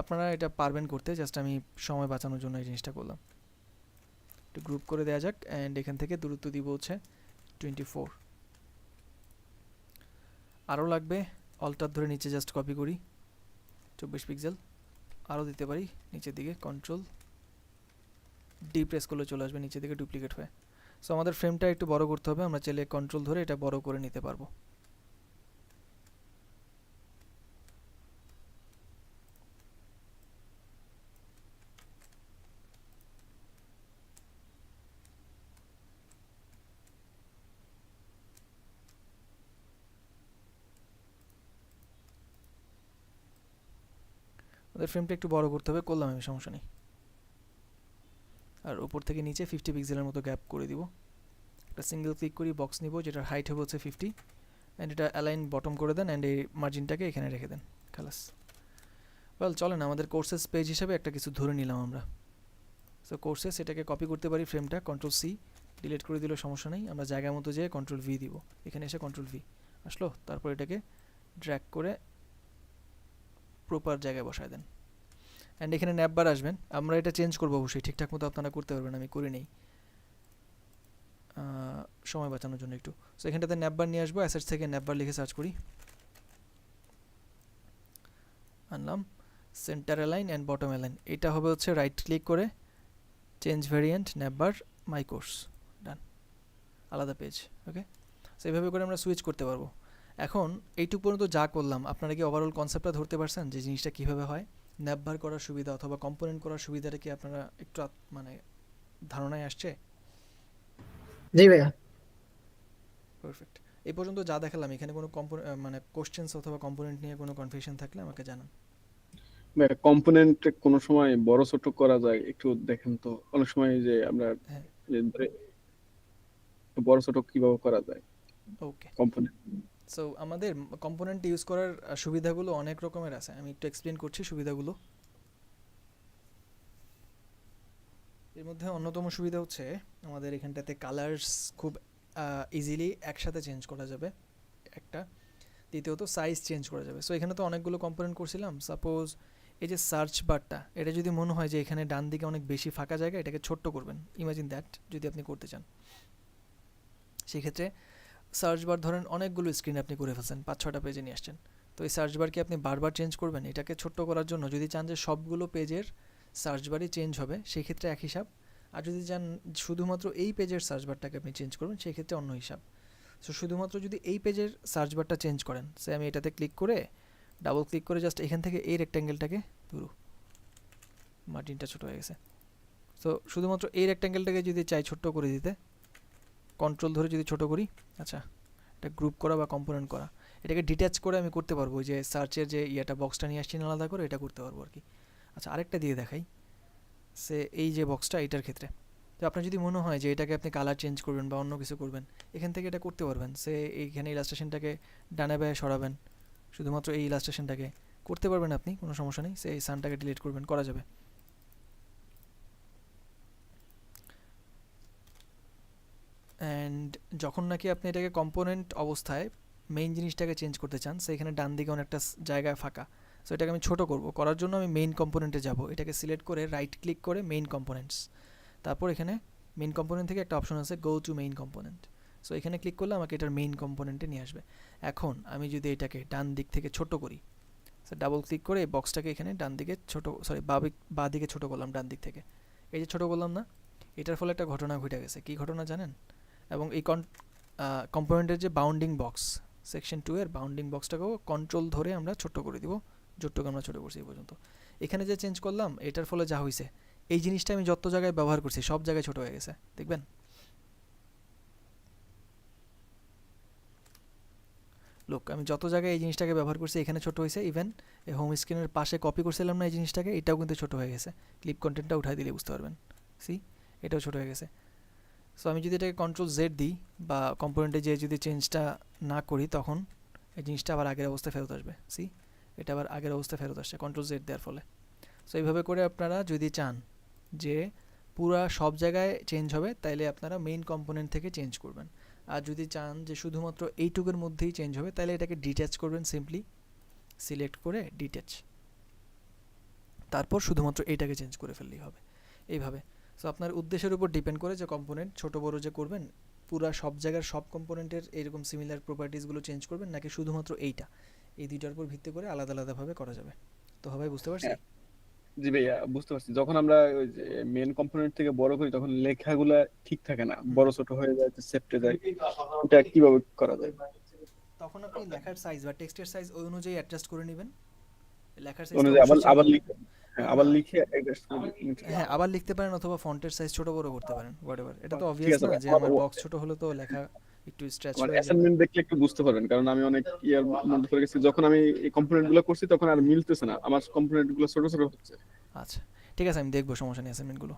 আপনারা এটা পারবেন করতে, জাস্ট আমি সময় বাঁচানোর জন্য এই জিনিসটা করলাম। একটু গ্রুপ করে দেওয়া যাক, অ্যান্ড এখান থেকে দূরত্ব দিব হচ্ছে 24, আরও লাগবে, অল্টার ধরে নিচে জাস্ট কপি করি 24 পিক্সেল, আরও দিতে পারি নিচের দিকে, কন্ট্রোল ডি প্রেস করলে চলে আসবে নিচের দিকে ডুপ্লিকেট হয়ে। সো আমাদের ফ্রেমটা একটু বড় করতে হবে, আমরা চাইলে কন্ট্রোল ধরে এটা বড় করে নিতে পারবো। আমাদের ফ্রেমটা একটু বড় করতে হবে, করলাম আমি, সমস্যা নেই। আর উপর থেকে নিচে 50 পিক্সেলের মতো গ্যাপ করে দিব, একটা সিঙ্গেল ক্লিক করি, বক্স নিব যেটার হাইট হবে হচ্ছে 50, অ্যান্ড এটা অ্যালাইন বটম করে দেন, অ্যান্ড এই মার্জিনটাকে এখানে রেখে দেন, খালাস। ওয়েল চলেন, আমাদের কোর্সেস পেজ হিসাবে একটা কিছু ধরে নিলাম আমরা। সো কোর্সেস, এটাকে কপি করতে পারি ফ্রেমটা, কন্ট্রোল সি, ডিলিট করে দিলেও সমস্যা নেই, আমরা জায়গা মতো যেয়ে কন্ট্রোল ভি দিব, এখানে এসে কন্ট্রোল ভি আসলো, তারপর এটাকে ড্র্যাগ করে প্রপার জায়গায় বসায় দেন, অ্যান্ড এখানে ন্যাপবার আসবেন, আমরা এটা চেঞ্জ করবো অবশ্যই, ঠিকঠাক মতো আপনারা করতে পারবেন, আমি করে নেই সময় বাঁচানোর জন্য একটু। সো এখানটাতে ন্যাপবার নিয়ে আসবো, অ্যাসেটস থেকে ন্যাপবার লিখে সার্চ করি, আনলাম, centre align and bottom align, এটা হবে হচ্ছে রাইট ক্লিক করে change variant navbar my course, done, আলাদা পেজ। ওকে, সো এইভাবে করে আমরা সুইচ করতে পারবো। এখন এইটুকু পর্যন্ত যা করলাম, আপনারা কি ওভারঅল কনসেপ্টটা ধরতে পারছেন যে জিনিসটা কীভাবে হয়, ন্যাপবার করার সুবিধা অথবা কম্পোনেন্ট করার সুবিধাটা কি আপনারা একটু মানে ধারণায় আসছে? জি ভাইয়া। পারফেক্ট, এই পর্যন্ত যা দেখালাম, এখানে কোনো মানে কোশ্চেন্স অথবা কম্পোনেন্ট নিয়ে কোনো কনফিউশন থাকলে আমাকে জানান। কম্পোনেন্ট কোনো সময় বড় ছোট করা যায়, একটু দেখেন তো, অনেক সময় যে আমরা হ্যাঁ, বড় ছোট কিভাবে করা যায় ওকে। কম্পোনেন্ট। সো আমাদের কম্পোনেন্ট ইউজ করার সুবিধাগুলো অনেক রকমের আছে, আমি একটু এক্সপ্লেন করছি সুবিধাগুলো। এর মধ্যে অন্যতম সুবিধা হচ্ছে আমাদের এখানটাতে কালার্স খুব ইজিলি একসাথে চেঞ্জ করা যাবে একটা, দ্বিতীয়ত সাইজ চেঞ্জ করা যাবে। সো এখানে তো অনেকগুলো কম্পোনেন্ট করছিলাম, সাপোজ এই যে সার্চ বারটা, এটা যদি মনে হয় যে এখানে ডান দিকে অনেক বেশি ফাঁকা জায়গা, এটাকে ছোট্ট করবেন, ইমাজিন দ্যাট, যদি আপনি করতে চান, সেক্ষেত্রে সার্চ বার ধরেন অনেকগুলো স্ক্রিন আপনি করে ফেলছেন, 5-6টা পেজে নিয়ে আসছেন, তো এই সার্চ বার কি আপনি বারবার চেঞ্জ করবেন? এটাকে ছোট্ট করার জন্য যদি চান যে সবগুলো পেজের সার্চ বারই চেঞ্জ হবে, সেই ক্ষেত্রে এক হিসাব, আর যদি চান শুধুমাত্র এই পেজের সার্চ বারটাকে আপনি চেঞ্জ করবেন, সেই ক্ষেত্রে অন্য হিসাব। সো শুধুমাত্র যদি এই পেজের সার্চ বারটা চেঞ্জ করেন, সে আমি এটাতে ক্লিক করে ডাবল ক্লিক করে জাস্ট এখান থেকে এই রেক্ট্যাঙ্গেলটাকে ধরু, মার্জিনটা ছোটো হয়ে গেছে, সো শুধুমাত্র এই রেক্ট্যাঙ্গেলটাকে যদি চাই ছোট্ট করে দিতে, কন্ট্রোল ধরে যদি ছোটো করি, আচ্ছা এটা গ্রুপ করা বা কম্পোনেন্ট করা, এটাকে ডিট্যাচ করে আমি করতে পারবো, যে সার্চের যে ইয়েটা বক্সটা নিয়ে আসছি আলাদা করে, এটা করতে পারবো আর কি। আচ্ছা আরেকটা দিয়ে দেখাই, সে এই যে বক্সটা, এটার ক্ষেত্রে তো আপনার যদি মনে হয় যে এটাকে আপনি কালার চেঞ্জ করবেন বা অন্য কিছু করবেন, এখান থেকে এটা করতে পারবেন, সে এইখানে ইলাস্ট্রেশনটাকে ডানে বায়ে সরাবেন, শুধুমাত্র এই ইলাস্ট্রেশনটাকে করতে পারবেন আপনি, কোনো সমস্যা নেই, সে এই সানটাকে ডিলিট করবেন, করা যাবে। অ্যান্ড যখন নাকি আপনি এটাকে কম্পোনেন্ট অবস্থায় মেইন জিনিসটাকে চেঞ্জ করতে চান, সেখানে ডান দিকে অনেকটা জায়গায় ফাঁকা, সো এটাকে আমি ছোটো করব, করার জন্য আমি মেইন কম্পোনেন্টে যাব, এটাকে সিলেক্ট করে রাইট ক্লিক করে মেইন কম্পোনেন্টস, তারপর এখানে মেইন কম্পোনেন্ট থেকে একটা অপশন আছে go to main component, so এখানে ক্লিক করলে আমাকে এটার মেইন কম্পোনেন্টে নিয়ে আসবে। এখন আমি যদি এটাকে ডান দিক থেকে ছোট করি, ডাবল ক্লিক করে এই বক্সটাকে এখানে ডান দিকে ছোট, সরি বাঁ দিকে ছোট করলাম ডান দিক থেকে। এই যে ছোট করলাম না, এটার ফলে একটা ঘটনা ঘটে গেছে। কি ঘটনা জানেন? এবং এই কম্পোনেন্টের যে বাউন্ডিং বক্স, সেকশন 2 এর বাউন্ডিং বক্সটাকেও কন্ট্রোল ধরে আমরা ছোট করে দিব, যতটুকু আমরা ছোট করছি এই পর্যন্ত। এখানে যে চেঞ্জ করলাম এটার ফলে যা হয়েছে, এই জিনিসটা আমি যত জায়গায় ব্যবহার করছি সব জায়গায় ছোট হয়ে গেছে, দেখবেন। লোক আমি যত জায়গায় এই জিনিসটাকে ব্যবহার করছি এখানে ছোট হয়েছে, ইভেন এই হোম স্ক্রিনের পাশে কপি করছিলাম না এই জিনিসটাকে, এটাও কিন্তু ছোট হয়ে গেছে। ক্লিপ কন্টেন্টটা উঠাই দিলে বুঝতে পারবেন, সি এটাও ছোট হয়ে গেছে। সো আমি যদি এটাকে কন্ট্রোল জেড দিই বা কম্পোনেন্টে যে যদি চেঞ্জটা না করি, তখন এই জিনিসটা আবার আগের অবস্থায় ফেরত আসবে। সি এটা আবার আগের অবস্থায় ফেরত আসছে কন্ট্রোল জেড দেওয়ার ফলে। সো এইভাবে করে আপনারা যদি চান যে পুরা সব জায়গায় চেঞ্জ হবে, তাইলে আপনারা মেইন কম্পোনেন্ট থেকে চেঞ্জ করবেন। আর যদি চান যে শুধুমাত্র এইটুকুর মধ্যেই চেঞ্জ হবে, তাহলে এটাকে ডিট্যাচ করবেন, সিম্পলি সিলেক্ট করে ডিট্যাচ, তারপর শুধুমাত্র এইটাকে চেঞ্জ করে ফেললেই হবে এইভাবে। সো আপনার উদ্দেশ্যের উপর ডিপেন্ড করে যে কম্পোনেন্ট ছোট বড় যে করবেন, পুরা সব জায়গার সব কম্পোনেন্টের এরকম সিমিলার প্রপার্টিসগুলো চেঞ্জ করবেন, নাকি শুধুমাত্র এইটা, এই দুইটার উপর ভিত্তি করে আলাদা আলাদাভাবে করা যাবে। তো সবাই বুঝতে পারছি? হ্যাঁ, জি ভাইয়া বুঝতে পারছি। যখন আমরা ওই যে মেন কম্পোনেন্ট থেকে বড় করি তখন লেখাগুলা ঠিক থাকে না, বড় ছোট হয়ে যায়, সেপ্টে যায়। এটা কিভাবে করা যায়? তখন আপনি লেখার সাইজ বা টেক্সটের সাইজ ওই অনুযায়ী অ্যাডজাস্ট করে নেবেন। লেখার সাইজটা অনুযায়ী আবার অবশ্যই চেঞ্জ আবার হবে। লিখে, হ্যাঁ আবার লিখে adjust করে নিতে হবে। হ্যাঁ, আবার লিখতে পারেন অথবা ফন্টের সাইজ ছোট বড় করতে পারেন, হোয়াটএভার। এটা তো ঠিক অবভিয়াস আছে না ভাই, যে আমার আমার বক্স ছোট হলে তো লেখা একটু স্ট্রেচ আমার হয়ে যাবে। অ্যাসাইনমেন্ট দেখলে একটু বুঝতে পারবেন, কারণ আমি অনেক ইয়ার মধ্যে পড়ে গেছি। যখন আমি এই কম্পোনেন্ট গুলো করছি তখন আর মিলতেছে না, আমার কম্পোনেন্ট গুলো ছোট ছোট হচ্ছে। আচ্ছা ঠিক আছে, আমি দেখবো, সমস্যা নেই অ্যাসাইনমেন্টগুলো।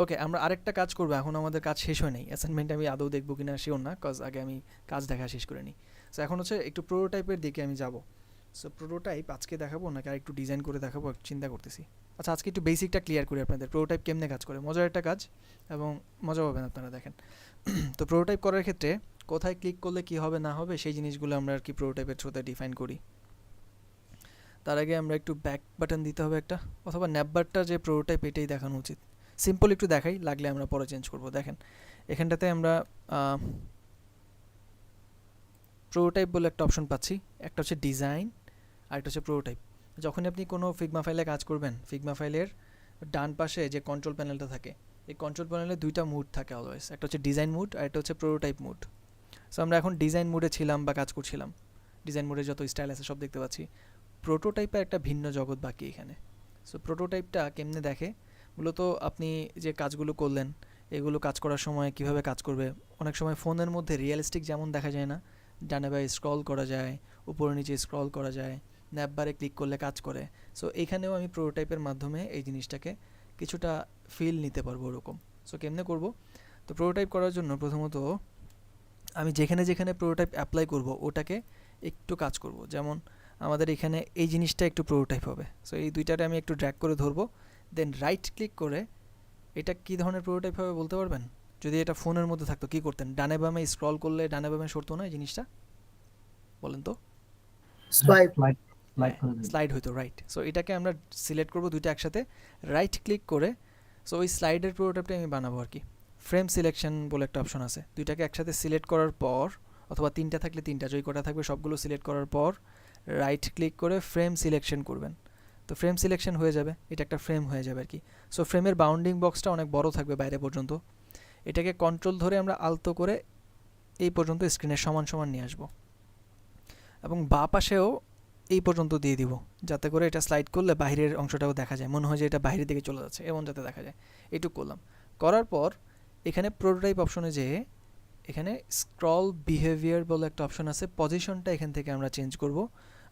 ওকে, আমরা আরেকটা কাজ করবো, এখন আমাদের কাজ শেষ হয় নাই। অ্যাসাইনমেন্ট আমি আদৌ দেখবো কিনা শিওর না, কজ আগে আমি কাজ দেখা শেষ করে নিই। সো এখন হচ্ছে একটু প্রোটোটাইপের দিকে আমি যাব। সো প্রোটোটাইপ আজকে দেখাবো নাকি আর একটু ডিজাইন করে দেখাবো, চিন্তা করতেছি। আচ্ছা আজকে একটু বেসিকটা ক্লিয়ার করি আপনাদের, প্রোটোটাইপ কেমনে কাজ করে। মজার একটা কাজ এবং মজা পাবেন আপনারা, দেখেন। তো প্রোটোটাইপ করার ক্ষেত্রে কোথায় ক্লিক করলে কি হবে না হবে সেই জিনিসগুলো আমরা আর কি প্রোটোটাইপের থ্রুতে ডিফাইন করি। তার আগে আমরা একটু ব্যাক বাটন দিতে হবে একটা, অথবা ন্যাপবারটা যে প্রোটোটাইপ এটাই দেখানো উচিত। সিম্পল একটু দেখাই, লাগলে আমরা পরে চেঞ্জ করব। দেখেন এখানটাতে আমরা প্রোটোটাইপ বলে একটা অপশন পাচ্ছি, একটা হচ্ছে ডিজাইন আর একটা হচ্ছে প্রোটোটাইপ। যখনই আপনি কোনো ফিগমা ফাইলে কাজ করবেন, ফিগমা ফাইলের ডান পাশে যে কন্ট্রোল প্যানেলটা থাকে, এই কন্ট্রোল প্যানেলে দুইটা মুড থাকে অলওয়েজ, একটা হচ্ছে ডিজাইন মুড আর একটা হচ্ছে প্রোটোটাইপ মুড। সো আমরা এখন ডিজাইন মুডে ছিলাম বা কাজ করছিলাম, ডিজাইন মুডে যত স্টাইল আছে সব দেখতে পাচ্ছি। প্রোটোটাইপের একটা ভিন্ন জগৎ বাকি এখানে। সো প্রোটোটাইপটা কেমনে দেখে, মূলত আপনি যে কাজগুলো করলেন এগুলো কাজ করার সময় কিভাবে কাজ করবে। অনেক সময় ফোনের মধ্যে রিয়েলিস্টিক যেমন দেখা যায় না, ডানে বায়ে স্ক্রল করা যায়, উপরে নিচে স্ক্রল করা যায়, ন্যাপবারে ক্লিক করলে কাজ করে। সো এখানেও আমি প্রোটোটাইপের মাধ্যমে এই জিনিসটাকে কিছুটা ফিল নিতে পারবো ওরকম। সো কেমনে করব? তো প্রোটোটাইপ করার জন্য প্রথমত আমি যেখানে যেখানে প্রোটোটাইপ অ্যাপ্লাই করব ওটাকে একটু কাজ করব। যেমন আমাদের এখানে এই জিনিসটা একটু প্রোটোটাইপ হবে। সো এই দুইটারে আমি একটু ড্র্যাগ করে ধরবো, দেন রাইট ক্লিক করে এটা কী ধরনের প্রোটোটাইপ হবে বলতে পারবেন? যদি এটা ফোনের মধ্যে থাকতো কী করতেন? ডানে বামে স্ক্রল করলে ডানে বামে সরতো না এই জিনিসটা, বলেন তো? স্লাইড স্লাইড হইতো, রাইট। সো এটাকে আমরা সিলেক্ট করব দুইটা একসাথে, রাইট ক্লিক করে। সো ওই স্লাইডের প্রোটোটাইপটা আমি বানাবো আর কি। ফ্রেম সিলেকশন বলে একটা অপশন আছে, দুইটাকে একসাথে সিলেক্ট করার পর, অথবা তিনটা থাকলে তিনটা, যেই কটা থাকবে সবগুলো সিলেক্ট করার পর রাইট ক্লিক করে ফ্রেম সিলেকশন করবেন। তো ফ্রেম সিলেকশন হয়ে যাবে, এটা একটা ফ্রেম হয়ে যাবে আর কি। সো ফ্রেমের বাউন্ডিং বক্সটা অনেক বড় থাকবে বাইরে পর্যন্ত, এটাকে কন্ট্রোল ধরে আমরা আলতো করে এই পর্যন্ত স্ক্রিনের সমান সমান নিয়ে আসবো, এবং বাঁ পাশেও এই পর্যন্ত দিয়ে দিব, যাতে করে এটা স্লাইড করলে বাইরের অংশটাও দেখা যায়, মনে হয় যে এটা বাইরের দিকে চলে যাচ্ছে, এমন যাতে দেখা যায়। এইটুকু করলাম। করার পর এখানে প্রোটোটাইপ অপশনে যেয়ে এখানে স্ক্রল বিহেভিয়ার বলে একটা অপশন আছে, পজিশনটা এখান থেকে আমরা চেঞ্জ করব।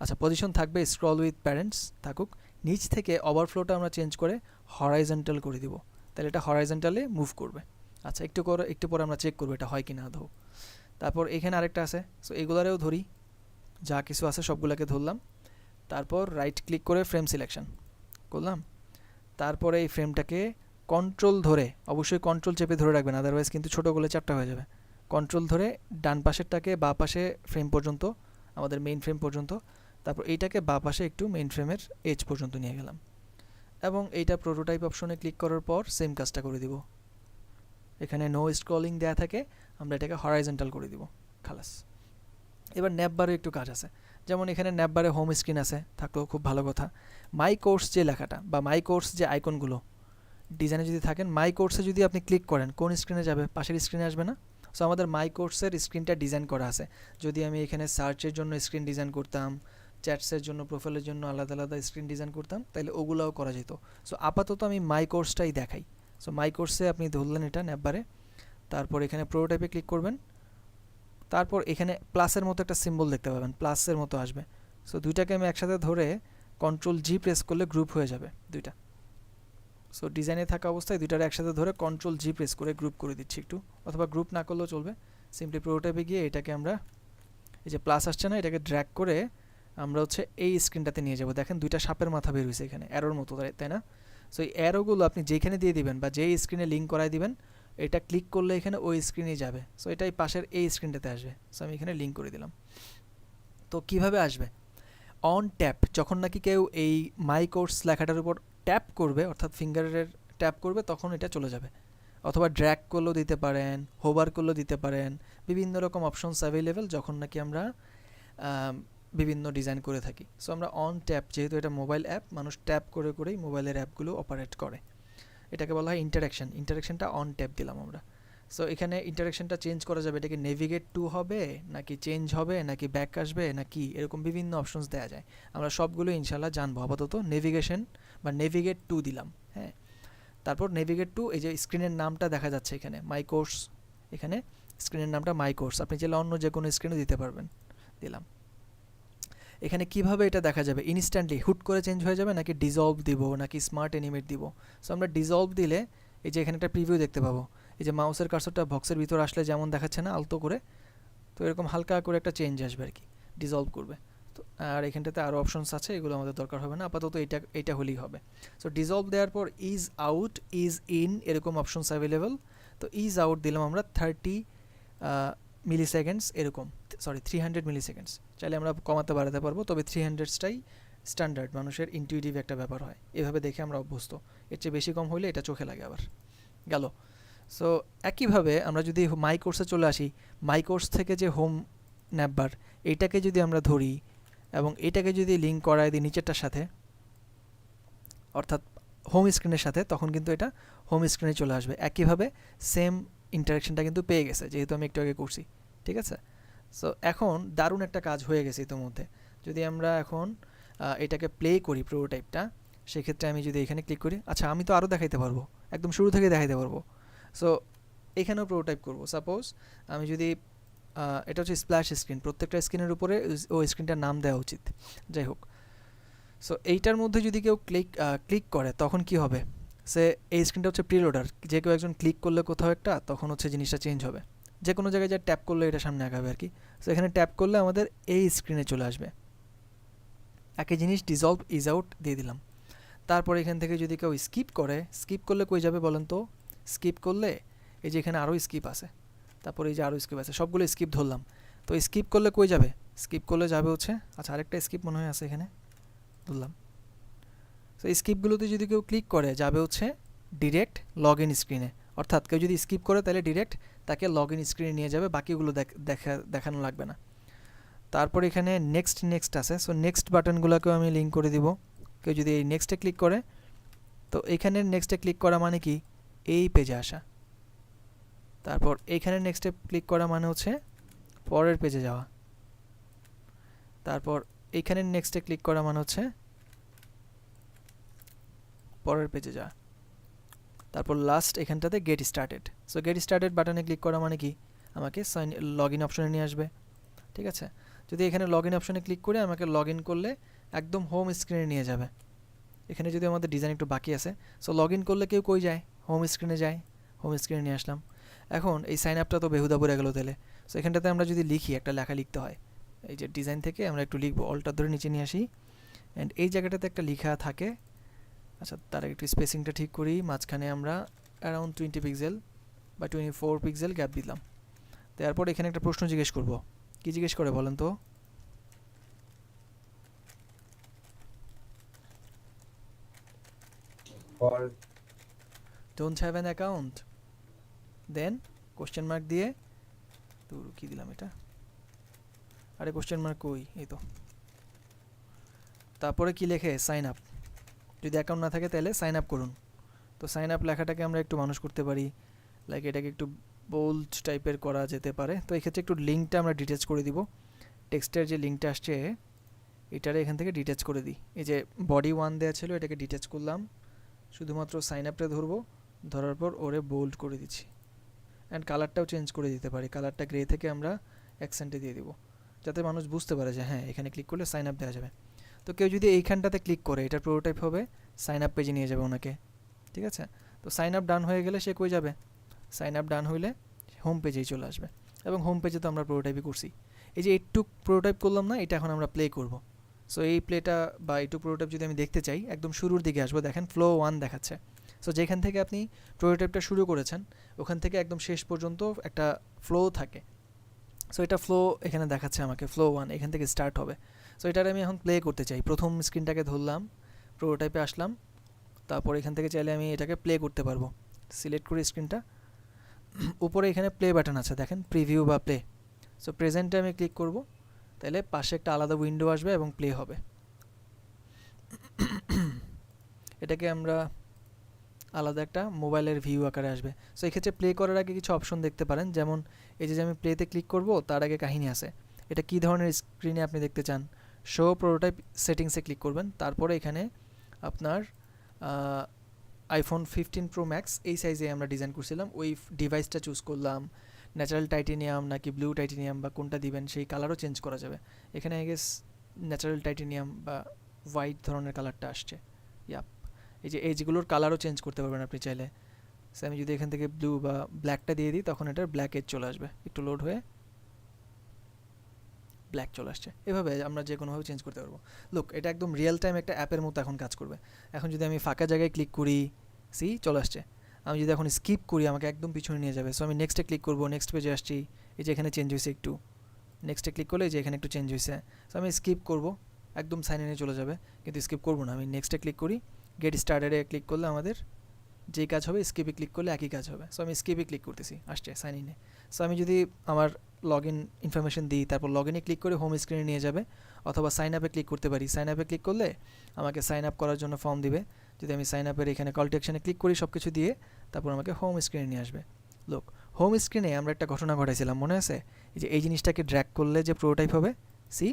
আচ্ছা পজিশন থাকবে স্ক্রল উইথ প্যারেন্টস থাকুক, নিচ থেকে ওভারফ্লোটা আমরা চেঞ্জ করে হরাইজন্টাল করে দিব, তাহলে এটা হরাইজন্টালে মুভ করবে। আচ্ছা একটু পরে আমরা চেক করবো এটা হয় কি না আদৌ। তারপর এখানে আরেকটা আছে, সো এগুলারেও ধরি, যা কিছু আছে সবগুলোকে ধরলাম। তারপর রাইট ক্লিক করে ফ্রেম সিলেকশন করলাম। তারপরে এই ফ্রেমটাকে কন্ট্রোল ধরে, অবশ্যই কন্ট্রোল চেপে ধরে রাখবেন, আদারওয়াইজ কিন্তু ছোটো করলে চ্যাপ্টা হয়ে যাবে। কন্ট্রোল ধরে ডান পাশেরটাকে বাঁ পাশে ফ্রেম পর্যন্ত, আমাদের মেইন ফ্রেম পর্যন্ত, তারপর এইটাকে বাঁ পাশে একটু মেইন ফ্রেমের এজ পর্যন্ত নিয়ে গেলাম, এবং এইটা প্রোটোটাইপ অপশনে ক্লিক করার পর সেম কাজটা করে দিব। এখানে নো স্ক্রলিং দেয়া থাকে, আমরা এটাকে হরাইজন্টাল করে দিব, খালাস। এবার ন্যাপবারে একটু কাজ আছে। যেমন এখানে ন্যাপবারে হোম স্ক্রিন আছে, থাকলো খুব ভালো কথা। মাই কোর্স যে লেখাটা বা মাই কোর্স যে আইকনগুলো ডিজাইনে যদি থাকেন, মাই কোর্সে যদি আপনি ক্লিক করেন কোন স্ক্রিনে যাবে? পাশের স্ক্রিনে আসবে না? সো আমাদের মাই কোর্সের স্ক্রিনটা ডিজাইন করা আছে। যদি আমি এখানে সার্চের জন্য স্ক্রিন ডিজাইন করতাম, চ্যাটসের জন্য, প্রোফাইলের জন্য আলাদা আলাদা স্ক্রিন ডিজাইন করতাম, তাহলে ওগুলোও করা যেত। সো আপাতত আমি মাই কোর্সটাই দেখাই। সো মাই কোর্সে আপনি ধরলেন এটা ন্যাপবারে, তারপর এখানে প্রোটোটাইপে ক্লিক করবেন, তারপর এখানে প্লাসের মতো একটা সিম্বল দেখতে পাবেন, প্লাসের মতো আসবে। সো দুইটাকে আমি একসাথে ধরে কন্ট্রোল জি প্রেস করলে গ্রুপ হয়ে যাবে দুইটা। সো ডিজাইনে থাকা অবস্থায় দুইটার একসাথে ধরে কন্ট্রোল জি প্রেস করে গ্রুপ করে দিচ্ছি একটু, অথবা গ্রুপ না করলেও চলবে। সিম্পলি প্রোটোটাইপে গিয়ে এটাকে আমরা, এই যে প্লাস আসছে না, এটাকে ড্র্যাগ করে আমরা হচ্ছে এই স্ক্রিনটাতে নিয়ে যাব। দেখেন দুইটা সাপের মাথা বের হয়েছে এখানে, অ্যারোর মতো, তাই না? সো এই অ্যারোগুলো আপনি যেখানে দিয়ে দিবেন বা যেই স্ক্রিনে লিঙ্ক করাই দিবেন, এটা ক্লিক করলে এখানে ওই স্ক্রিনে যাবে। সো এটাই পাশের এই স্ক্রিনটাতে আসবে। সো আমি এখানে লিঙ্ক করে দিলাম। তো কিভাবে আসবে? অন ট্যাপ, যখন নাকি কেউ এই মাই কোর্স লেখাটার উপর ট্যাপ করবে, অর্থাৎ ফিঙ্গারের ট্যাপ করবে, তখন এটা চলে যাবে। অথবা ড্র্যাগ করলেও দিতে পারেন, হোভার করলেও দিতে পারেন, বিভিন্ন রকম অপশনস অ্যাভেলেবেল যখন নাকি আমরা বিভিন্ন ডিজাইন করে থাকি। সো আমরা অন ট্যাপ, যেহেতু এটা মোবাইল অ্যাপ, মানুষ ট্যাপ করে করেই মোবাইলের অ্যাপগুলো অপারেট করে, এটাকে বলা হয় ইন্টারাকশান। ইন্টারাকশানটা অন ট্যাপ দিলাম আমরা। সো এখানে ইন্টারাকশানটা চেঞ্জ করা যাবে, এটাকে নেভিগেট টু হবে নাকি চেঞ্জ হবে নাকি ব্যাক আসবে নাকি, এরকম বিভিন্ন অপশনস দেওয়া যায়। আমরা সবগুলো ইনশাল্লাহ জানবো। আপাতত নেভিগেশন বা নেভিগেট টু দিলাম। হ্যাঁ, তারপর নেভিগেট টু, এই যে স্ক্রিনের নামটা দেখা যাচ্ছে এখানে মাই কোর্স, এখানে স্ক্রিনের নামটা মাই কোর্স, আপনি চাইলে অন্য যে কোনো স্ক্রিনে দিতে পারবেন, দিলাম। এখানে কিভাবে এটা দেখা যাবে? ইনস্ট্যান্টলি হুট করে চেঞ্জ হয়ে যাবে নাকি ডিজলভ দিব নাকি স্মার্ট অ্যানিমেট দিব? সো আমরা ডিজলভ দিলে এই যে এখানে একটা প্রিভিউ দেখতে পাবো, এই যে মাউসের কার্সরটা বক্সের ভিতর আসলে যেমন দেখাচ্ছে না আলতো করে, তো এরকম হালকা করে একটা চেঞ্জ আসবে আর কি, ডিজলভ করবে। তো আর এখানটাতে আরও অপশনস আছে, এগুলো আমাদের দরকার হবে না, আপাতত এইটা হলেই হবে। সো ডিজলভ দেওয়ার পর ইজ আউট, ইজ ইন, এরকম অপশনস অ্যাভেলেবেল। তো ইজ আউট দিলাম আমরা 30 মিলি সেকেন্ডস, এরকম, সরি 300 মিলি সেকেন্ডস। চাইলে আমরা কমাতে বাড়াতে পারবো, তবে 300টাই স্ট্যান্ডার্ড, মানুষের ইনটিউটিভ একটা ব্যাপার হয়, এভাবে দেখে আমরা অভ্যস্ত। এর চেয়ে বেশি কম হইলে এটা চোখে লাগে আবার। গেল। সো একইভাবে আমরা যদি মাই কোর্সে চলে আসি, মাই কোর্স থেকে যে হোম ন্যাপবার, এইটাকে যদি আমরা ধরি এবং এটাকে যদি লিঙ্ক করায় দিই নিচেরটার সাথে, অর্থাৎ হোম স্ক্রিনের সাথে, তখন কিন্তু এটা হোম স্ক্রিনে চলে আসবে। একইভাবে সেম ইন্টারাকশনটা কিন্তু পেয়ে গেছে, যেহেতু আমি একটু আগে করছি। ঠিক আছে? সো এখন দারুণ একটা কাজ হয়ে গেছে ইতোমধ্যে। যদি আমরা এখন এটাকে প্লে করি প্রোটোটাইপটা, সেক্ষেত্রে আমি যদি এখানে ক্লিক করি, আচ্ছা আমি তো আরও দেখাইতে পারবো, একদম শুরু থেকে দেখাইতে পারবো। সো এখানেও প্রোটোটাইপ করব। সাপোজ আমি যদি, এটা হচ্ছে স্প্ল্যাশ স্ক্রিন, প্রত্যেকটা স্ক্রিনের উপরে ওই স্ক্রিনটার নাম দেওয়া উচিত, যাই হোক। সো এইটার মধ্যে যদি কেউ ক্লিক করে তখন কি হবে? সে এই স্ক্রিনটা হচ্ছে প্রিলোডার, যে কেউ একজন ক্লিক করলে কোথাও একটা, তখন হচ্ছে জিনিসটা চেঞ্জ হবে। যে কোনো জায়গায় যা ট্যাপ করলে এটা সামনে আগাবে আর কি। সো এখানে ট্যাপ করলে আমাদের এই স্ক্রিনে চলে আসবে। একই জিনিস ডিজলভ ইজ আউট দিয়ে দিলাম। তারপর এখান থেকে যদি কেউ স্কিপ করে, স্কিপ করলে কই যাবে বলেন তো? স্কিপ করলে এই যে এখানে আরও স্কিপ আছে, তারপর এই যে আরও স্কিপ আছে, সবগুলো স্কিপ ধরলাম। তো স্কিপ করলে কই যাবে? স্কিপ করলে যাবে হচ্ছে, আচ্ছা আরেকটা স্কিপ মনে হয় আছে এখানে, ধরলাম। সো এই স্কিপগুলোতে যদি কেউ ক্লিক করে যাবে হচ্ছে ডিরেক্ট লগ ইন স্ক্রিনে, অর্থাৎ কেউ যদি স্কিপ করে তাহলে ডিরেক্ট তাকে লগ ইন স্ক্রিনে নিয়ে যাবে, বাকিগুলো দেখানো লাগবে না। তারপর এখানে নেক্সট আছে। সো নেক্সট বাটনগুলোকেও আমি লিঙ্ক করে দিব। কেউ যদি এই নেক্সটে ক্লিক করে, তো এইখানে নেক্সটে ক্লিক করা মানে কি? এই পেজে আসা। তারপর এইখানে নেক্সটে ক্লিক করা মানে হচ্ছে পরের পেজে যাওয়া। তারপর এইখানে নেক্সটে ক্লিক করা মানে হচ্ছে পরের পেজে যাওয়া। তারপর লাস্ট এখানটাতে get started. So get started বাটনে ক্লিক করা মানে কি? আমাকে লগ ইন অপশনে নিয়ে আসবে। ঠিক আছে? যদি এখানে লগ ইন অপশনে ক্লিক করে আমাকে লগ ইন করলে একদম হোম স্ক্রিনে নিয়ে যাবে। এখানে যদি আমাদের ডিজাইন একটু বাকি আছে, সো লগ ইন করলে কেউ কই যায়? হোম স্ক্রিনে যায়। হোম স্ক্রিনে নিয়ে আসলাম। এখন এই সাইন আপটা তো বেহুদা পড়ে গেল তাহলে। সো এখানটাতে আমরা যদি লিখি, একটা লেখা লিখতে হয়, এই যে ডিজাইন থেকে আমরা একটু লিখবো, অল্টার ধরে নিচে নিয়ে আসি, অ্যান্ড এই জায়গাটাতে একটা লেখা থাকে। আচ্ছা তার একটু স্পেসিংটা ঠিক করি, মাঝখানে আমরা অ্যারাউন্ড 20 পিক্সেল বা 24 পিক্সেল গ্যাপ দিলাম। তারপর এখানে একটা প্রশ্ন জিজ্ঞেস করব। কি জিজ্ঞেস করে বলেন তো? Don't have an account, then question mark দিয়ে, তো কি দিলাম এটা, আরে কোশ্চেন মার্ক কই, এই তো তারপরে কি লেখে সাইন আপ, যদি অ্যাকাউন্ট না থাকে তাহলে সাইন আপ করুন। তো সাইন আপ লেখাটাকে আমরা একটু মানুষ করতে পারি, লাইক এটাকে একটু বোল্ড টাইপের করা যেতে পারে। তো এই ক্ষেত্রে একটু লিঙ্কটা আমরা ডিটেচ করে দিব, টেক্সটের যে লিঙ্কটা আসছে এটারে এখান থেকে ডিটেচ করে দিই। এই যে বডি 1 দেওয়া ছিল এটাকে ডিটেচ করলাম, শুধুমাত্র সাইন আপটা ধরবো, ধরার পর ওরে বোল্ড করে দিচ্ছি। অ্যান্ড কালারটাও চেঞ্জ করে দিতে পারি, কালারটা গ্রে থেকে আমরা অ্যাকসেন্টে দিয়ে দিব, যাতে মানুষ বুঝতে পারে যে হ্যাঁ এখানে ক্লিক করলে সাইন আপ দেওয়া যাবে। তো কেউ যদি এইখানটাতে ক্লিক করে, এটার প্রোটোটাইপ হবে, সাইন আপ পেজে নিয়ে যাবে ওনাকে, ঠিক আছে। তো সাইন আপ ডান হয়ে গেলে সে কই যাবে, সাইন আপ ডান হইলে হোম পেজেই চলে আসবে, এবং হোম পেজে তো আমরা প্রোটোটাইপই করছি। এই যে এইটুক প্রোটোটাইপ করলাম না, এটা এখন আমরা প্লে করব। সো এই প্লেটা বা এইটুক প্রোটোটাইপ যদি আমি দেখতে চাই, একদম শুরুর দিকে আসবো, দেখেন ফ্লো 1 দেখাচ্ছে। সো যেখান থেকে আপনি প্রোটোটাইপটা শুরু করেছেন ওখান থেকে একদম শেষ পর্যন্ত একটা ফ্লো থাকে। সো এটা ফ্লো এখানে দেখাচ্ছে আমাকে, ফ্লো 1 এখান থেকে স্টার্ট হবে। সো এটার আমি এখন প্লে করতে চাই, প্রথম স্ক্রিনটাকে ধরলাম, প্রোটোটাইপে আসলাম, তারপর এখান থেকে চাইলে আমি এটাকে প্লে করতে পারবো। সিলেক্ট করি স্ক্রিনটা, উপরে এখানে প্লে বাটন আছে দেখেন, প্রিভিউ বা প্লে। সো প্রেজেন্টে আমি ক্লিক করব, তাহলে পাশে একটা আলাদা উইন্ডো আসবে এবং প্লে হবে। এটাকে আমরা আলাদা একটা মোবাইলের ভিউ আকারে আসবে। সো এক্ষেত্রে প্লে করার আগে কিছু অপশন দেখতে পারেন, যেমন এই যে আমি প্লেতে ক্লিক করব তার আগে কাহিনী আছে, এটা কী ধরনের স্ক্রিনে আপনি দেখতে চান, শো প্রোটোটাইপ সেটিংসে ক্লিক করবেন। তারপরে এখানে আপনার আইফোন 15 প্রো ম্যাক্স এই সাইজে আমরা ডিজাইন করছিলাম, ওই ডিভাইসটা চুজ করলাম, ন্যাচারাল টাইটেনিয়াম নাকি ব্লু টাইটেনিয়াম বা কোনটা দিবেন সেই কালারও চেঞ্জ করা যাবে। এখানে আই গেস ন্যাচারাল টাইটেনিয়াম বা হোয়াইট ধরনের কালারটা আসছে, ইয়াপ। এই যে এইগুলোর কালারও চেঞ্জ করতে পারবেন আপনি চাইলে। সো আমি যদি এখান থেকে ব্লু বা ব্ল্যাকটা দিয়ে দিই তখন এটার ব্ল্যাক এজ চলে আসবে, একটু লোড হয়ে ব্ল্যাক চলে আসছে। এভাবে আমরা যে কোনোভাবে চেঞ্জ করতে পারবো। লুক, এটা একদম রিয়েল টাইম একটা অ্যাপের মতো এখন কাজ করবে। এখন যদি আমি ফাঁকা জায়গায় ক্লিক করি, সি চলে আসছে। আমি যদি এখন স্কিপ করি আমাকে একদম পিছনে নিয়ে যাবে। সো আমি নেক্সটে ক্লিক করবো, নেক্সট পেজে আসছি, এই যে এখানে চেঞ্জ হয়েছে একটু, নেক্সটে ক্লিক করলে এই যে এখানে একটু চেঞ্জ হয়েছে। সো আমি স্কিপ করবো, একদম সাইন ইনে চলে যাবে, কিন্তু স্কিপ করবো না, আমি নেক্সটে ক্লিক করি, গেট স্টার্টেডে ক্লিক করলে আমাদের যেই কাজ হবে স্কিপে ক্লিক করলে একই কাজ হবে। সো আমি স্কিপে ক্লিক করতেছি, আসছে সাইন ইনে। সো আমি যদি আমার লগ ইন ইনফরমেশন দিই, তারপর লগ ইনে ক্লিক করে হোম স্ক্রিনে নিয়ে যাবে, অথবা সাইন আপে ক্লিক করতে পারি। সাইন আপে ক্লিক করলে আমাকে সাইন আপ করার জন্য ফর্ম দিবে, যদি আমি সাইন আপের এখানে কল টু অ্যাকশনে ক্লিক করি সব কিছু দিয়ে, তারপর আমাকে হোম স্ক্রিনে নিয়ে আসবে। লোক, হোম স্ক্রিনে আমরা একটা ঘটনা ঘটাইছিলাম মনে আছে, এই যে এই জিনিসটাকে ড্র্যাগ করলে যে প্রোটোটাইপ হবে, সি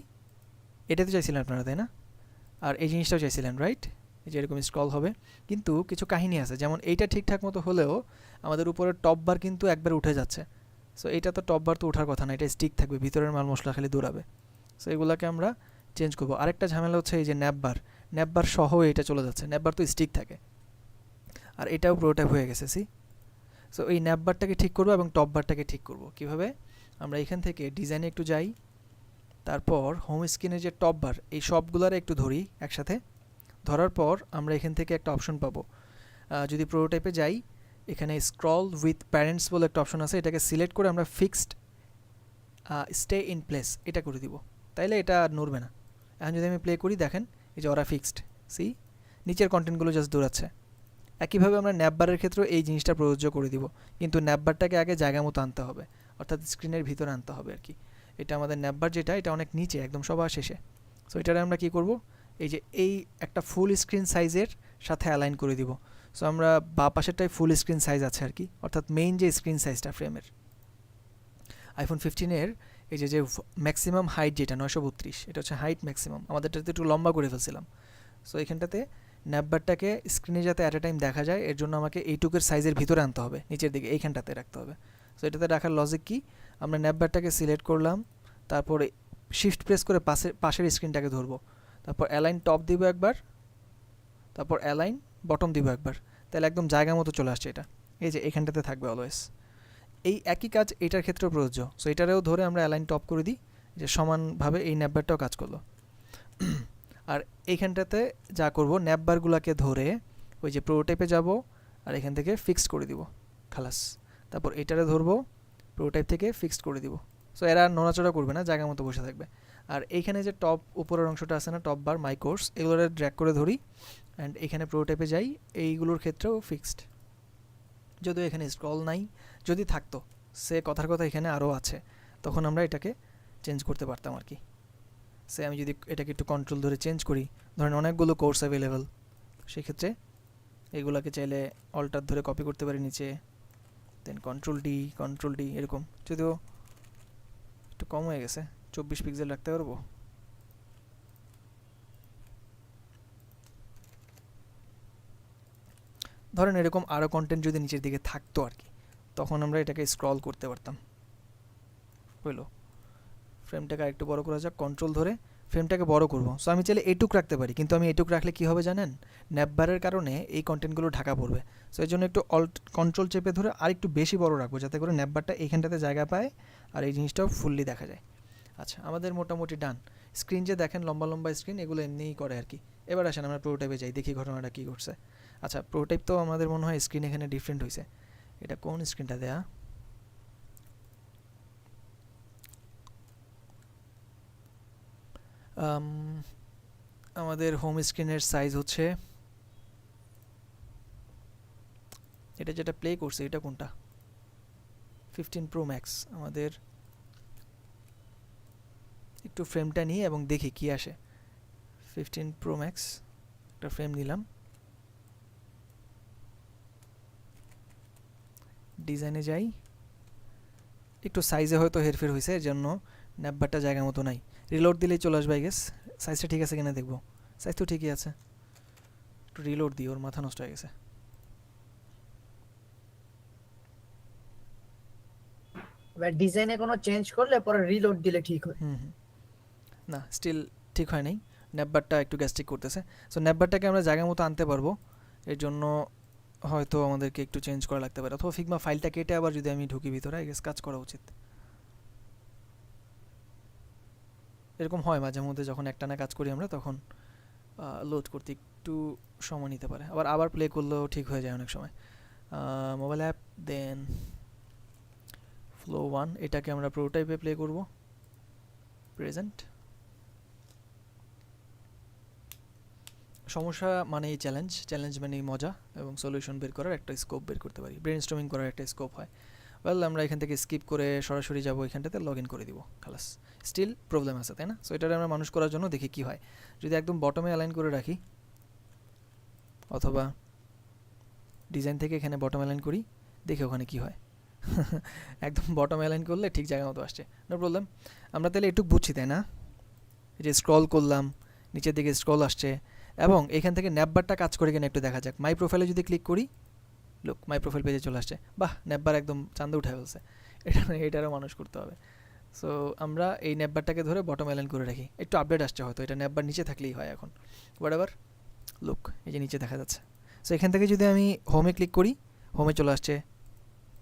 এটাই তো চাইছিলেন আপনারা তাই না, আর এই জিনিসটাও চাইছিলেন রাইট, এই যে এরকম স্ক্রল হবে। কিন্তু কিছু কাহিনী আছে, যেমন এইটা ঠিকঠাক মতো হলেও আমাদের উপরের টপ বার কিন্তু একবার উঠে যাচ্ছে। সো এইটা তো টপ বার তো ওঠার কথা না, এটা স্টিক থাকবে, ভিতরের মাল মশলা খালি দৌড়াবে। সো এগুলোকে আমরা চেঞ্জ করবো। আরেকটা ঝামেলা হচ্ছে এই যে ন্যাপবার সহ এটা চলে যাচ্ছে, ন্যাপবার তো স্টিক থাকে, আর এটাও প্রোটোটাইপ হয়ে গেছে সি। সো এই ন্যাপবারটাকে ঠিক করবো এবং টপ বারটাকে ঠিক করবো কীভাবে, আমরা এখান থেকে ডিজাইনে একটু যাই, তারপর হোম স্ক্রিনে যে টপ বার এই সবগুলার একটু ধরি একসাথে, ধরার পর আমরা এখান থেকে একটা অপশন পাবো, যদি প্রোটোটাইপে যাই এখানে স্ক্রল উইথ প্যারেন্টস বলে একটা অপশন আছে, এটাকে সিলেক্ট করে আমরা ফিক্সড স্টে ইন প্লেস এটা করে দিব, তাইলে এটা আর নড়বে না। এখন যদি আমি প্লে করি দেখেন এই যে ওরা ফিক্সড, সি নিচের কন্টেন্টগুলো জাস্ট দৌড়াচ্ছে। একইভাবে আমরা ন্যাপবারের ক্ষেত্রেও এই জিনিসটা প্রযোজ্য করে দিব, কিন্তু ন্যাপবারটাকে আগে জায়গা মতো আনতে হবে, অর্থাৎ স্ক্রিনের ভিতরে আনতে হবে আর কি। এটা আমাদের ন্যাপবার যেটা, এটা অনেক নিচে একদম সবার শেষে। সো এটারে আমরা কী করব, এই যে এই একটা ফুল স্ক্রিন সাইজের সাথে অ্যালাইন করে দিব। সো আমরা বা পাশেরটাই ফুল স্ক্রিন সাইজ আছে আর কি, অর্থাৎ মেইন যে স্ক্রিন সাইজটা ফ্রেমের আইফোন 15-এর এই যে ম্যাক্সিমাম হাইট যেটা 932, এটা হচ্ছে হাইট ম্যাক্সিমাম, আমাদেরটাতে একটু লম্বা করে ফেলছিলাম। সো এখানটাতে ন্যাপবারটাকে স্ক্রিনে যাতে অ্যাট এ টাইম দেখা যায় এর জন্য আমাকে এইটুকের সাইজের ভিতরে আনতে হবে, নিচের দিকে এইখানটাতে রাখতে হবে। সো এটাতে রাখার লজিক কি, আমরা ন্যাপবারটাকে সিলেক্ট করলাম, তারপরে শিফট প্রেস করে পাশের স্ক্রিনটাকে ধরবো, তারপর অ্যালাইন টপ দিব একবার, তারপর অ্যালাইন বটম দিব একবার, তাহলে একদম জায়গা মতো চলে আসছে এটা, এই যে এখানটাতে থাকবে অলওয়েজ। এই একই কাজ এটার ক্ষেত্রেও প্রযোজ্য। সো এটারেও ধরে আমরা অ্যালাইন টপ করে দিই, যে সমানভাবে এই ন্যাপবারটাও কাজ করলো। আর এইখানটাতে যা করব, ন্যাপবারগুলোকে ধরে ওই যে প্রোটোটাইপে যাব আর এখান থেকে ফিক্সড করে দিব, খালাস। তারপর এটারে ধরবো, প্রোটোটাইপ থেকে ফিক্সড করে দিব। সো এরা নড়াচড়া করবে না, জায়গা মতো বসে থাকবে। আর এইখানে যে টপ উপরের অংশটা আছে না, টপ বার মাই কোর্স, এগুলোরে ড্র্যাগ করে ধরি অ্যান্ড এখানে প্রোটোটাইপে যাই, এইগুলোর ক্ষেত্রেও ফিক্সড। যদিও এখানে স্ক্রল নাই, যদি থাকতো সে কথার কথা এখানে আরও আছে, তখন আমরা এটাকে চেঞ্জ করতে পারতাম আর কি। সে আমি যদি এটাকে একটু কন্ট্রোল ধরে চেঞ্জ করি, ধরেন অনেকগুলো কোর্স অ্যাভেলেবেল, সেক্ষেত্রে এগুলাকে চাইলে অল্টার ধরে কপি করতে পারি নিচে, দেন কন্ট্রোল ডি এরকম। যদিও একটু কম হয়ে গেছে, 24 পিক্সেল রাখতে পারবো। ধরেন এরকম আরও কন্টেন্ট যদি নিচের দিকে থাকতো আর কি, তখন আমরা এটাকে স্ক্রল করতে পারতাম। হইলো, ফ্রেমটাকে আরেকটু বড় করা যাক, কন্ট্রোল ধরে ফ্রেমটাকে বড় করব। সো আমি চাইলে এইটুক রাখতে পারি, কিন্তু আমি এইটুক রাখলে কী হবে জানেন, ন্যাপবারের কারণে এই কন্টেন্টগুলো ঢাকা পড়বে। সো এই জন্য একটু কন্ট্রোল চেপে ধরে আর একটু বেশি বড় রাখবো, যাতে করে ন্যাপবারটা এইখানটাতে জায়গা পায় আর এই জিনিসটাও ফুললি দেখা যায়। আচ্ছা, আমাদের মোটামুটি ডান। স্ক্রিন যে দেখেন লম্বা লম্বা স্ক্রিন, এগুলো এমনিই করে আর কি। এবার আসেন আমরা প্রোটোটাইপে যাই, দেখি ঘটনাটা কী ঘটছে। আচ্ছা, প্রোটোটাইপ তো আমাদের মনে হয় স্ক্রিন এখানে ডিফারেন্ট হয়েছে। এটা কোন স্ক্রিনটা দেয়া? আমাদের হোম স্ক্রিনের সাইজ হচ্ছে, এটা যেটা প্লে করছে এটা কোনটা? 15 Pro Max। আমাদের একটু ফ্রেমটা নিই এবং দেখি কি আসে। 15 Pro Max একটা ফ্রেম নিলাম, ডিজাইনে যাই, একটু সাইজে হয়তো হেরফের হয়েছে, এর জন্য ন্যাপবারটা জায়গা মতো নাই। রিলোড দিলেই চলে আসবে আই গেস। সাইজটা ঠিক আছে কিনা দেখবো। সাইজ তো ঠিকই আছে, একটু রিলোড দিই, ওর মাথা নষ্ট হয়ে গেছে। এবার ডিজাইনে কোনো চেঞ্জ করলে পরে রিলোড দিলে ঠিক হয়। না, স্টিল ঠিক হয় নাই, ন্যাপবারটা একটু গ্যাস্ট্রিক করতেছে। সো ন্যাপবারটাকে আমরা জায়গা মতো আনতে পারবো, এর জন্য হয়তো আমাদেরকে একটু চেঞ্জ করা লাগতে পারে, অথবা ফিগমা ফাইলটা কেটে আবার যদি আমি ঢুকি ভিতরে, আই গেস কাজ করা উচিত। এরকম হয় মাঝে মধ্যে, যখন একটানা কাজ করি আমরা, তখন লোড করতে একটু সময় নিতে পারে, আবার প্লে করলেও ঠিক হয়ে যায় অনেক সময়। মোবাইল অ্যাপ, দেন ফ্লো 1, এটাকে আমরা প্রোটোটাইপে প্লে করব। প্রেজেন্ট। সমস্যা মানেই চ্যালেঞ্জ মানেই মজা, এবং সলিউশন বের করার একটা স্কোপ বের করতে পারি, ব্রেনস্টর্মিং করার একটা স্কোপ হয়। ওয়েল, আমরা এখান থেকে স্কিপ করে সরাসরি যাবো এখানটাতে, লগ ইন করে দিব, খালাস। স্টিল প্রবলেম আছে, তাই না? সো এটারে আমরা মানুষ করার জন্য দেখি কি হয়। যদি একদম বটমে অ্যালাইন করে রাখি, অথবা ডিজাইন থেকে এখানে বটম অ্যালাইন করি, দেখি ওখানে কি হয়। একদম বটম অ্যালাইন করলে ঠিক জায়গা মতো আসছে, নো প্রবলেম। আমরা তাহলে একটু বুঝছি, তাই না? এই যে স্ক্রল করলাম, নিচের দিকে স্ক্রল আসছে, এবং এখান থেকে ন্যাপবারটা কাজ করে কিনা একটু দেখা যাক। মাই প্রোফাইলে যদি ক্লিক করি, লুক, মাই প্রোফাইল পেজে চলে আসছে। বাহ, ন্যাপবার একদম চাঁদে উঠে ফেলছে। এটারও মানুষ করতে হবে। সো আমরা এই ন্যাপবারটাকে ধরে বটম অ্যালাইন করে রাখি, একটু আপডেট আসছে হয়তো, এটা ন্যাপবার নিচে থাকলেই হয় এখন। হোয়াটএভার, লুক, এই যে নিচে দেখা যাচ্ছে। সো এখান থেকে যদি আমি হোমে ক্লিক করি, হোমে চলে আসছে,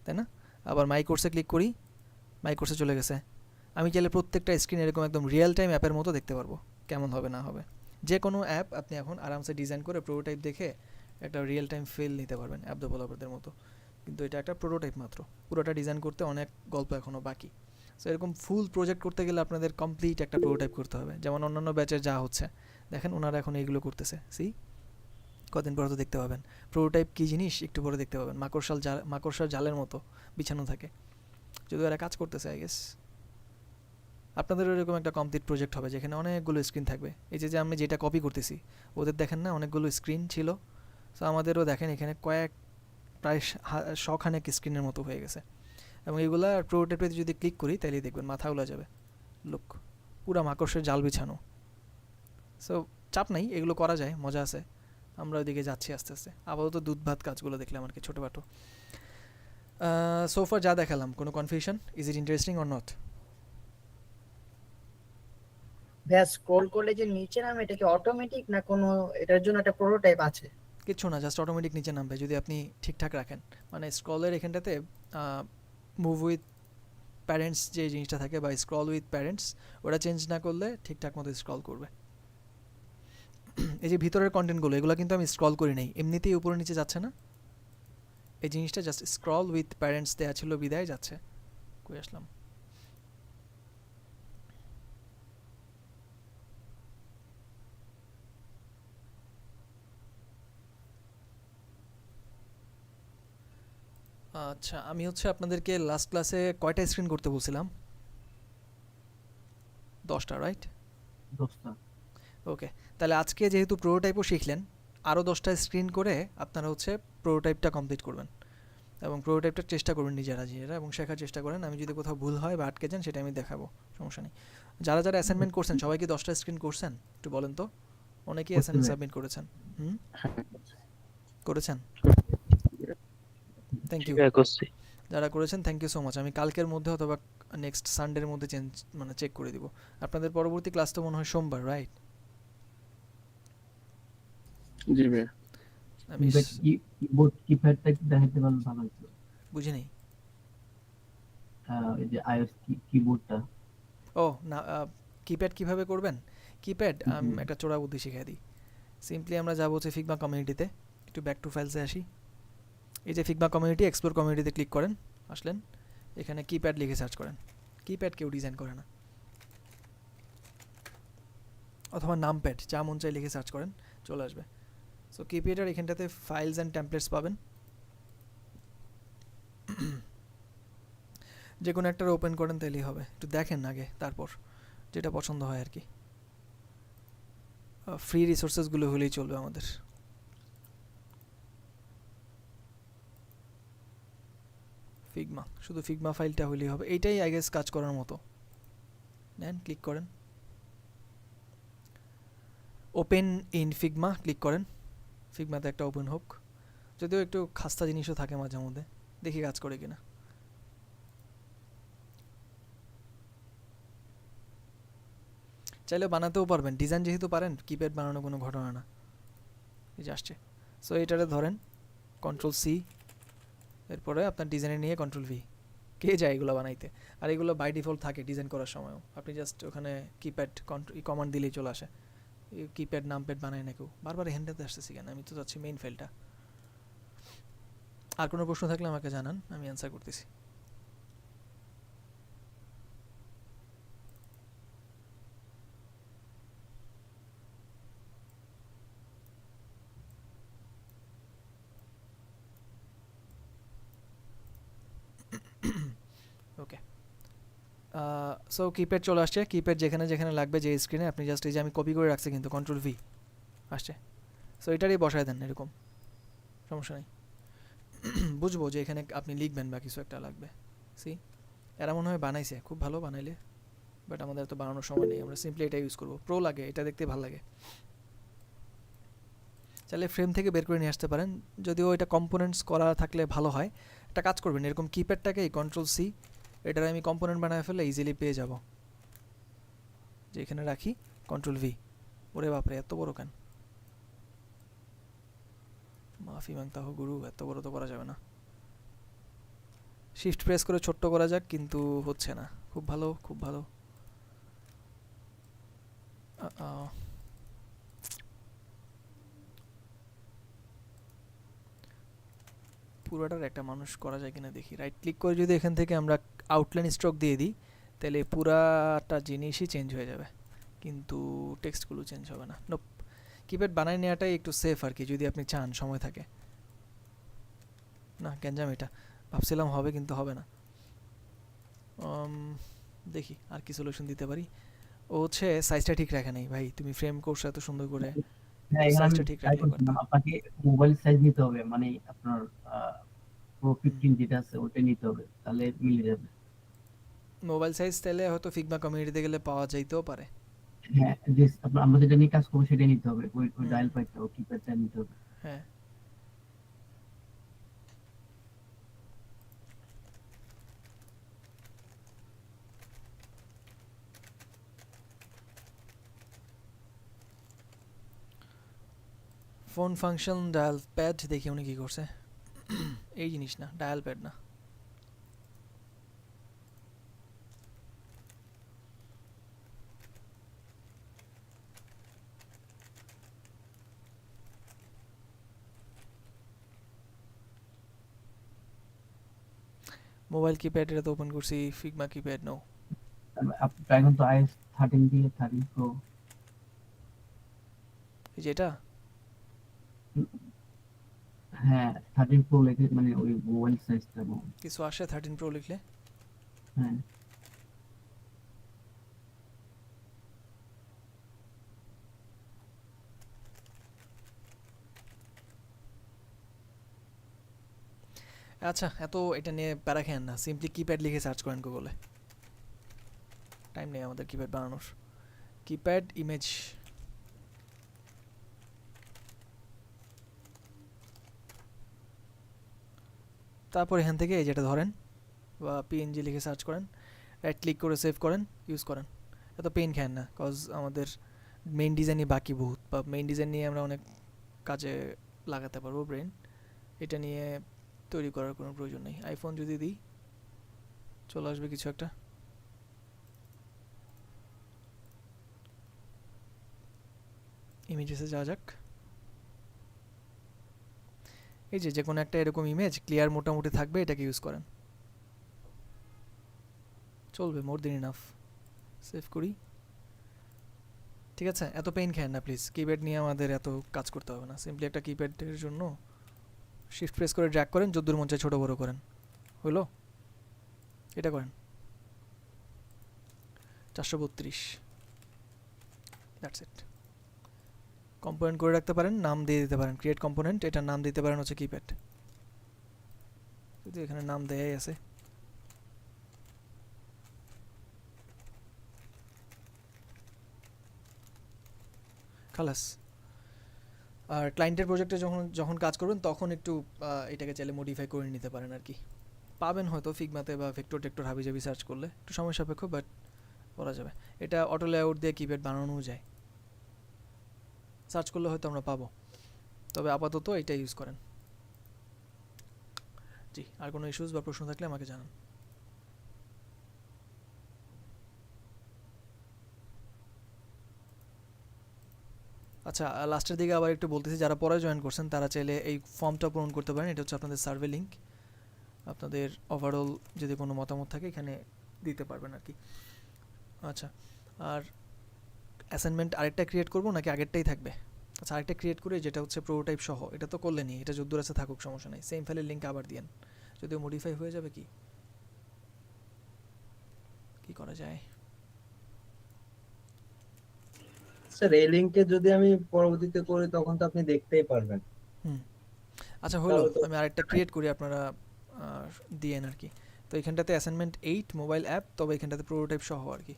তাই না? আবার মাই কোর্সে ক্লিক করি, মাই কোর্সে চলে গেছে। আমি চাইলে প্রত্যেকটা স্ক্রিন এরকম একদম রিয়েল টাইম অ্যাপের মতো দেখতে পারবো, কেমন হবে না হবে। যে কোনো অ্যাপ আপনি এখন আরামসে ডিজাইন করে প্রোটোটাইপ দেখে একটা রিয়েল টাইম ফিল নিতে পারবেন অ্যাপ ডেভেলপারদের মতো। কিন্তু এটা একটা প্রোটোটাইপ মাত্র, পুরোটা ডিজাইন করতে অনেক গল্প এখনও বাকি। সো এরকম ফুল প্রজেক্ট করতে গেলে আপনাদের কমপ্লিট একটা প্রোটোটাইপ করতে হবে, যেমন অন্যান্য ব্যাচের যা হচ্ছে দেখেন, ওনারা এখন এইগুলো করতেছে। কদিন পরে তো দেখতে পাবেন প্রোটোটাইপ কী জিনিস, একটু পরে দেখতে পাবেন মাকড়সার জালের মতো বিছানো থাকে, যদিও এরা কাজ করতেছে আই গেস। আপনাদেরও এরকম একটা কমপ্লিট প্রজেক্ট হবে যেখানে অনেকগুলো স্ক্রিন থাকবে। এই যে আমি যেটা কপি করতেছি, ওদের দেখেন না অনেকগুলো স্ক্রিন ছিল, সো আমাদেরও দেখেন এখানে প্রায় শখানেক স্ক্রিনের মতো হয়ে গেছে। এবং এইগুলা প্রোটোটাইপে যদি ক্লিক করি তাহলেই দেখবেন মাথা উলা যাবে, লুক, পুরা মাকড়সার জাল বিছানো। সো চাপ নাই, এগুলো করা যায়, মজা আছে। আমরা ওইদিকে যাচ্ছি আস্তে আস্তে। আপাতত দুধ ভাত কাজগুলো দেখলাম আর কি, ছোটোখাটো। সোফার যা দেখালাম, কোনো confusion? Is it interesting or not? ভাইয়া স্ক্রল করলে যে নিচে নামে, এটা কি অটোমেটিক না কোনো এটার জন্য একটা প্রোটোটাইপ আছে? কিচ্ছু না, জাস্ট অটোমেটিক নিচে নামবে যদি আপনি ঠিকঠাক রাখেন। মানে স্ক্রলের এখানটাতে মুভ উইথ প্যারেন্টস যে জিনিসটা থাকে, বা স্ক্রল উইথ প্যারেন্টস, ওটা চেঞ্জ না করলে ঠিকঠাক মতো স্ক্রল করবে। এই যে ভিতরের কন্টেন্টগুলো, এগুলো কিন্তু আমি স্ক্রল করি নাই, এমনিতেই উপরে নিচে যাচ্ছে না, এই জিনিসটা জাস্ট স্ক্রল উইথ প্যারেন্টস দেওয়া ছিল বিদায় যাচ্ছে। কই আসলাম? আচ্ছা, আমি আপনাদেরকে লাস্ট ক্লাসে কয়টা স্ক্রিন করতে বলছিলাম? 10টা, রাইট? 10টা। ওকে, তাহলে আজকে যেহেতু প্রোটোটাইপও শিখলেন, আরও 10টা স্ক্রিন করে আপনারা হচ্ছে প্রোটোটাইপটা কমপ্লিট করবেন এবং প্রোটোটাইপটার চেষ্টা করবেন নিজেরা এবং শেখার চেষ্টা করেন। আমি যদি কোথাও ভুল হয় বা আটকে যান সেটা আমি দেখাবো, সমস্যা নেই। যারা যারা অ্যাসাইনমেন্ট করছেন সবাই কি 10টা স্ক্রিন করছেন একটু বলেন তো? অনেকেই করতে অ্যাসাইনমেন্ট হবে। সাবমিট করেছেন। হুম, হ্যাঁ করেছেন? Thank you. করছি। যারা করেছেন থ্যাংক ইউ সো মাচ। আমি কালকের মধ্যে অথবা নেক্সট সানডের মধ্যে চেক করে দিব। আপনাদের পরবর্তী ক্লাস তো মনে হয় সোমবার, রাইট? জি ভাইয়া। আমি কিবোর্ড কিপ্যাডটা একটু দেখাতে পারলে ভালো হতো। বুঝি নাই। এই যে iOS কিবোর্ডটা। ও না, কিপ্যাড কিভাবে করবেন? কিপ্যাড হুম। একটা চোরা বুদ্ধি শিখিয়ে দিই। সিম্পলি আমরা যাবো হচ্ছে ফিগমা কমিউনিটিতে, একটু ব্যাক টু ফাইলসে আসি। এই যে ফিগমা কমিউনিটি, এক্সপ্লোর কমিউনিটিতে ক্লিক করেন, আসলেন এখানে কিপ্যাড লিখে সার্চ করেন। কিপ্যাড কেউ ডিজাইন করে না, অথবা নামপ্যাড, যা মন চাই লিখে সার্চ করেন, চলে আসবে। সো কিপ্যাডের এখানটাতে ফাইলস অ্যান্ড টেমপ্লেটস পাবেন, যে কোনো একটার ওপেন করেন তাহলেই হবে। একটু দেখেন আগে, তারপর যেটা পছন্দ হয় আর কি। ফ্রি রিসোর্সেসগুলো হলেই চলবে আমাদের। ফিগমা, শুধু ফিগমা ফাইলটা হলেই হবে, এইটাই আই গেস কাজ করার মতো। নেন, ক্লিক করেন, ওপেন ইন ফিগমা ক্লিক করেন। ফিগমাতে একটা ওপেন হোক, যদিও একটু খাস্তা জিনিসও থাকে মাঝে মধ্যে, দেখি কাজ করে কিনা। চাইলে বানাতেও পারবেন, ডিজাইন যেহেতু পারেন, কিপ্যাড বানানো কোনো ঘটনা না। এই যে আসছে। সো এটারে ধরেন কন্ট্রোল সি, এরপরে আপনার ডিজাইনে নিয়ে কন্ট্রোল ভি। কে যায় এগুলো বানাইতে? আর এগুলো বাই ডিফল্ট থাকে ডিজাইন করার সময়ও, আপনি জাস্ট ওখানে কিপ্যাড কমান্ড দিলেই চলে আসে। কিপ্যাড নামপ্যাড বানায় না কেউ, বারবার হ্যান্ডেতে আসতেছি কেন? আমি তো চাচ্ছি মেইন ফাইলটা। আর কোনো প্রশ্ন থাকলে আমাকে জানান, আমি অ্যান্সার করতেছি। ওকে, সো কিপ্যাড চলে আসছে। কিপ্যাড যেখানে যেখানে লাগবে যে স্ক্রিনে, আপনি জাস্ট এই যে আমি কপি করে রাখছি কিন্তু, কন্ট্রোল ভি আসছে। সো এটারই বসায় দেন এরকম, সমস্যা নেই। বুঝবো যে এখানে আপনি লিখবেন বা কিছু একটা লাগবে। সি, এরা মনে হয় বানাইছে, খুব ভালো বানাইলে, বাট আমাদের তো বানানোর সময় নেই, আমরা সিম্পলি এটা ইউজ করবো। প্রো লাগে, এটা দেখতে ভালো লাগে। চাইলে ফ্রেম থেকে বের করে নিয়ে আসতে পারেন, যদিও এটা কম্পোনেন্টস করা থাকলে ভালো হয়। একটা কাজ করবেন, এরকম কিপ্যাডটাকে কন্ট্রোল সি, এটার আমি কম্পোনেন্ট বানায় ফেলে ইজিলি পেয়ে যাব। যে এখানে রাখি কন্ট্রোল ভি। ওরে বাপরে, এত বড় কেন? মাফি মাংতা হো গুরু, এত বড় তো করা যাবে না। শিফট প্রেস করে ছোট্ট করা যাক, কিন্তু হচ্ছে না। খুব ভালো, খুব ভালো। পুরোটার একটা মানুষ করা যায় কিনা দেখি। রাইট ক্লিক করে যদি এখান থেকে আমরা আউটলাইন স্ট্রোক দিয়ে দিই, তাহলে পুরাটা জিনিসই চেঞ্জ হয়ে যাবে, কিন্তু টেক্সটগুলো চেঞ্জ হবে না। নোপ, কিপ্যাড বানায় নেওয়াটাই একটু সেফ আর কি, যদি আপনি চান সময় থাকে। না গ্যাঞ্জাম, এটা ভাবছিলাম হবে কিন্তু হবে না। দেখি আর কি সলিউশন দিতে পারি। ও হচ্ছে সাইজটা ঠিক রাখে নাই ভাই, তুমি ফ্রেম কোর্স এত সুন্দর করে, হ্যাঁ, এখানে আমি সাইজটা ঠিক ট্রাই রাখলে করছিলাম, পারতাম। আপনাকে মোবাইল সাইজ নিতে হবে, মানে আপনার প্রো 15 যেটা আছে ওটা নিতে হবে, তাহলে মিলে যাবে। মোবাইল সাইজ তাহলে হয়তো ফিগমা কমিউনিটিতে গেলে পাওয়া যাইতেও পারে। হ্যাঁ, যে আমরা যেটা নিয়ে কাজ করবো সেটা নিতে হবে, ওই হুম, ডায়াল প্যাডটা ও কিপ্যাডটা নিতে হবে। হ্যাঁ। ফোন ফাংশন ডায়াল প্যাড, দেখি উনি কী করছে। এই জিনিস না, ডায়াল প্যাড না। মোবাইল কিপ্যাড, এটা তো ওপেন করছি। Figma keypad no. এখন তো iOS 13 দিয়ে 13 প্রো। এই যে এটা, হ্যাঁ 13 প্রো লেখে, মানে ওই মোবাইল সাইজটা। কিছু আসে 13 প্রো লিখলে? হ্যাঁ আচ্ছা, এত এটা নিয়ে প্যারা খেয়েন না, সিম্পলি কিপ্যাড লিখে সার্চ করেন গুগলে, টাইম নেই আমাদের কিপ্যাড বানানোর। কিপ্যাড ইমেজ, তারপর এখান থেকে এই যেটা ধরেন বা পিএনজি লিখে সার্চ করেন, রাইট ক্লিক করে সেভ করেন, ইউজ করেন। এত পেন খান না, কজ আমাদের মেইন ডিজাইনই বাকি বহুত, বা মেইন ডিজাইন নিয়ে আমরা অনেক কাজে লাগাতে পারবো ব্রেন, এটা নিয়ে তৈরি করার কোনো প্রয়োজন নেই। আইফোন যদি দিই চলে আসবে কিছু একটা, ইমেজেসে যাওয়া যাক। এই যে কোনো একটা এরকম ইমেজ ক্লিয়ার মোটামুটি থাকবে, এটাকে ইউজ করেন, চলবে, মোর দেন ইনাফ। সেভ করি, ঠিক আছে। এত পেইন খায় না প্লিজ, কিপ্যাড নিয়ে আমাদের এত কাজ করতে হবে না। সিম্পলি একটা কিপ্যাডের জন্য শিফট প্রেস করে ড্র্যাগ করেন, যদ্দূর মন চায় ছোটো বড়ো করেন, হলো, এটা করেন 432, দ্যাটস ইট। কম্পোনেন্ট করে রাখতে পারেন, নাম দিয়ে দিতে পারেন, ক্রিয়েট কম্পোনেন্ট, এটার নাম দিতে পারেন হচ্ছে কিপ্যাড, যদি এখানে নাম দেয়াই আছে। খালাস। আর ক্লায়েন্টের প্রজেক্টে যখন যখন কাজ করবেন তখন একটু এটাকে চাইলে মডিফাই করে নিতে পারেন আর কি। পাবেন হয়তো ফিগমাতে বা ভেক্টর টেক্টর হাবিজাবি সার্চ করলে, একটু সময় সাপেক্ষ, বাট করা যাবে। এটা অটো লেআউট দিয়ে কিপ্যাড বানানোও যায়, সার্চ করলে হয়তো আমরা পাবো, তবে আপাতত এটা ইউজ করেন। জি, আর কোনো ইস্যুস বা প্রশ্ন থাকলে আমাকে জানান। আচ্ছা, লাস্টের দিকে আবার একটু বলতেছি, যারা পরে জয়েন করছেন তারা চাইলে এই ফর্মটা পূরণ করতে পারেন, এটা হচ্ছে আপনাদের সার্ভে লিঙ্ক, আপনাদের ওভারঅল যদি কোনো মতামত থাকে এখানে দিতে পারবেন আর কি। আচ্ছা, আর অ্যাসাইনমেন্ট আরেকটা ক্রিয়েট করবো নাকি আগেরটাই থাকবে? আচ্ছা, আরেকটা ক্রিয়েট করে যেটা হচ্ছে প্রোটোটাইপ সহ, এটা তো করলে নি, এটা যদ্দূর আছে থাকুক, সমস্যা নেই, সেম ফাইলের লিঙ্ক আবার দিয়েন, যদিও মডিফাই হয়ে যাবে। কি করা যায়? স্যার এই লিংকে যদি আমি পরবর্তীতে করি তখন তো আপনি দেখতেই পারবেন। আচ্ছা হলো, আমি আরেকটা ক্রিয়েট করি, আপনারা দিয়েন আর কি। তো এখানটাতে অ্যাসাইনমেন্ট 8 মোবাইল অ্যাপ, তবে এখানটাতে প্রোটোটাইপ সহ আর কি।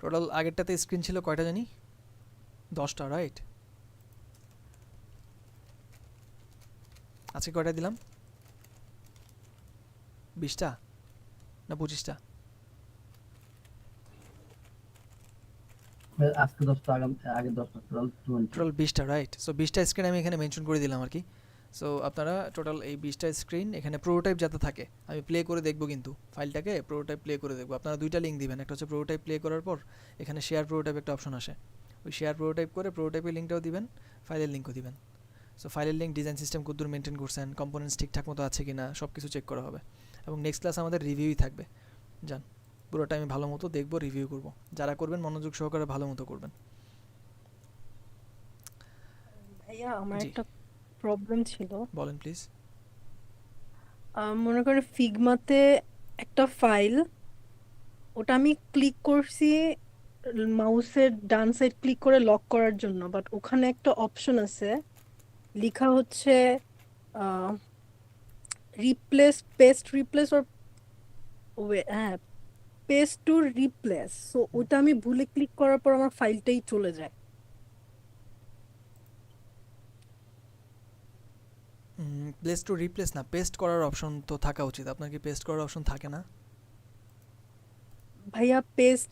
টোটাল আগেরটাতে স্ক্রিন ছিল কয়টা জানি, 10টা, রাইট? আজকে কয়টা দিলাম, 20টা না 25টা? আজকে 10টা, আগে 10টা, টোটাল 20। টোটাল 20টা, রাইট? সো 20টা স্ক্রিন আমি এখানে মেনশন করে দিলাম আর কি। সো আপনারা টোটাল এই 20টা স্ক্রিন এখানে প্রোটোটাইপ যাতে থাকে, আমি প্লে করে দেখবো, কিন্তু ফাইলটাকে প্রোটোটাইপ প্লে করে দেখবো। আপনারা দুইটা লিঙ্ক দিবেন, একটা হচ্ছে প্রোটোটাইপ প্লে করার পর এখানে শেয়ার প্রোটোটাইপ একটা অপশন আসে, ওই শেয়ার প্রোটোটাইপ করে প্রোটোটাইপের লিঙ্কটাও দিবেন, ফাইলের লিঙ্কও দিবেন। সো ফাইলের লিঙ্ক, ডিজাইন সিস্টেম কতদূর মেনটেন করছেন, কম্পোনেন্টস ঠিকঠাক মতো আছে কিনা, সব কিছু চেক করা হবে। এবং নেক্সট ক্লাস আমাদের রিভিউই থাকবে, যান পুরোটা আমি ভালো মতো দেখবো, রিভিউ করব। যারা করবেন মনোযোগ সহকারে ভালো মতো করবেন। ভাইয়া আমার জি। একটা প্রবলেম ছিল। বলেন প্লিজ। মনে করে ফিগমাতে একটা ফাইল, ওটা আমি ক্লিক করছি মাউসের ডান সাইড ক্লিক করে লক করার জন্য, বাট ওখানে একটা অপশন আছে লেখা হচ্ছে রিপ্লেস, পেস্ট রিপ্লেস ওর, হ্যাঁ, পেস্ট টু রিপ্লেস। সো ওটা আমি ভুলে ক্লিক করার পর আমার ফাইলটাই চলে যায়। প্লেস টু রিপ্লেস না, পেস্ট করার অপশন তো থাকা উচিত। আপনার কি পেস্ট করার অপশন থাকে না? ভাইয়া পেস্ট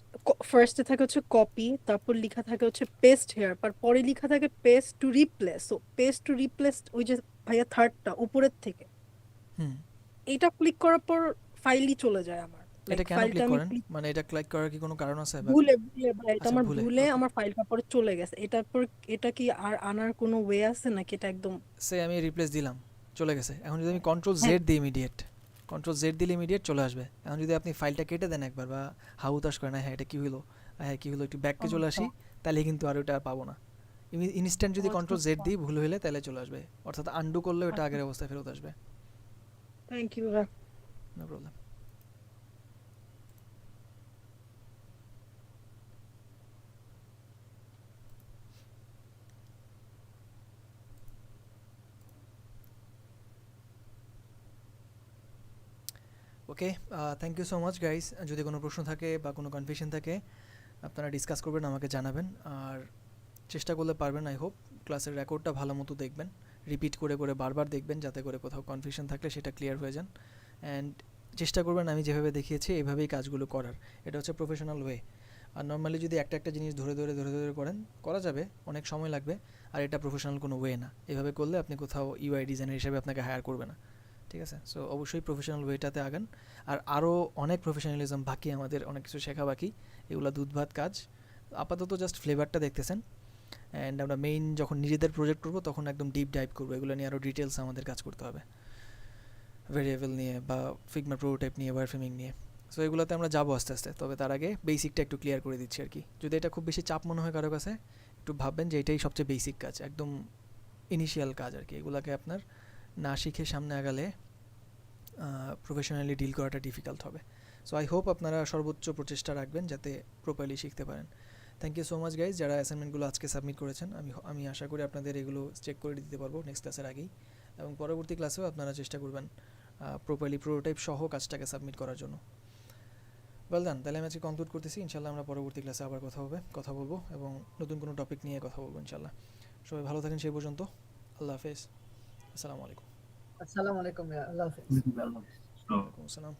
ফার্স্টে থাকে হচ্ছে কপি, তারপর লেখা থাকে হচ্ছে পেস্ট হেয়ার, পরে লেখা থাকে paste to replace. So paste to replace ওই যে ভাইয়া থার্ডটা উপরের থেকে, হুম, এটা ক্লিক করার পর ফাইলই চলে যায় আমার। এটা কেন ফাইলটা ক্লিক আমি করেন? মানে এটা ক্লিক করার কি কোনো কারণ আছে? ভুলে ভুলে ভাই, এটা আচ্ছা, আমার ভুলে, ভুলে ওকে। আমার ফাইলটা পরে চলে গেছে। এটার পর এটা কি আর আনার কোনো ওয়ে আছে নাকি এটা একদম? সে আমি রিপ্লেস দিলাম, চলে গেছে। এখন যদি আমি কন্ট্রোল হ্যাঁ, জেড দিই, ইমিডিয়েট কন্ট্রোল জেড দিলে ইমিডিয়েট চলে আসবে। এখন যদি আপনি ফাইলটা কেটে দেন একবার, বা হাউতাস করেন, হ্যাঁ এটা কি হলো, হ্যাঁ কি হলো, একটু ব্যাককে চলে আসি, তাহলে কিন্তু আর ওটা আর পাবো না। ইনস্ট্যান্ট যদি কন্ট্রোল জেড দিই ভুল হলে, তাহলে চলে আসবে, অর্থাৎ আন্ডু করলে ওটা আগের অবস্থায় ফেরত আসবে। Thank you. No problem. Okay, thank you so much guys. যদি কোনো প্রশ্ন থাকে বা কোনো কনফিউশন থাকে আপনারা ডিসকাস করবেন, আমাকে জানাবেন। আর চেষ্টা করলে পারবেন। আই হোপ ক্লাসের রেকর্ডটা ভালো মতো দেখবেন, রিপিট করে করে বারবার দেখবেন, যাতে করে কোথাও কনফিউশন থাকলে সেটা ক্লিয়ার হয়ে যান। অ্যান্ড চেষ্টা করবেন আমি যেভাবে দেখিয়েছি এইভাবেই কাজগুলো করার। এটা হচ্ছে প্রফেশনাল ওয়ে। আর নর্মালি যদি একটা একটা জিনিস ধরে ধরে ধরে ধরে করেন, করা যাবে, অনেক সময় লাগবে। আর এটা প্রফেশনাল কোনো ওয়ে না। এভাবে করলে আপনি কোথাও ইউআই ডিজাইনার হিসেবে আপনাকে হায়ার করবে না। ঠিক আছে? সো অবশ্যই প্রফেশনাল ওয়েটাতে আগান। আর আরও অনেক প্রফেশনালিজম বাকি, আমাদের অনেক কিছু শেখা বাকি। এগুলো দুধ ভাত কাজ। আপাতত জাস্ট ফ্লেভারটা দেখতেছেন। অ্যান্ড আমরা মেইন যখন নিজেদের প্রজেক্ট করবো তখন একদম ডিপ ডাইভ করবো, এগুলো নিয়ে আরও ডিটেলস আমাদের কাজ করতে হবে, ভেরিয়েবল নিয়ে বা ফিগমা প্রোটোটাইপ নিয়ে, ওয়্যার ফ্রেমিং নিয়ে। সো এগুলোতে আমরা যাবো আস্তে আস্তে। তবে তার আগে বেসিকটা একটু ক্লিয়ার করে দিচ্ছি আর কি। যদি এটা খুব বেশি চাপ মনে হয় কারো কাছে, একটু ভাববেন যে এটাই সবচেয়ে বেসিক কাজ, একদম ইনিশিয়াল কাজ আর কি। এগুলোকে আপনার না শিখে সামনে আগালে প্রফেশনালি ডিল করাটা ডিফিকাল্ট হবে। সো আই হোপ আপনারা সর্বোচ্চ প্রচেষ্টা রাখবেন যাতে প্রপারলি শিখতে পারেন। Thank you so much guys, যারা অ্যাসাইনমেন্টগুলো আজকে সাবমিট করেছেন। আমি আশা করি আপনাদের এগুলো চেক করে দিতে পারবো নেক্সট ক্লাসের আগেই, এবং পরবর্তী ক্লাসেও আপনারা চেষ্টা করবেন প্রপারলি প্রোটোটাইপ সহ কাজটাকে সাবমিট করার জন্য। ওয়েল ডান, তাহলে আমি আজকে কনক্লুড করতেছি। ইনশাল্লাহ আমরা পরবর্তী ক্লাসে আবার কথা বলবো এবং নতুন কোনো টপিক নিয়ে কথা বলবো ইনশাল্লাহ। সবাই ভালো থাকেন সেই পর্যন্ত। আল্লাহ হাফেজ, আসসালামু আলাইকুম। আসসালামু আলাইকুম, আল্লাহ হাফেজ। ভালো। ওয়ালাইকুম আসসালাম।